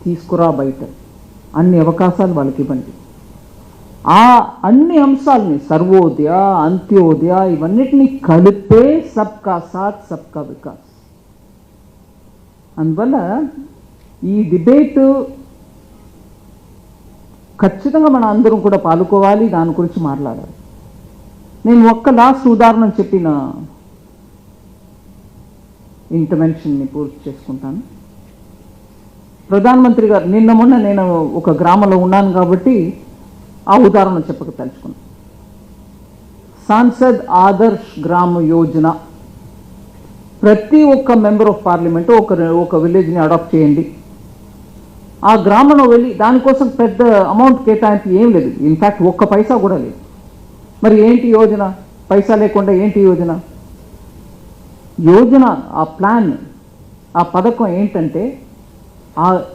తీసుకురా బయట, అన్ని అవకాశాలు వాళ్ళకి ఇవ్వండి. ఆ అన్ని అంశాలని సర్వోదయ, అంత్యోదయ ఇవన్నిటిని కలిపే సబ్కా సాత్, సబ్కా వికాస్. అందువల్ల ఈ డిబేటు ఖచ్చితంగా మన అందరం కూడా పాల్గొవాలి, దాని గురించి మాట్లాడాలి. నేను ఒక్క లాస్ట్ ఉదాహరణ చెప్పిన ఇంటర్వెన్షన్ని పూర్తి చేసుకుంటాను. ప్రధానమంత్రి గారు నిన్న మొన్న నేను ఒక గ్రామంలో ఉన్నాను కాబట్టి ఆ ఉదాహరణ చెప్పక తలుచుకున్నాను. సాంసద్ ఆదర్శ్ గ్రామ యోజన, ప్రతి ఒక్క మెంబర్ ఆఫ్ పార్లమెంట్ ఒక విలేజ్ని అడాప్ట్ చేయండి. ఆ గ్రామంలో వెళ్ళి దానికోసం పెద్ద అమౌంట్ కేటాయింపు ఏం లేదు, ఇన్ఫ్యాక్ట్ ఒక్క పైసా కూడా లేదు. మరి ఏంటి యోజన, పైసా లేకుండా ఏంటి యోజన? యోజన ఆ ప్లాన్, ఆ పథకం ఏంటంటే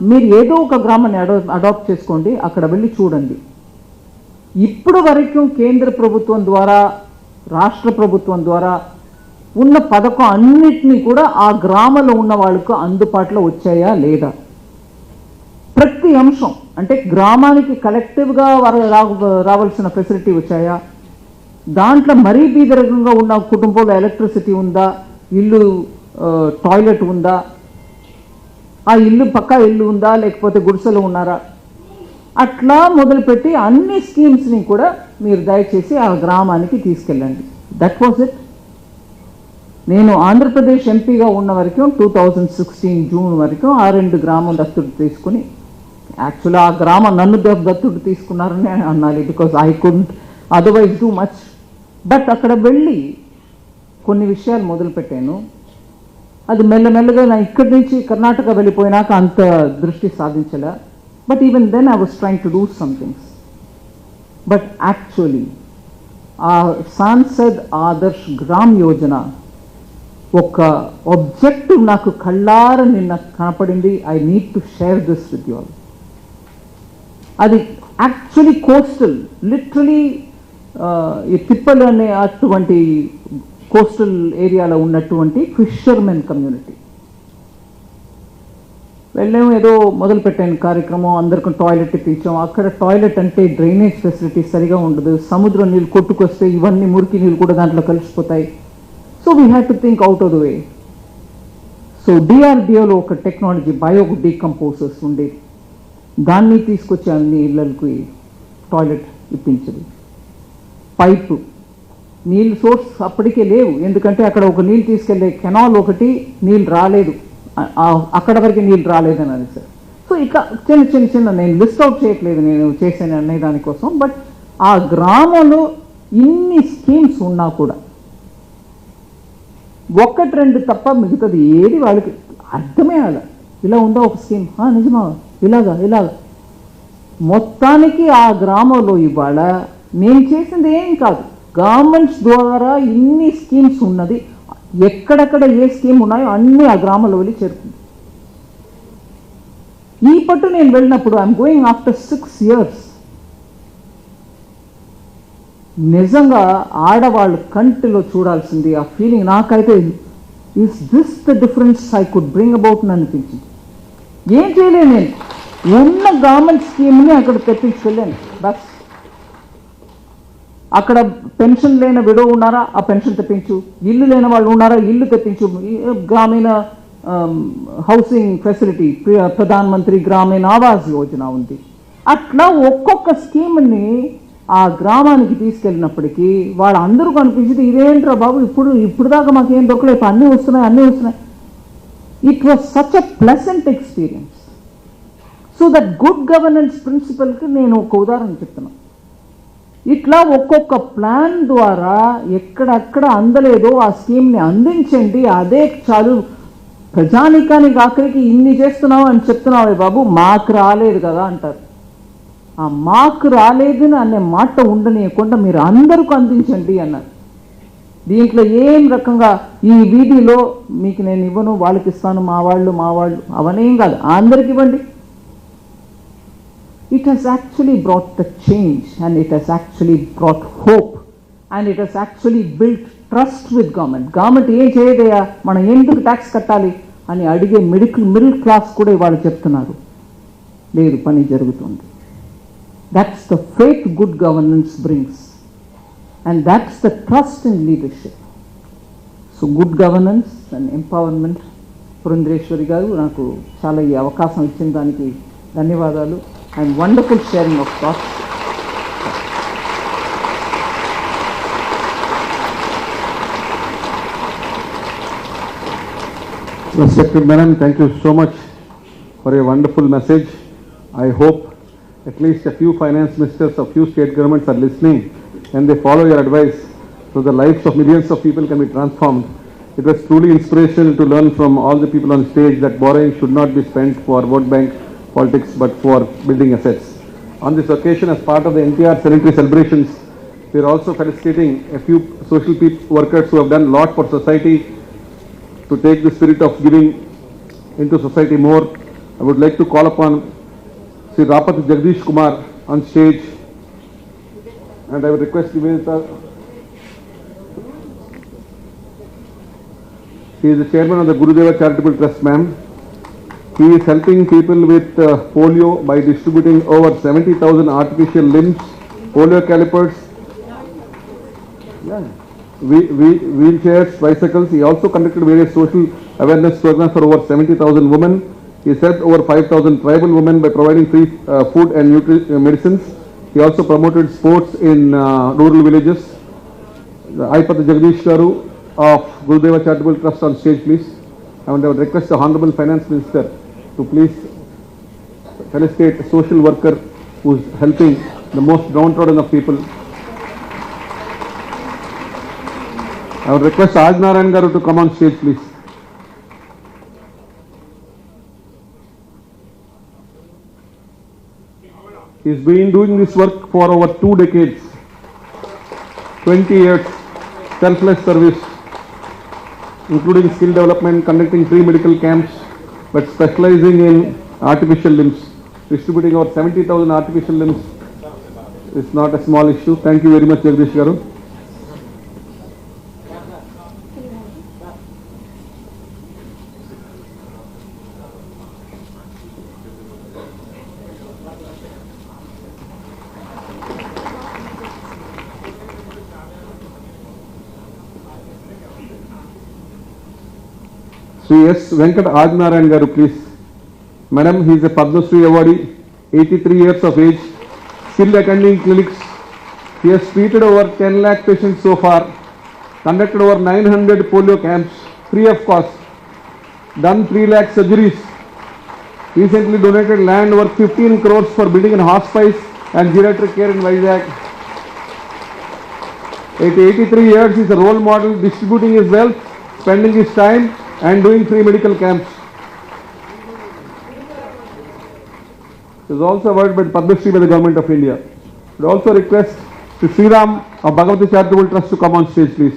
మీరు ఏదో ఒక గ్రామాన్ని అడాప్ట్ చేసుకోండి, అక్కడ వెళ్ళి చూడండి. ఇప్పుడు వరకు కేంద్ర ప్రభుత్వం ద్వారా, రాష్ట్ర ప్రభుత్వం ద్వారా ఉన్న పథకం అన్నిటినీ కూడా ఆ గ్రామంలో ఉన్న వాళ్ళకు అందుబాటులో వచ్చాయా లేదా, ప్రతి అంశం. అంటే గ్రామానికి కలెక్టివ్గా రావాల్సిన ఫెసిలిటీ వచ్చాయా, దాంట్లో మరీ బీదరికంగా ఉన్న కుటుంబంలో ఎలక్ట్రిసిటీ ఉందా, ఇల్లు టాయిలెట్ ఉందా, ఆ ఇల్లు పక్కా ఇల్లు ఉందా, లేకపోతే గుడిసెలు ఉన్నారా, అట్లా మొదలుపెట్టి అన్ని స్కీమ్స్ని కూడా మీరు దయచేసి ఆ గ్రామానికి తీసుకెళ్ళండి. That was it. నేను ఆంధ్రప్రదేశ్ ఎంపీగా ఉన్న వరకు 2016 జూన్ వరకు ఆ 2 గ్రామం దత్తుడు తీసుకుని, యాక్చువల్లీ ఆ గ్రామం నన్ను దత్తుడు తీసుకున్నారని అన్నాలి, because I couldn't otherwise do much. But అక్కడ వెళ్ళి కొన్ని విషయాలు మొదలుపెట్టాను. అది మెల్లమెల్లగా నా ఇక్కడి నుంచి కర్ణాటక వెళ్ళిపోయినాక అంత దృష్టి సాధించలే. But even then I was trying to do some things. But actually ఆ సాంసద్ ఆదర్శ్ గ్రామ్ యోజన ఒక ఆబ్జెక్టివ్ నాకు కళ్ళార నిన్న కనపడింది. I need to share this with you all. అది యాక్చువల్లీ కోస్టల్, లిటరలీ ఈ తిప్పలు అనే అటువంటి కోస్టల్ ఏరియాలో ఉన్నటువంటి ఫిషర్మెన్ కమ్యూనిటీ. వెళ్ళాము, ఏదో మొదలుపెట్టాను కార్యక్రమం, అందరికీ టాయిలెట్ ఇప్పించాం. అక్కడ టాయిలెట్ అంటే డ్రైనేజ్ ఫెసిలిటీ సరిగా ఉండదు, సముద్రం నీళ్ళు కొట్టుకొస్తే ఇవన్నీ మురికి నీళ్ళు కూడా దాంట్లో కలిసిపోతాయి. So we had to think out of the way. So డిఆర్డిఓలో ఒక టెక్నాలజీ బయో డీకంపోజర్స్ ఉండేది, దాన్ని తీసుకొచ్చి అన్ని ఇళ్ళకి టాయిలెట్ ఇప్పించింది. పైపు నీళ్ళు సోర్స్ అప్పటికే లేవు, ఎందుకంటే అక్కడ ఒక నీళ్ళు తీసుకెళ్లే కెనాల్ ఒకటి నీళ్ళు రాలేదు, అక్కడ వరకు నీళ్ళు రాలేదని అది సార్. సో ఇట్లా చిన్న నేను లిస్ట్ అవుట్ చేయట్లేదు నేను చేశాను అనే దానికోసం. బట్ ఆ గ్రామంలో ఇన్ని స్కీమ్స్ ఉన్నా కూడా ఒకటి రెండు తప్ప మిగతాది ఏది వాళ్ళకి అర్థమే అలా. ఇలా ఉందా ఒక స్కీమ్, నిజమా, ఇలాగా మొత్తానికి ఆ గ్రామంలో ఇవాళ నేను చేసింది ఏం కాదు, గవర్నమెంట్స్ ద్వారా ఇన్ని స్కీమ్స్ ఉన్నది, ఎక్కడెక్కడ ఏ స్కీమ్ ఉన్నాయో అన్నీ ఆ గ్రామంలో వెళ్ళి చేరుతుంది. ఈ పట్టు నేను వెళ్ళినప్పుడు ఐఎమ్ గోయింగ్ ఆఫ్టర్ 6 years. నిజంగా ఆడవాళ్ళు కంటిలో చూడాల్సింది ఆ ఫీలింగ్ నాకైతే. Is this the difference I could bring about అని అనిపించింది. ఏం చేయలేను నేను, ఉన్న గవర్నమెంట్ స్కీమ్ని అక్కడ తెప్పించుకెళ్ళాను బస్. అక్కడ పెన్షన్ లేని విడో ఉన్నారా, ఆ పెన్షన్ తెప్పించు. ఇల్లు లేని వాళ్ళు ఉన్నారా, ఇల్లు తెప్పించు. గ్రామీణ హౌసింగ్ ఫెసిలిటీ, ప్రధాన్ మంత్రి గ్రామీణ ఆవాస్ యోజన ఉంది. అట్లా ఒక్కొక్క స్కీమ్ని ఆ గ్రామానికి తీసుకెళ్ళినప్పటికీ వాళ్ళందరూ కనిపించింది, ఇదేంట్రా బాబు ఇప్పుడు దాకా మాకేం దొరకలేదు, అన్నీ వస్తున్నాయి. It was such a pleasant experience. So that good governance ప్రిన్సిపల్కి నేను ఒక ఉదాహరణ చెప్తున్నాను. ఇట్లా ఒక్కొక్క ప్లాన్ ద్వారా ఎక్కడెక్కడ అందలేదో ఆ స్కీమ్ని అందించండి, అదే చాలు. ప్రజానికానికి ఆఖరికి ఇన్ని చేస్తున్నావు అని చెప్తున్నావే బాబు, మాకు రాలేదు కదా అంటారు. ఆ మాకు రాలేదని అనే మాట ఉండనీయకుండా మీరు అందరికీ అందించండి అన్నారు. దీంట్లో ఏం రకంగా ఈ వీధిలో మీకు నేను ఇవ్వను, వాళ్ళకి ఇస్తాను, మా వాళ్ళు అవనేం కాదు, అందరికి ఇవ్వండి. It has actually brought the change, and it has actually brought hope, and it has actually built trust with government. Government ఏం చేయదయా, మనం ఎందుకు ట్యాక్స్ కట్టాలి అని అడిగే మిడిల్ క్లాస్ కూడా ఇవాళ చెప్తున్నారు, లేదు పని జరుగుతుంది. That's the faith good governance brings, and that's the trust in leadership. So good governance and empowerment. Purandeswari గారు నాకు చాలా ఈ అవకాశం ఇచ్చిన దానికి ధన్యవాదాలు. And wonderful sharing of thoughts. Respected Madam, thank you so much for your wonderful message. I hope at least a few finance ministers of few state governments are listening and they follow your advice, so the lives of millions of people can be transformed. It was truly inspirational to learn from all the people on stage that borrowing should not be spent for vote bank politics but for building assets. On this occasion, as part of the NTR Centenary Celebrations, we are also felicitating a few social workers who have done a lot for society to take the spirit of giving into society more. I would like to call upon Sri Rapati Jagdish Kumar on stage, and I would request Nivedita. He is the chairman of the Gurudeva Charitable Trust, ma'am. He is helping people with polio by distributing over 70,000 artificial limbs, polio calipers, wheelchairs, bicycles. He also conducted various social awareness programs for over 70,000 women. He helped over 5,000 tribal women by providing free food and medicines. He also promoted sports in rural villages. Aipata Jagdish Garu of Gurudeva Charitable Trust on stage, please. And I would request the Honorable Finance Minister to please felicitate a social worker who is helping the most downtrodden of people. I would request Ajnaran Garu to come on stage, please. He has been doing this work for over 2 decades, 20 years, selfless service, including skill development, conducting free medical camps, but specializing in artificial limbs. Distributing over 70,000 artificial limbs is not a small issue. Thank you very much, Jagdish Garu. Sri S. Venkat Ajnaran Garu, please. Madam, he is a Padma Shri awardee, 83 years of age, still attending clinics. He has treated over 10 lakh patients so far, conducted over 900 polio camps free of cost. done 3 lakh surgeries. Recently donated land worth 15 crores for building a hospice and geriatric care in Vizag. At 83 years, he is a role model, distributing his wealth, spending his time and doing free medical camps. He is also awarded by Padma Shri by the Government of India. I would also request Sri Sriram of Bhagavati Charitable Trust to come on stage, please.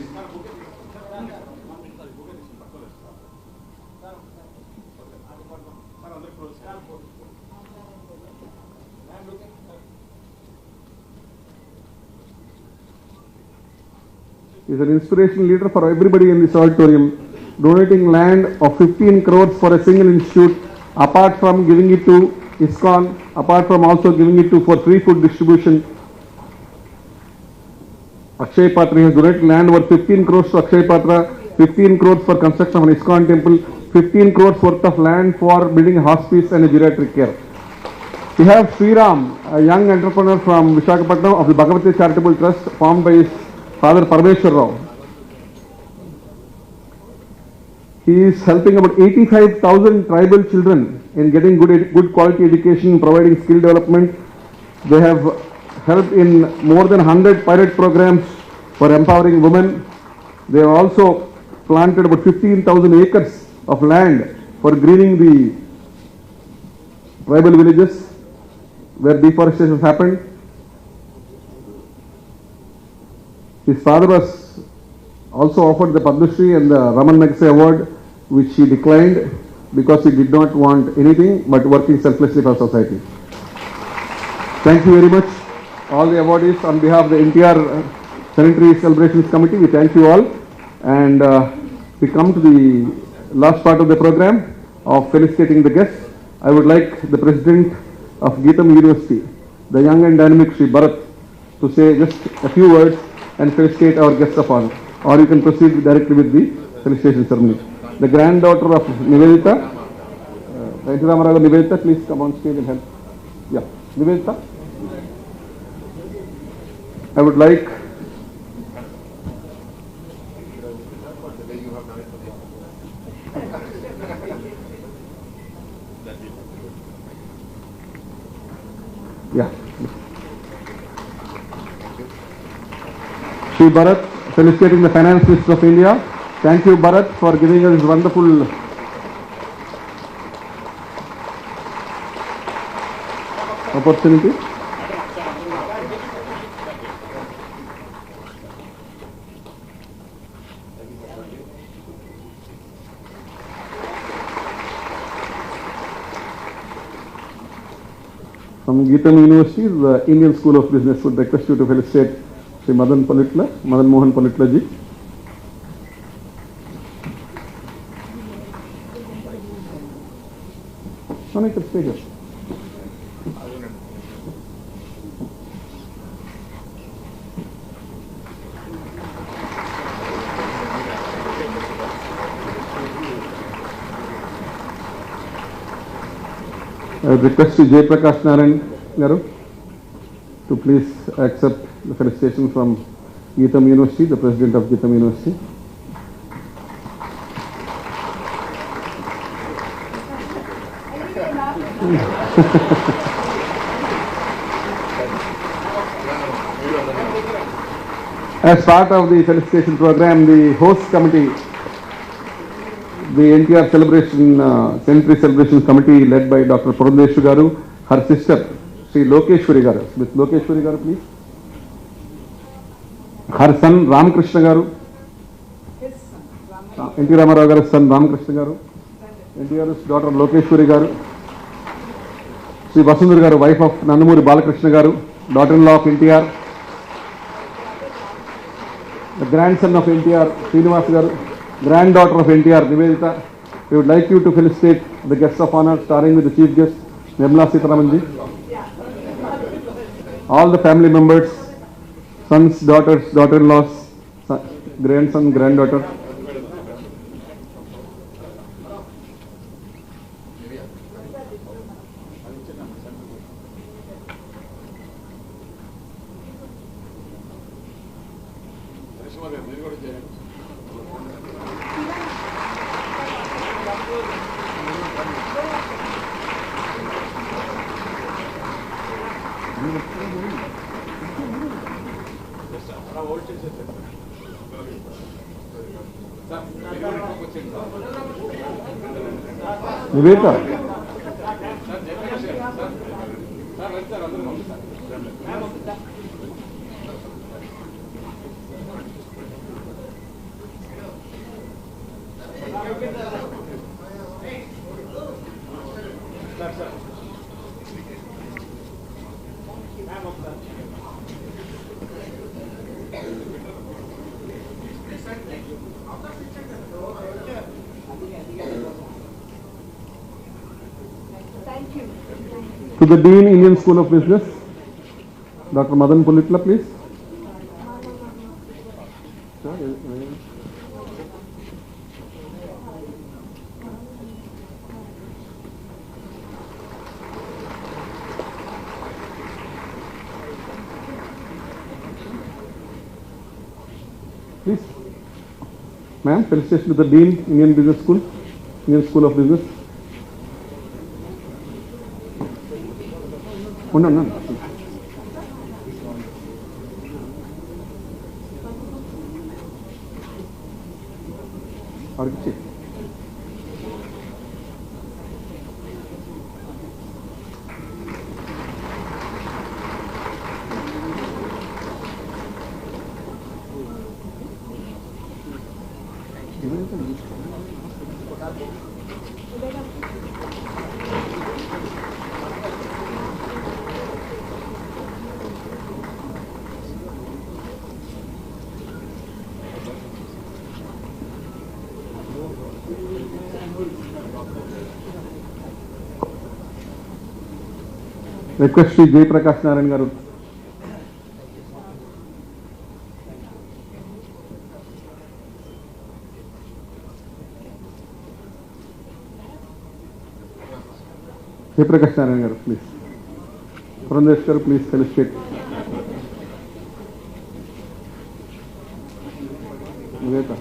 He is an inspirational leader for everybody in this auditorium, donating land of 15 crores for a single institute, apart from giving it to ISKCON, apart from also giving it to for free food distribution. Akshay Patra has donated land worth 15 crores to Akshay Patra, 15 crores for construction of an ISKCON temple, 15 crores worth of land for building a hospice and a geriatric care. We have Sriram, a young entrepreneur from Visakhapatnam of the Bhagavati Charitable Trust, formed by his Father Parmeshwar Rao. He is helping about 85,000 tribal children in getting good quality education, providing skill development. They have helped in more than 100 pilot programs for empowering women. They have also planted about 15,000 acres of land for greening the tribal villages where deforestation has happened. His father was also offered the Padma Shri and the Raman Magsaysay Award, which he declined because he did not want anything but working selflessly for society. Thank you very much. All the awardees on behalf of the NTR Centenary Celebrations Committee, we thank you all. And we come to the last part of the program of felicitating the guests. I would like the President of Geetam University, the young and dynamic Sri Bharat, to say just a few words and felicitate our guests of honor. Or you can proceed directly with the felicitation ceremony. The granddaughter of Nivedita, Ramarava Nivedita, please come on stage and help. Yeah, Nivedita. I would like Shri Bharat, felicitating the Finance Minister of India. Thank you, Bharat, for giving us this wonderful opportunity. From Geetam University, the Indian School of Business would request you to felicitate Sri Madan Mohan Palitla ji. I could stay here. I would request Jay Prakash Narayan Garu to please accept the felicitation from Geetam University, the President of Geetam University. As part of the felicitation program, the host committee, the NTR Centenary Celebrations Committee led by Dr. Purandeshu Garu, her sister, Sri Lokeshwari Garu. With Lokeshwari Garu, please. Her son, Ramakrishna Garu. N.T. Ramarao Garu's son, Ramakrishna Garu. NTR's daughter, Lokeshwari Garu. Sri Vasundhara Garu, wife of Nandamuri Balakrishna Garu, daughter-in-law of NTR. The grandson of NTR, Srinivas Garu. Granddaughter of NTR, Nivedita. We would like you to felicitate the guests of honor, starting with the chief guest, Nirmala Sitharamanji. All the family members, sons, daughters, daughter-in-laws, grandson, granddaughter. Niveta. To the Dean, Indian School of Business, Dr. Madan Pulitla, please. Please. Ma'am, felicitation to the Dean, Indian Business School, Indian School of Business. Oh, no, no. Archie. Request Shri Jay Prakash Narayan Garu. Jay Prakash Narayan Garu, please. Purandesh Garu, please felicitate. Niveta.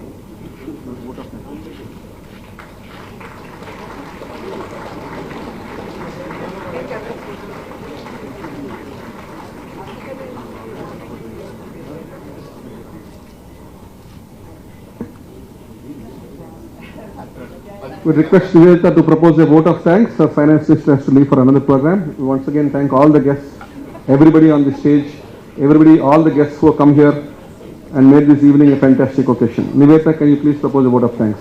We request Niveta to propose a vote of thanks. Our finance minister has to leave for another program. We once again thank all the guests, everybody on the stage, everybody, all the guests who have come here and made this evening a fantastic occasion. Niveta, can you please propose a vote of thanks?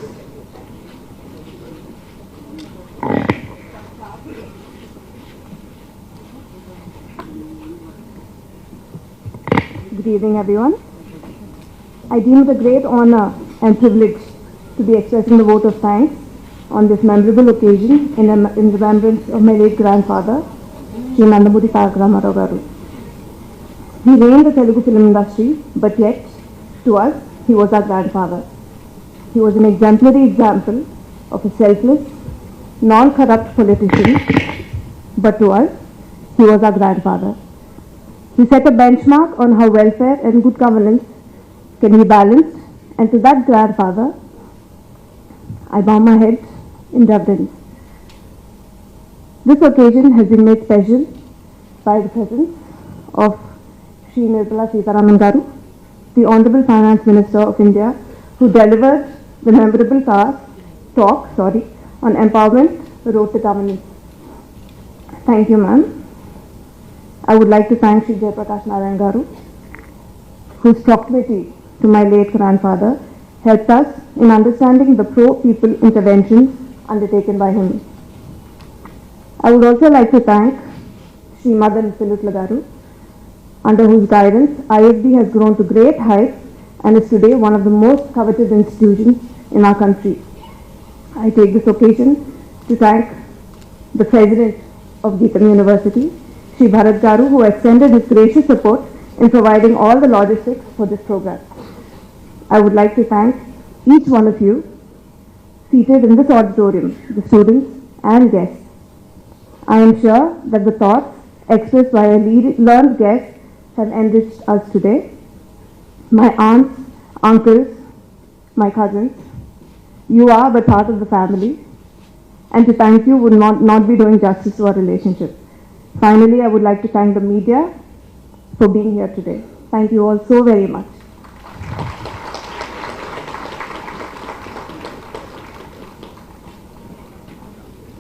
Good evening, everyone. I deem it a great honor and privilege to be expressing the vote of thanks on this memorable occasion in remembrance of my late grandfather, Sri Nandamudi Ramarao Garu. He reigned the Telugu film industry, but yet, to us, he was our grandfather. He was an exemplary example of a selfless, non-corrupt politician, but to us, he was our grandfather. He set a benchmark on how welfare and good governance can be balanced, and to that grandfather, I bow my head in reverence. This occasion has been made special by the presence of Sri Nirmala Sitharaman Garu, the Honorable Finance Minister of India, who delivered the memorable talk on empowerment, the road to governance. Thank you, ma'am. I would like to thank Sri Jay Prakash Narayan Garu, whose proximity to my late grandfather helped us in understanding the pro-people interventions undertaken by him. I would also like to thank Sri Madan Pulitla Garu, under whose guidance ISB has grown to great heights and is today one of the most coveted institutions in our country. I take this occasion to thank the President of Geetam University, Sri Bharat Garu, who extended his gracious support in providing all the logistics for this program. I would like to thank each one of you seated in this auditorium, the students and guests. I am sure that the thoughts expressed by a learned guest have enriched us today. My aunts, uncles, my cousins, you are but part of the family, and to thank you would not be doing justice to our relationship. Finally, I would like to thank the media for being here today. Thank you all so very much.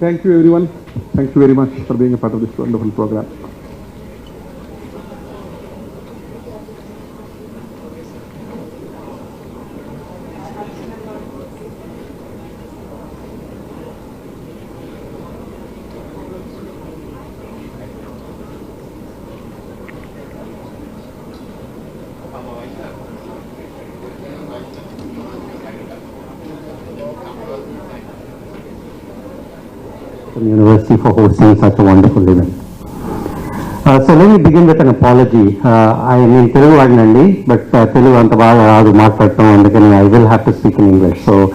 Thank you everyone. Thank you very much for being a part of this wonderful program. University for hosting such a wonderful event. So let me begin with an apology. I mean Telugu vaadinandi, but Telugu anta baaga raadu maatladtam, andukani I will have to speak in English. So